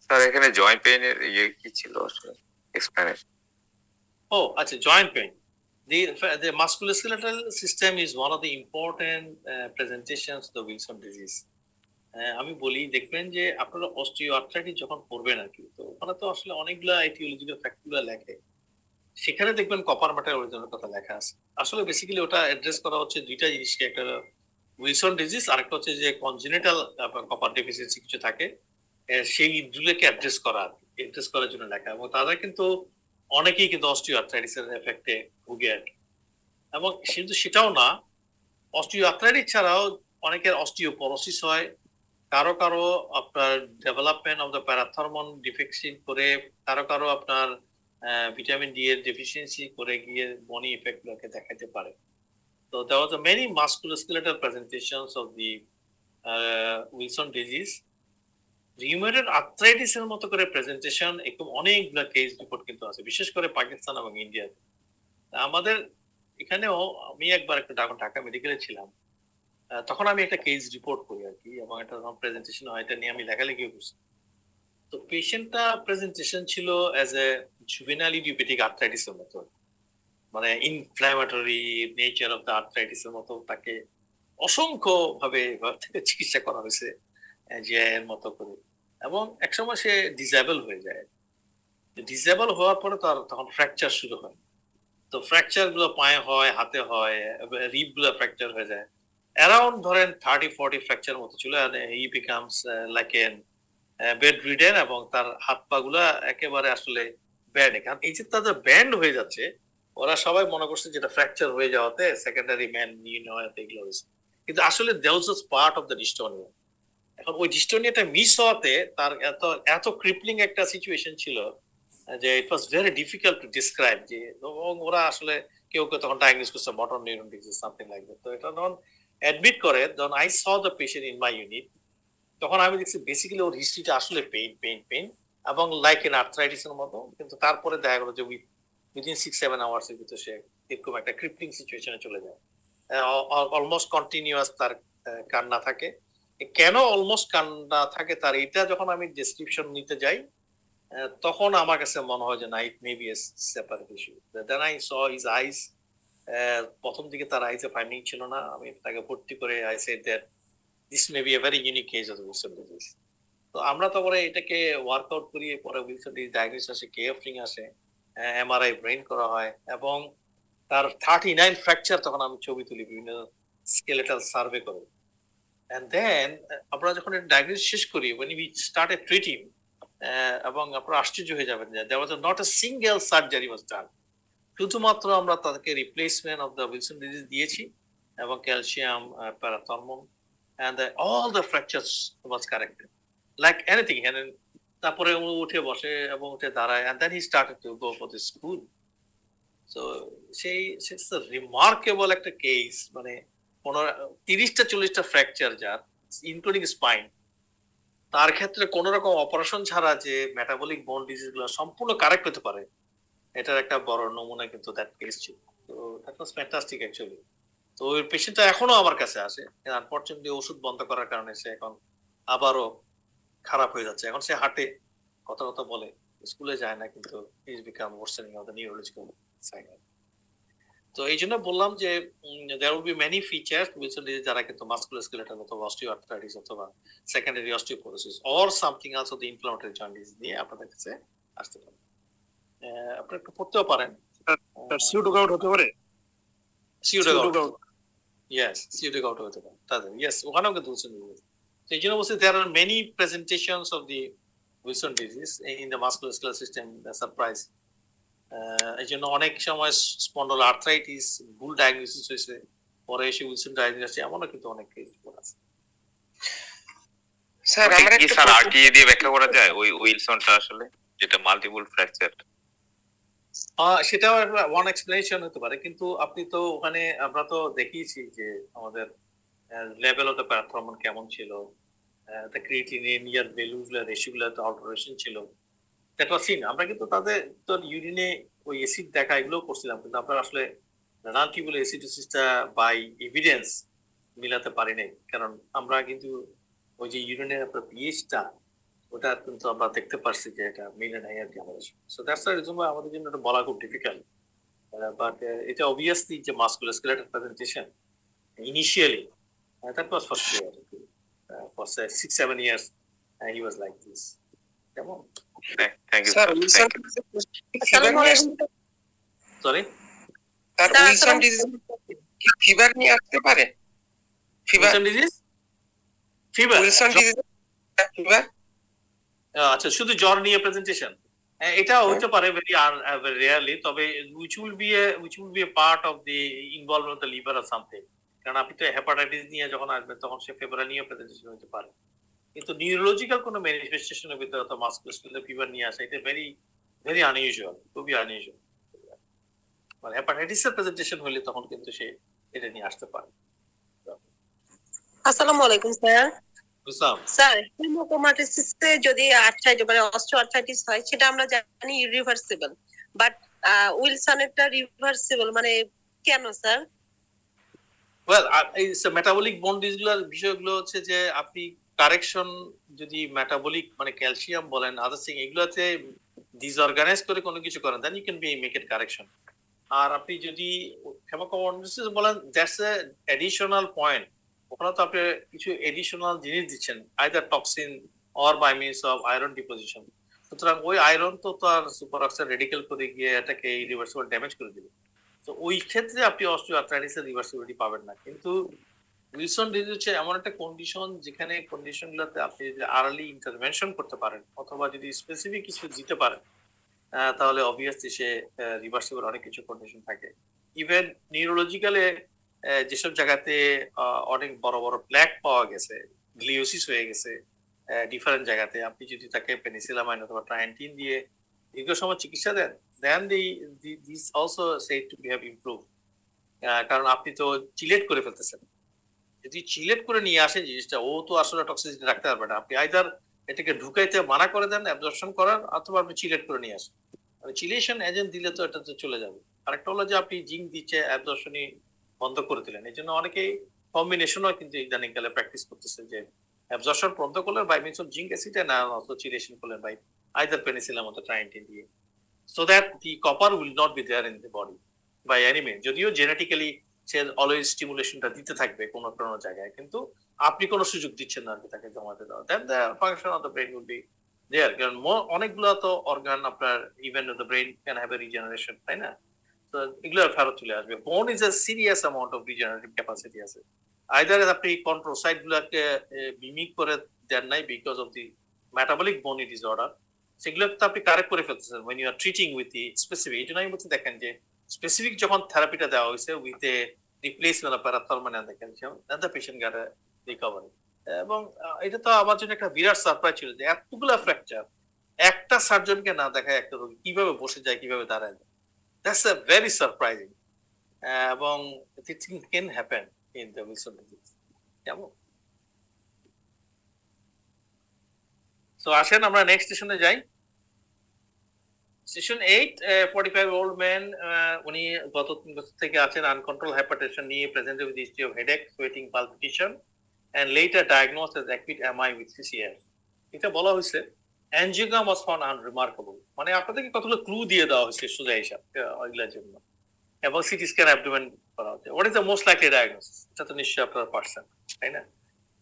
স্যার এখানে জয়েন্ট পেইনের ইয়ে কি ছিল আসলে এক্সপ্লেনেশন? ও আচ্ছা, joint pain. The musculoskeletal system is one of the important presentations of the Wilson disease. আমি বলি, দেখবেন যে আপনারা অস্টিওআর্থ্রাইটিস যখন পড়বেন আর কি, তো ওখানে তো আসলে অনেকগুলা এটিওলজিক্যাল ফ্যাক্টরগুলো লেখে, সেখানে দেখবেন কপার ম্যাটার অরিজিনাল কথা লেখা আছে। আসলে বেসিক্যালি ওটা অ্যাড্রেস করা হচ্ছে দুইটা জিনিসকে, একটা উইলসন ডিজিজ, আরেকটা হচ্ছে যে কনজেনিটাল কপার ডেফিসিয়েন্সি কিছু থাকে, সেই ইনজুরিকে অ্যাড্রেস করার জন্য লেখা, এবং তারা কিন্তু অনেকেই কিন্তু অস্টিও আর্থ্রাইটিসের এফেক্টে ভুগে আর কি। এবং কিন্তু সেটাও না, অস্টিও আর্থ্রাইটিস ছাড়াও অনেকের অস্টিওপোরোসিস হয়, কারো কারো আপনার ডেভেলপমেন্ট অফ দ্য প্যারাথর্মন ডিফেক্সিন করে, কারো কারো আপনার ভিটামিন ডি এর ডেফিসিয়েন্সি করে গিয়ে বনি ইফেক্ট গুলোকে দেখাতে পারে। তো there was a many musculoskeletal presentations of the Wilson disease. Rheumatoid arthritis এর মতো করে প্রেজেন্টেশন একদম অনেকগুলো কেস রিপোর্ট কিন্তু আছে, বিশেষ করে পাকিস্তান এবং ইন্ডিয়াতে। আমাদের এখানেও আমি একবার একটা ঢাকা মেডিকেলে ছিলাম, তখন আমি একটা কেস রিপোর্ট করি আর কি, এবং একটা প্রেজেন্টেশন হয়, এটা নিয়ে আমি লেখালেখি করছি। তো পেশেন্টটা প্রেজেন্টেশন ছিল as a juvenile idiopathic arthritis এর মতো, মানে inflammatory nature of the arthritis এর মতো তাকে অসংখ্য ভাবে চিকিৎসা করা হয়েছে যে এর মতো করে, এবং একসময় সে ডিসেবল হয়ে যায়। ডিসেবল হওয়ার পরে তার তখন ফ্র্যাকচার শুরু হয়। তো ফ্র্যাকচার গুলো পায়ে হয়, হাতে হয়, রিব গুলো ফ্র্যাকচার হয়ে যায়। অ্যারাউন্ড ধরেন 30-40 ফ্র্যাকচার মতো ছিল, হি becomes like N bed ridden, এবং তার হাত পা গুলা একেবারে আসলে ব্যান্ড। কারণ এই যে তাদের ব্যান্ড হয়ে যাচ্ছে, ওরা সবাই মনে করছে যেটা ফ্র্যাকচার হয়ে যাওয়াতে সেকেন্ডারি ম্যান এগুলো হয়েছে, কিন্তু আসলে that was part of the dystonia. এখন ওই ডিস্টোনিয়াটা মিস হওয়াতে তার এত ক্রিপলিং একটা সিচুয়েশন ছিল যে it was very difficult to describe, যে ওরা আসলে কেউ কেউ তখন ডায়াগনোস করছে motor neuron disease something like that. তো এটা যখন অ্যাডমিট করে, যখন I saw the patient in my unit, তখন আমি দেখছি বেসিক্যালি ওর হিস্ট্রিটা আসলে পেইন এবং লাইক এন আর্থ্রাইটিস এর মতো, কিন্তু তারপরে দেখা গেল যে উইদিন 6-7 আওয়ার্স এর ভিতরে সে এরকম একটা ক্রিপলিং সিচুয়েশনে চলে যায়, অলমোস্ট কন্টিনিউয়াস তার কান্না থাকে। কেন অলমোস্ট কান্না থাকে তার, এটা যখন আমি ডেসক্রিপশন নিতে যাই, তখন আমার কাছে মনে হয় যে না, it may be a separate issue. Then I saw his eyes, প্রথম দিকে তার আইসে ফাইন্ডিং ছিল না, আমি তাকে ভর্তি করে I said that this may be a very unique case of Wilson disease. তো আমরা তো পরে এটাকে ওয়ার্কআউট করি, পরে উইলসন ডিজিজ ডায়াগনোসিস আসে, কেএফলিং আসে, এমআরআই ব্রেন করা হয়, এবং তার 39 ফ্র্যাকচার তখন আমি ছবি তুলি বিভিন্ন স্কেলেটাল সার্ভে করে। And then আমরা যখন ডায়াগনোসিস শেষ করি, when we started treating, এবং আপনারা আশ্চর্য হয়ে যাবেন যে there was not a single surgery was done, শুধুমাত্র আমরা তাদেরকে replacement of the Wilson disease দিয়েছি এবং calcium প্যারাথর্মন, and all the fractures was corrected like anything. And তারপরে উঠে বসে এবং উঠে দাঁড়ায়, and then he started to go for the school. So it's a remarkable একটা কেস, মানে 30-40টা ফ্র্যাকচার যার ইনক্লুডিং স্পাইন, তার ক্ষেত্রে কোন রকম অপারেশন ছাড়া যে মেটাবলিক বোন ডিজিজ গুলো সম্পূর্ণ কারেক্ট হতে পারে, এটার একটা বড় নমুনা কিন্তু দ্যাট কেস ছিল। তো দ্যাট ওয়াজ ফ্যান্টাস্টিক অ্যাকচুয়ালি। তো ওই পেশেন্টটা এখনো আমার কাছে আসে, আনফরচুনেটলি ওষুধ বন্ধ করার কারণে সে এখন আবারও খারাপ হয়ে যাচ্ছে। এখন সে হাঁটে, কথা বলে, স্কুলে যায় না, কিন্তু is become worsening of the neurological sign. তো এই জন্য বললাম যে there will be many features Wilson disease যারা কিন্তু মাসকুলোস্কেলেটাল অথবা অস্টিওআর্থ্রাইটিস অথবা secondary osteoporosis or something else of the inflammatory joint disease নিয়ে আপনাদের কাছে আসতে পারে। আপনি একটু পড়তেও পারেন। সিউডোগাউট হতে পারে, সিউডোগাউট, ইয়েস সিউডোগাউট হতে পারে তাদের, ইয়েস ওখানেও কিন্তু উইলসন ডিজিজ। এই জন্য বলছি there are many presentations of the Wilson disease in the musculoskeletal system, the surprise। এই জন্য অনেক সময় স্পন্ডল আর্থ্রাইটিস ভুল ডায়াগনোসিস হয়েছে, পরে এসে উইলসন ডায়াগনোসিস, এমনও কিন্তু অনেক কেস আছে। স্যার আমরা কি স্যার আরটিএ দিয়ে ব্যাখ্যা করা যায় ওই উইলসনটা আসলে, যেটা মাল্টিপল ফ্র্যাকচার? সেটাও ওয়ান এক্সপ্লেনেশন হতে পারে, কিন্তু আপনি তো ওখানে আমরা তো দেখিয়েছি যে আমাদের লেভেল অফ দ্য প্যারাথর্মন কেমন ছিল, দ্য ক্রিয়েটিনিন ইয়ার ভ্যালুগুলো রেশিওগুলো অল্টারেশন ছিল, দ্যাট ওয়াজ সিন। আমরা কিন্তু তাদের তো ইউরিনে ওই অ্যাসিড দেখা এগুলো করছিলাম, কিন্তু আমরা আসলে নান টিউবুলার অ্যাসিডোসিসটা বাই এভিডেন্স মিলাতে পারি নাই, কারণ আমরা কিন্তু ওই যে ইউরিনের আপনার পিএইচটা ওটা কিন্তু আমরা দেখতে পারছি যে এটা মিলে নাই আর কি আমাদের। সো দ্যাটস দ্য রিজন আমাদের জন্য এটা বলা খুব ডিফিকাল্ট, বাট এটা অবভিয়াসলি যে musculoskeletal presentation initially that was for sure. For 6-7 years he was like this. কেমন? Thank you sir Wilson sorry sir Wilson disease কি ফিভার নিয়ে আসতে পারে? Fever disease, fever, Wilson disease fever আচ্ছা, শুধু জ্বর নিয়ে প্রেজেন্টেশন, এটা হতে পারে ভেরি রেয়ারলি, তবে which will be a part of the involvement of the liver or something, কারণ আপনি তো হেপাটাইটিস নিয়ে যখন আসবেন তখন সে ফেব্রুয়ারি নিয়ে প্রেজেন্টেশন হতে পারে, কিন্তু নিউরোলজিক্যাল কোনো ম্যানিফেস্টেশনের ভিতরে তো মাস্কুলার ফিভার নিয়ে আসা এটা ভেরি ভেরি আনইউজুয়াল, খুবই আনইউজুয়াল। মানে হেপাটাইটিসের প্রেজেন্টেশন হলে তখন কিন্তু সে এটা নিয়ে আসতে পারে। আসসালামু আলাইকুম স্যার। বুঝলাম। স্যার হিমোক্রোমাটোসিসে যদি আর্থ্রাইটিস মানে অস্টিওআর্থ্রাইটিস হয় সেটা আমরা জানি ইরিভার্সিবল, বাট উইলসনেরটা রিভার্সিবল মানে কেন স্যার? ওয়েল, এই মেটাবলিক বোন ডিসগুলোর বিষয়গুলো হচ্ছে যে আপনি কারেকশন যদি মেটাবলিক মানে ক্যালসিয়াম বলেন আদার থিং এগুলোতে ডিসঅর্গানাইজ করে কোনো কিছু করেন then you can be make it correction. আর আপনি যদি হেমোক্রোমাটোসিস বলেন দ্যাটস এ এডিশনাল পয়েন্ট, ওখানে তো আপনি কিছু এডিশনাল জিনিস দিচ্ছেন either toxin or by means of iron deposition. সুতরাং ওই আয়রন তো তার সুপার অক্সাইড রেডিকেল করে গিয়ে এটাকে ইরিভার্সিবল ড্যামেজ করে দিবে। তো ওই ক্ষেত্রে আপনি অস্টিওআর্থ্রাইটিসের রিভার্সিবিলিটি পাবেন না। কিন্তু উইলসন ডিজিজ হচ্ছে এমন একটা কন্ডিশন যেখানে কন্ডিশনগুলোতে আপনি যদি আর্লি ইন্টারভেনশন করতে পারেন অথবা যদি স্পেসিফিক কিছু দিতে পারেন তাহলে অবভিয়াসলি সে রিভার্সিবল অনেক কিছু কন্ডিশন থাকে। ইভেন নিউরোলজিক্যালে যেসব জায়গাতে অনেক বড় বড় প্ল্যাক পাওয়া গেছে, গ্লিওসিস হয়ে গেছে ডিফারেন্ট জায়গাতে, আপনি যদি তাকে পেনিসিলামাইন অথবা ট্রায়ান্টিন দিয়ে দীর্ঘ সময় চিকিৎসা দেন then this also said to have improved, কারণ আপনি তো চিলেট করে ফেলতেছেন। যদি চিলেট করে নিয়ে আসেন জিনিসটা, ও তো আসলে টক্সিসিটি রাখতে পারবে না। আপনি আইদার এটাকে ঢুকাইতে মানা করে দেন অ্যাবজর্পশন করার, অথবা আপনি চিলেট করে নিয়ে আসেন। মানে চিলেশন এজেন্ট দিলে তো এটা তো চলে যাবে। আরেকটা হলো যে আপনি জিঙ্ক দিচ্ছে অ্যাবজর্পশনই বন্ধ করে দিলেন। এই জন্য অনেকেই কম্বিনেশনও কিন্তু ইদানিংকালে প্র্যাকটিস করতেছে যে অ্যাবজর্পশন বন্ধ করলেন by means of zinc acid না অথবা চিলেশন করলেন বাই আইদার পেনিসিলাম অথবা ট্রায়ান্টিন দিয়ে, so that the copper will not be there in the body by any means. যদিও জেনেটিক্যালি সে অলওয়েজ স্টিমুলেশনটা দিতে থাকবে কোনো কোনো জায়গায়, কিন্তু আপনি কোনো সুযোগ দিচ্ছেন না তাকে জমাতে দেওয়া, then the function of the brain will be there. কারণ অনেকগুলো তো অর্গান আপনার even the brain can have a regeneration, তাই না? তো এগুলো ফেরত চলে আসবে। Bone is a serious amount of regenerative capacity আছে। আইদার আপনি কন্ট্রোসাইট গুলাকে মিমিক করে দেন নাই because of the metabolic bony disorder, সেগুলো তো আপনি কারেক্ট করে ফেলতেছেন when you are treating with the specific। এই জন্য আমি বলছি দেখেন যে স্পেসিফিক যখন থেরাপিটা দেওয়া হয়েছে with a replacement of parathormone and the calcium then the patient got a recovery. এবং এটা তো আমার জন্য একটা বিরাট সারপ্রাইজ ছিল যে এতগুলো ফ্র্যাকচার একটা সার্জনকে না দেখায় একটা রোগী কিভাবে বসে যায় কিভাবে দাঁড়ায় যায়, দ্যাটস এ ভেরি সারপ্রাইজিং। এবং this thing can happen in the Wilson disease. কেমন? সো আসেন আমরা নেক্সট সেশনে যাই। সেশন 8, 45-year-old man, উনি গত 3 বছর থেকে আছেন আনকন্ট্রোল হাইপারটেনশন নিয়ে, presented with history of headache, sweating, palpitation and later diagnosed as acute MI with CCS। এটা বলা হয়েছে angiogram was found unremarkable, মানে আপনাদেরকে কতগুলো ক্লু দিয়ে দেওয়া হয়েছে সোজা হিসাব ওইগুলোর জন্য, এবং সিটি স্ক্যান অ্যাবডোমেন করা হচ্ছে। What is the most likely diagnosis? এটা তো নিশ্চয়ই আপনারা পারছেন, তাই না?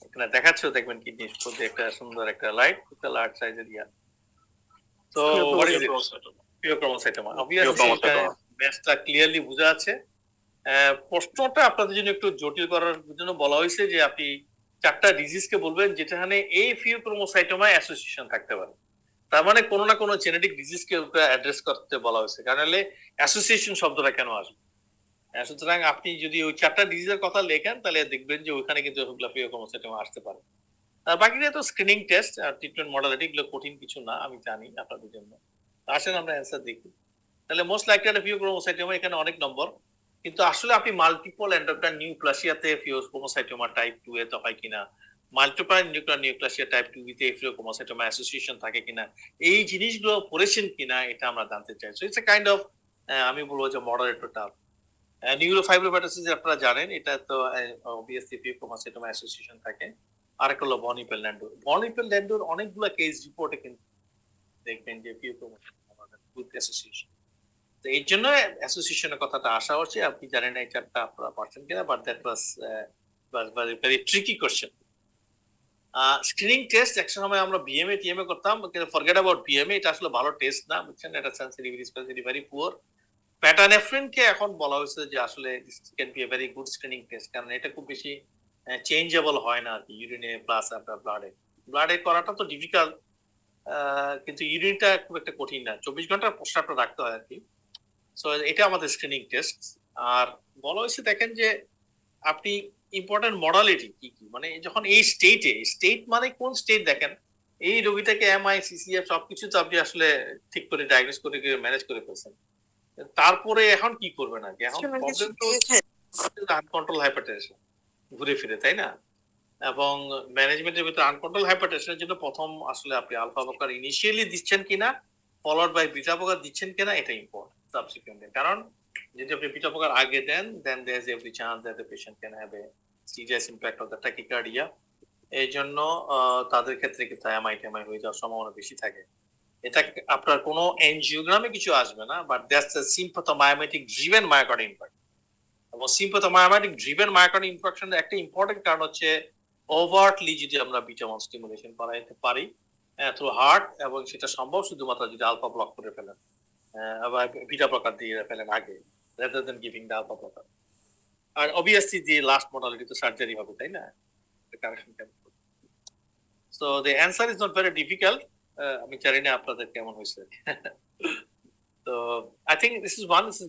এখানে দেখাচ্ছেও দেখবেন কিডনি স্টোনে একটা সুন্দর একটা লাইট, একটা লার্জ সাইজের ইয়া। তো হোয়াট ইজ ইট? পিওক্রোমোসাইটোমা। অবভিয়াসলি ম্যাচটা ক্লিয়ারলি বোঝা আছে। প্রশ্নটা আপনাদের জন্য একটু জটিল করার জন্য বলা হয়েছে যে আপনি 4টা ডিজিজকে বলবেন যেখানে এই পিওক্রোমোসাইটোমা অ্যাসোসিয়েশন থাকতে পারে। তার মানে কোনো না কোনো জেনেটিক ডিজিজকে অ্যাড্রেস করতে বলা হয়েছে, কারণ হলে অ্যাসোসিয়েশন শব্দটা কেন আসবে। সুতরাং আপনি যদি ওই 4টা ডিজিজের কথা লেখেন তাহলে দেখবেন যে ওইখানে কিন্তু পিওক্রোমোসাইটোমা আসতে পারে। আর বাকিটা তো স্ক্রিনিং টেস্ট আর ট্রিটমেন্ট মডালিটি, এগুলো কঠিন কিছু না, আমি জানি আপনাদের জন্য। আসেন আমরা অ্যান্সার দেখি। তাহলে মোস্ট লাইকলি একটা পিওক্রোমোসাইটোমা, এখানে অনেক নম্বর, কিন্তু আসলে আপনি মাল্টিপল এন্ডোক্রাইন নিউপ্লাসিয়াতে পিওক্রোমোসাইটোমা টাইপ 2 এ তো হয় কিনা, মাল্টিপল এন্ডোক্রাইন নিউপ্লাসিয়া টাইপ 2 তে পিওক্রোমোসাইটোমা অ্যাসোসিয়েশন থাকে কিনা, এই জিনিসগুলো পড়েছেন কিনা এটা আমরা জানতে চাই। So it's a kind of আমি বলবো যে মডারেট টাফ। নিউরোফাইব্রোপ্যাথোসিস আপনারা জানেন, এটা তো অবভিয়াসলি পিওক্রোমোসাইটোমা অ্যাসোসিয়েশন থাকে। আরেকটা হলো বনিপেল ল্যান্ডোর। বনিপেল ল্যান্ডোর অনেকগুলো কেস রিপোর্টে কিন্তু দেখবেন যে পিওক্রোমোসাইটোমা উইথ অ্যাসোসিয়েশন। তো এই জন্য অ্যাসোসিয়েশনের কথাটা আসা হচ্ছে। আপনি জানেন এই চারটা আপনারা পারছেন কিনা, but that was very tricky question. Screening test একসময় আমরা বিএমএ টিএমএ করতাম, কিন্তু ফরগেট অ্যাবাউট বিএমএ, এটা আসলে ভালো টেস্ট না, বুঝছেন? এটা সেনসিটিভিটি স্পেসিফিটি ভেরি পুয়ার। প্যাটানেফ্রিনকে এখন বলা হয়েছে যে আসলে this can B a very good screening test, কারণ এটা খুব বেশি চেঞ্জেবল হয় না আর কি, ইউরিনে প্লাস আপনার ব্লাডে করাটা তো ডিফিকাল্ট। কিন্তু ইউরিনটা খুব একটা কঠিন না, 24 ঘন্টার প্রস্রাবটা রাখতে হয় আর কি। সো এটা আমাদের স্ক্রিনিং টেস্ট। আর বলা হয়েছে দেখেন যে আপনি ইম্পর্টেন্ট মডালিটি কি কি, মানে যখন এই স্টেট মানে কোন স্টেট দেখেন, এই রোগীটাকে এমআই সিসিএফ সবকিছু তো আপনি আসলে ঠিক করে ডায়াগনোস করে ম্যানেজ করে ফেলছেন, তারপরে এখন কি করবেন আর কি, এখন প্রবলেম তো আনকন্ট্রোল হাইপারটেনশন ঘুরে ফিরে, তাই না? এবং ম্যানেজমেন্টের ভিতরে আনকন্ট্রোল হাইপারটেনশনের জন্য প্রথম আসলে আপনি আলফা ব্লকার ইনিশিয়ালি দিচ্ছেন কিনা, ফলোড বাই বিটা ব্লকার দিচ্ছেন কিনা, এটা ইম্পর্টেন্ট সাবসিকুয়েন্টলি। কারণ যদি আপনি বিটা ব্লকার আগে দেন, then there is every chance that the patient can have a serious impact of the tachycardia. এই জন্য তাদের ক্ষেত্রে কিন্তু এমআই হয়ে যাওয়ার সম্ভাবনা বেশি থাকে। এটা আপনার কোনো এনজিওগ্রামে কিছু আসবে না, but that's a sympathomimetic driven myocardial infarction. এবং সিম্পাথোমায়োমেটিক ড্রিভেন মায়োকার্ডিয়াল ইনফার্কশনের একটা ইম্পর্টেন্ট কারণ হচ্ছে ওভারটলি যদি আমরা বিটা 1 স্টিমুলেশন করাইতে পারি থ্রু হার্ট, এবং সেটা সম্ভব শুধুমাত্র যদি আলফা ব্লক করে ফেলেন বা বিটা ব্লকার দিয়ে ফেলেন আগে, rather than giving the alpha blocker. আর obviously the last modality তো সার্জারি হবে, তাই না? So the answer is not very difficult. আমি জানি না আপনাদের কেমন হয়েছে। তো I think this is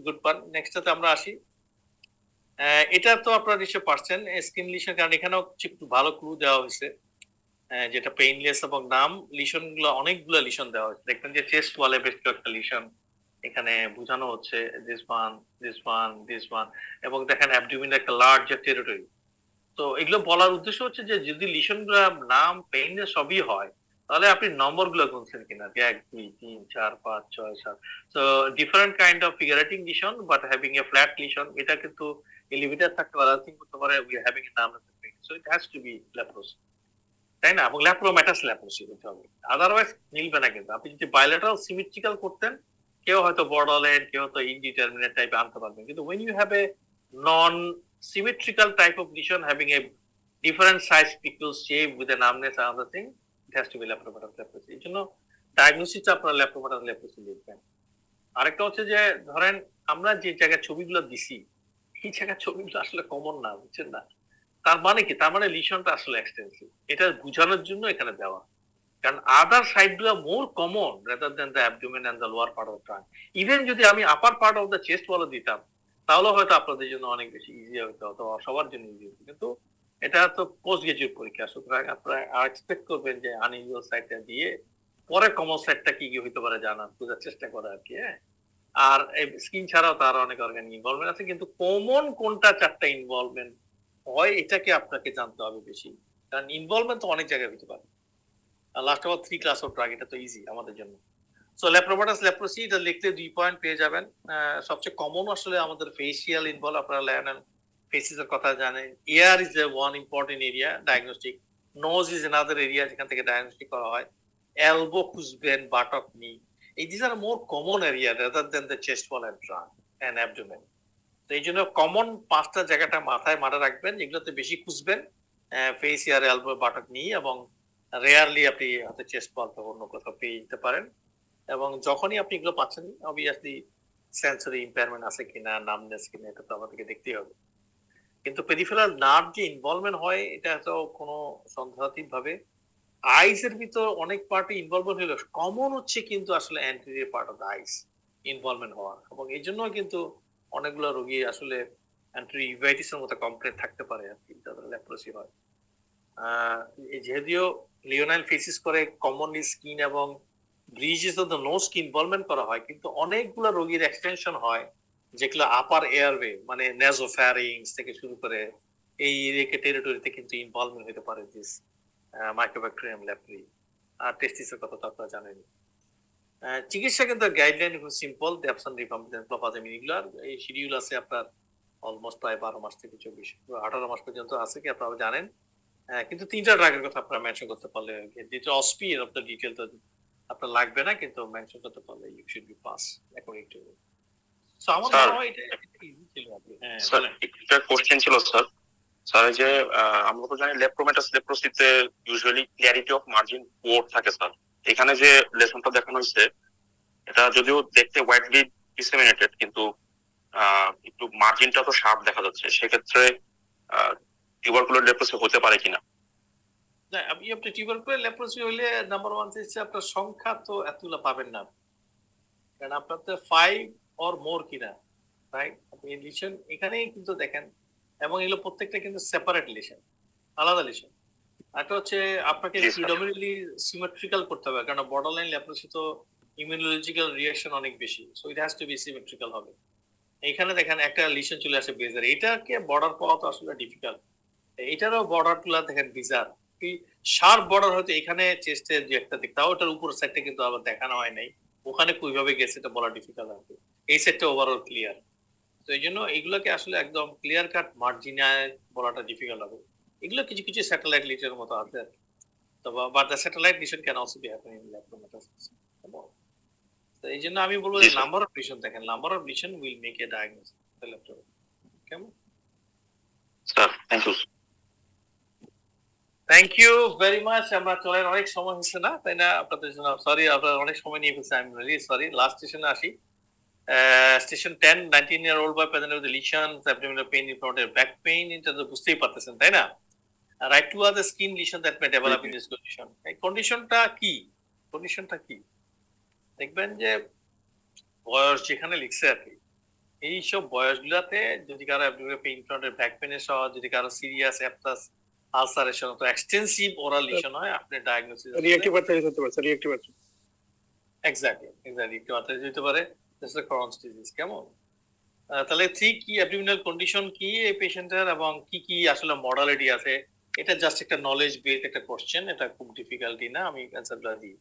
good one. Next টাতে আমরা আসি। এটা তো আপনারা নিশ্চয়ই পারছেন স্কিন লিশন, কারণ এখানেও একটু ভালো ক্লু দেওয়া হয়েছে, যেটা পেইনলেস এবং নাম লিশন গুলো, অনেকগুলো লিশন দেওয়া হয়েছে। দেখবেন যে চেস্ট ওয়ালে বেশ কয়েকটা লিশন এখানে বোঝানো হচ্ছে, দিস ওয়ান, এবং দেখেন অ্যাবডোমিনের একটা লার্জ টেরিটরি। তো এগুলো বলার উদ্দেশ্য হচ্ছে যে যদি লিশন গুলো নাম পেইনলেস সবই হয়, তাহলে আপনি নম্বর গুলো গুনছেন কিনা, 1 2 3 4 5 6 7। So different kind of figurating lesion but having a flat lesion, এটা কিন্তু এলিভেটর থাকতে পারে, আই থিংক করতে পারে we are having a nameless pain. So it has to be leprosy, তাই না? এবং ল্যাপ্রোম্যাটাস ল্যাপ্রোসি হতে হবে, আদারওয়াইজ মিলবে না। কিন্তু আপনি যদি বাইলেটারাল সিমেট্রিক্যাল করতেন, কেউ হয়তো বর্ডারলাইন, কেউ হয়তো ইনডিটারমিনেট টাইপে আনতে পারবেন, কিন্তু when you have a non symmetrical type of lesion having a different size pupil shape with a numbness and other thing, it has to be leptometal leprosy. এই জন্য ডায়াগনোসিস আপনারা leptometal leprosy লিখবেন। আরেকটা হচ্ছে যে ধরেন আমরা যে জায়গায় ছবিগুলো দিছি, এই জায়গার ছবিগুলো আসলে কমন না, বুঝছেন না? তার মানে কি, তার মানে লিশনটা আসলে এক্সটেন্সিভ, এটা বোঝানোর জন্য এখানে দেওয়া। কারণ আদার সাইড গুলো more common rather than the abdomen and the lower part of the trunk. Even যদি আমি upper part of the chest ওয়ালও দিতাম, তাহলে হয়তো আপনাদের জন্য অনেক বেশি ইজি হতো, অথবা সবার জন্য ইজি হতো। কিন্তু এটা তো পোস্ট গ্রাজুয়েট পরীক্ষা, সুতরাং আপনারা এক্সপেক্ট করবেন যে আনইউজুয়াল সাইডটা দিয়ে পরে কমন সাইডটা কি কি হইতে পারে জানার, বোঝার চেষ্টা করা আর কি। হ্যাঁ, আর স্কিন ছাড়াও তার অনেক অর্গানিক ইনভলভমেন্ট আছে, কিন্তু কমন কোনটা 4টা ইনভলভমেন্ট হয় এটাকে আপনাকে জানতে হবে বেশি, কারণ ইনভলভমেন্ট তো অনেক জায়গায় হতে পারে। Last of 3 class of drug, এটা তো ইজি আমাদের জন্য। সো লেপ্রোমাটাস লেপ্রোসি, এটা লিখলে 2 পয়েন্ট পেয়ে যাবেন। সবচেয়ে কমন আসলে আমাদের ফেসিয়াল ইনভলভ, আপনারা লেন ফেসিস এর কথা জানেন। Ear is a one important area diagnostic, nose is another area যেখান থেকে ডায়াগনস্টিক করা হয়, এলবো খুঁজবেন, বাটক নি, এই this are more common area rather than the chest wall and trunk and abdomen. তো এই জন্য কমন 5টা জায়গাটা মাথায় রাখবেন, যেগুলোতে বেশি খুঁজবেন, ফেস, ইয়ার, এলবো, বাটক নি, এবং রেয়ারলি আপনি হয়তো চেস্ট ওয়াল থেকে অন্য কোথাও পেয়ে যেতে পারেন। এবং যখনই আপনি এগুলো পাচ্ছেন, অবভিয়াসলি সেন্সরি ইম্পেয়ারমেন্ট আছে কিনা, নামনেস কিনা, এটা তো আমাদেরকে দেখতেই হবে। কিন্তু পেরিফেরাল নার্ভ যে ইনভলভমেন্ট হয়, এটা তো কোনো সন্দেহাতীত ভাবে আইস এর ভিতর অনেক পার্টি ইনভলভমেন্ট হলো, কমন হচ্ছে কিন্তু আসলে anterior part of the eyes involvement হওয়া। এবং এই জন্য কিন্তু অনেকগুলো রোগী আসলে অ্যান্টিভাইটিসের মতো কমপ্লেন থাকতে পারে আর কি, তাদের লেপ্রোসি হয়। যেহেতু লিওনাইল ফেসিস করে কমনলি স্কিন এবং ব্রিজেস অফ দ্য নোজ কি ইনভলভমেন্ট করা হয়, কিন্তু অনেকগুলো রোগীর এক্সটেনশন হয় যেগুলো আপার এয়ারওয়ে, মানে নেজোফ্যারিংস থেকে শুরু করে এই টেরিটরিতে কিন্তু ইনভলভমেন্ট হতে পারে দিস মাইক্রোব্যাকটেরিয়াম লেপ্রি। আর টেস্টিসের কথা তো আপনারা জানেন। চিকিৎসা কিন্তু গাইডলাইন খুব সিম্পল, দ্যাপসন রিকম্বিনেন্ট ক্লোফাজামিন, এগুলার এই শিডিউল আছে আপনার অলমোস্ট প্রায় 12 মাস থেকে 18 মাস পর্যন্ত আছে কি আপনারা জানেন। কিন্তু 3টা ড্রাগের কথা আপনারা মেনশন করতে পারলে, যেটা OSPE অফ দ্য ডিটেইল তো আপনার লাগবে না, কিন্তু মেনশন করতে পারলে you should be pass according to. So আমার মনে হয় এটা ইজি ছিল। আপনি স্যার একটা কোশ্চেন ছিল স্যার। স্যার যে আমরা তো জানি লেপ্রোমেটাস লেপ্রোসিতে ইউজুয়ালি ক্লিয়ারিটি অফ মার্জিন পোর থাকে স্যার। এখানে যে লেসনটা দেখানো হয়েছে, এটা যদিও দেখতে ওয়াইডলি ডিসেমিনেটেড, কিন্তু একটু মার্জিনটা তো শার্প দেখা যাচ্ছে, সেক্ষেত্রে টিউবারকুলার লেপ্রোসি হতে পারে কিনা? না, আপনি আপনি টিউবারকুলার লেপ্রোসি হইলে নাম্বার ওয়ান হচ্ছে আপনার সংখ্যা তো এতগুলো পাবেন না, কারণ আপনার তো 5 অর মোর কিনা, রাইট? আপনি লিশন এখানেই কিন্তু দেখেন, এবং এগুলো প্রত্যেকটা কিন্তু সেপারেট লিশন, আলাদা লিশন। একটা হচ্ছে আপনাকে জি, স্যার। প্রিডমিনেন্টলি সিমেট্রিক্যাল করতে হবে, কারণ বর্ডার লাইন লেপ্রোসি তো ইমিউনোলজিক্যাল রিঅ্যাকশন অনেক বেশি, so it has to be symmetrical হবে। এইখানে দেখেন একটা লিশন চলে আসে বেজার, এটাকে বর্ডার পাওয়া তো আসলে ডিফিকাল্ট। এটারও বর্ডার গুলা দেখেন বিজার, শার্প বর্ডার হয়তো এখানে চেস্টে যে একটা দিক, তাও ওটার উপর সাইডটা কিন্তু আবার দেখানো হয় নাই, ওখানে কিভাবে গেছে এটা বলা ডিফিকাল্ট হবে। এই সেটটা ওভারঅল ক্লিয়ার, তো এই জন্য এগুলোকে আসলে একদম ক্লিয়ার কাট মার্জিনে বলাটা ডিফিকাল্ট হবে। এগুলো কিছু কিছু স্যাটেলাইট লিশনের মতো আছে, তবে but the satellite lesion can also be happening in lepromatosis. তো এই জন্য আমি বলবো জি, যে স্যার। নাম্বার অফ লিশন দেখেন, number of lesion will make a diagnosis কেমন? Sir, thank you. Thank you very much. আমরা চলেন, অনেক সময় হচ্ছে না, তাই না? আপনাদের জন্য সরি, আপনারা অনেক সময় নিয়ে ফেলছে, I am really sorry. Last স্টেশনে আসি। Station 10, 19-year-old boy present with lesions, abdominal pain in front of back pain, এটা তো বুঝতেই পারতেছেন, তাই না? Right two are the skin lesion that may develop in this condition. এই কন্ডিশনটা কি? কন্ডিশনটা কি? দেখবেন যে বয়স যেখানে লিখছে আর কি, এইসব বয়সগুলাতে যদি কারো অ্যাবডোমিনাল পেইন ফ্রন্টের ব্যাক পেনের সহ যদি কারো সিরিয়াস অ্যাপটাস আলসারেশন তো এক্সটেন্সিভ ওরাল লিশন হয়, আপনি ডায়াগনোসিস রিঅ্যাক্টিভ আর্থ্রাইটিস হতে পারে, রিঅ্যাক্টিভ আর্থ্রাইটিস। এক্স্যাক্টলি একটু আর্থ্রাইটিস হতে পারে, দিস ইজ ক্রনস ডিজিজ। কেমন? তাহলে ঠিক কি অ্যাবডোমিনাল কন্ডিশন কি এই পেশেন্টের এবং কি কি আসলে মডালিটি আছে, এটা জাস্ট একটা নলেজ বেসড একটা কোশ্চেন, এটা খুব ডিফিকাল্টি না, আমি অ্যান্সারটা দিই।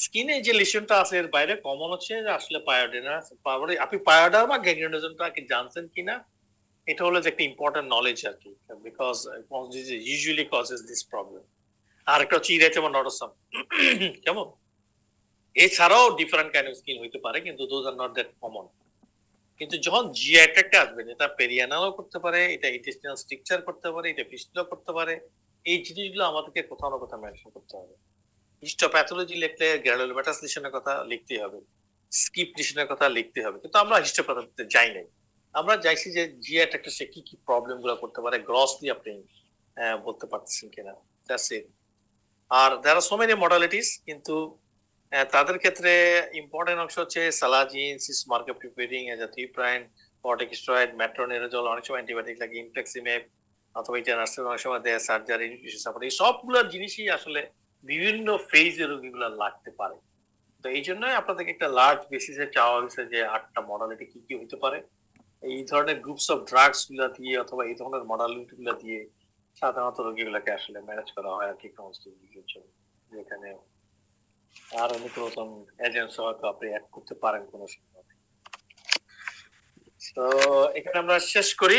স্কিনে যে লিশনটা আছে এর বাইরে কমন হচ্ছে যে আসলে পায়োডেনাস, আপনি পায়োডার্মা গ্যাংগ্রেনোজমটা কি জানছেন কিনা, এটা হলো যে একটা ইম্পর্টেন্ট নলেজ আর কি, because usually causes this problem. আর একটা হচ্ছে ইরেটেবল নডোসাম, কেমন? এছাড়াও ডিফারেন্ট কাইন্ড অফ স্কিন হইতে পারে, কিন্তু those are not that common. কিন্তু যখন জিআই ট্র্যাক্টে আসবেন, এটা পেরিয়ানালও করতে পারে, এটা ইন্টেস্টিনাল স্ট্রাকচার করতে পারে, এটা ফিস্টুলা করতে পারে, এই জিনিসগুলো আমাদেরকে কোথাও না কোথাও মেনশন করতে হবে। হিস্টোপ্যাথোলজি লিখলে গ্র্যানুলোমাটাস লিশনের কথা লিখতেই হবে, স্কিপ লিশনের কথা লিখতে হবে, কিন্তু আমরা হিস্টোপ্যাথোতে যাই নাই। আমরা চাইছি যে জিআই ট্র্যাক্টে সে কি কি প্রবলেম গুলো করতে পারে গ্রসলি আপনি বলতে পারতেছেন কিনা, দ্যাটস ইট। আর there are so many modalities, কিন্তু তাদের ক্ষেত্রে ইম্পর্টেন্ট অংশ হচ্ছে সালাজিন, সিসমার্কে প্রিপেয়ারিং এজ আ থিপ্রাইন, কর্টিকস্টেরয়েড, মেট্রোনিরোজল, অনেক সময় অ্যান্টিবায়োটিক লাগে, ইনফ্লেক্সিমেব অথবা ইটানার্সেল, অনেক সময় দেয় সার্জারি, নিউট্রিশন সাপোর্ট, এই সবগুলো জিনিসই আসলে বিভিন্ন ফেজে রোগীগুলো লাগতে পারে। তো এই জন্যই আপনাদেরকে একটা লার্জ বেসিসে চাওয়া হয়েছে যে 8টা মডালিটি কি কি হতে পারে, এই ধরনের গ্রুপস অফ ড্রাগস গুলা দিয়ে অথবা এই ধরনের মডালিটি গুলা দিয়ে সাধারণত রোগীগুলোকে আসলে ম্যানেজ করা হয় আর কি, যেখানে আর নতুন নতুন এজেন্টস হয়তো আপনি অ্যাড করতে পারেন কোনো সময়। তো এখানে আমরা শেষ করি।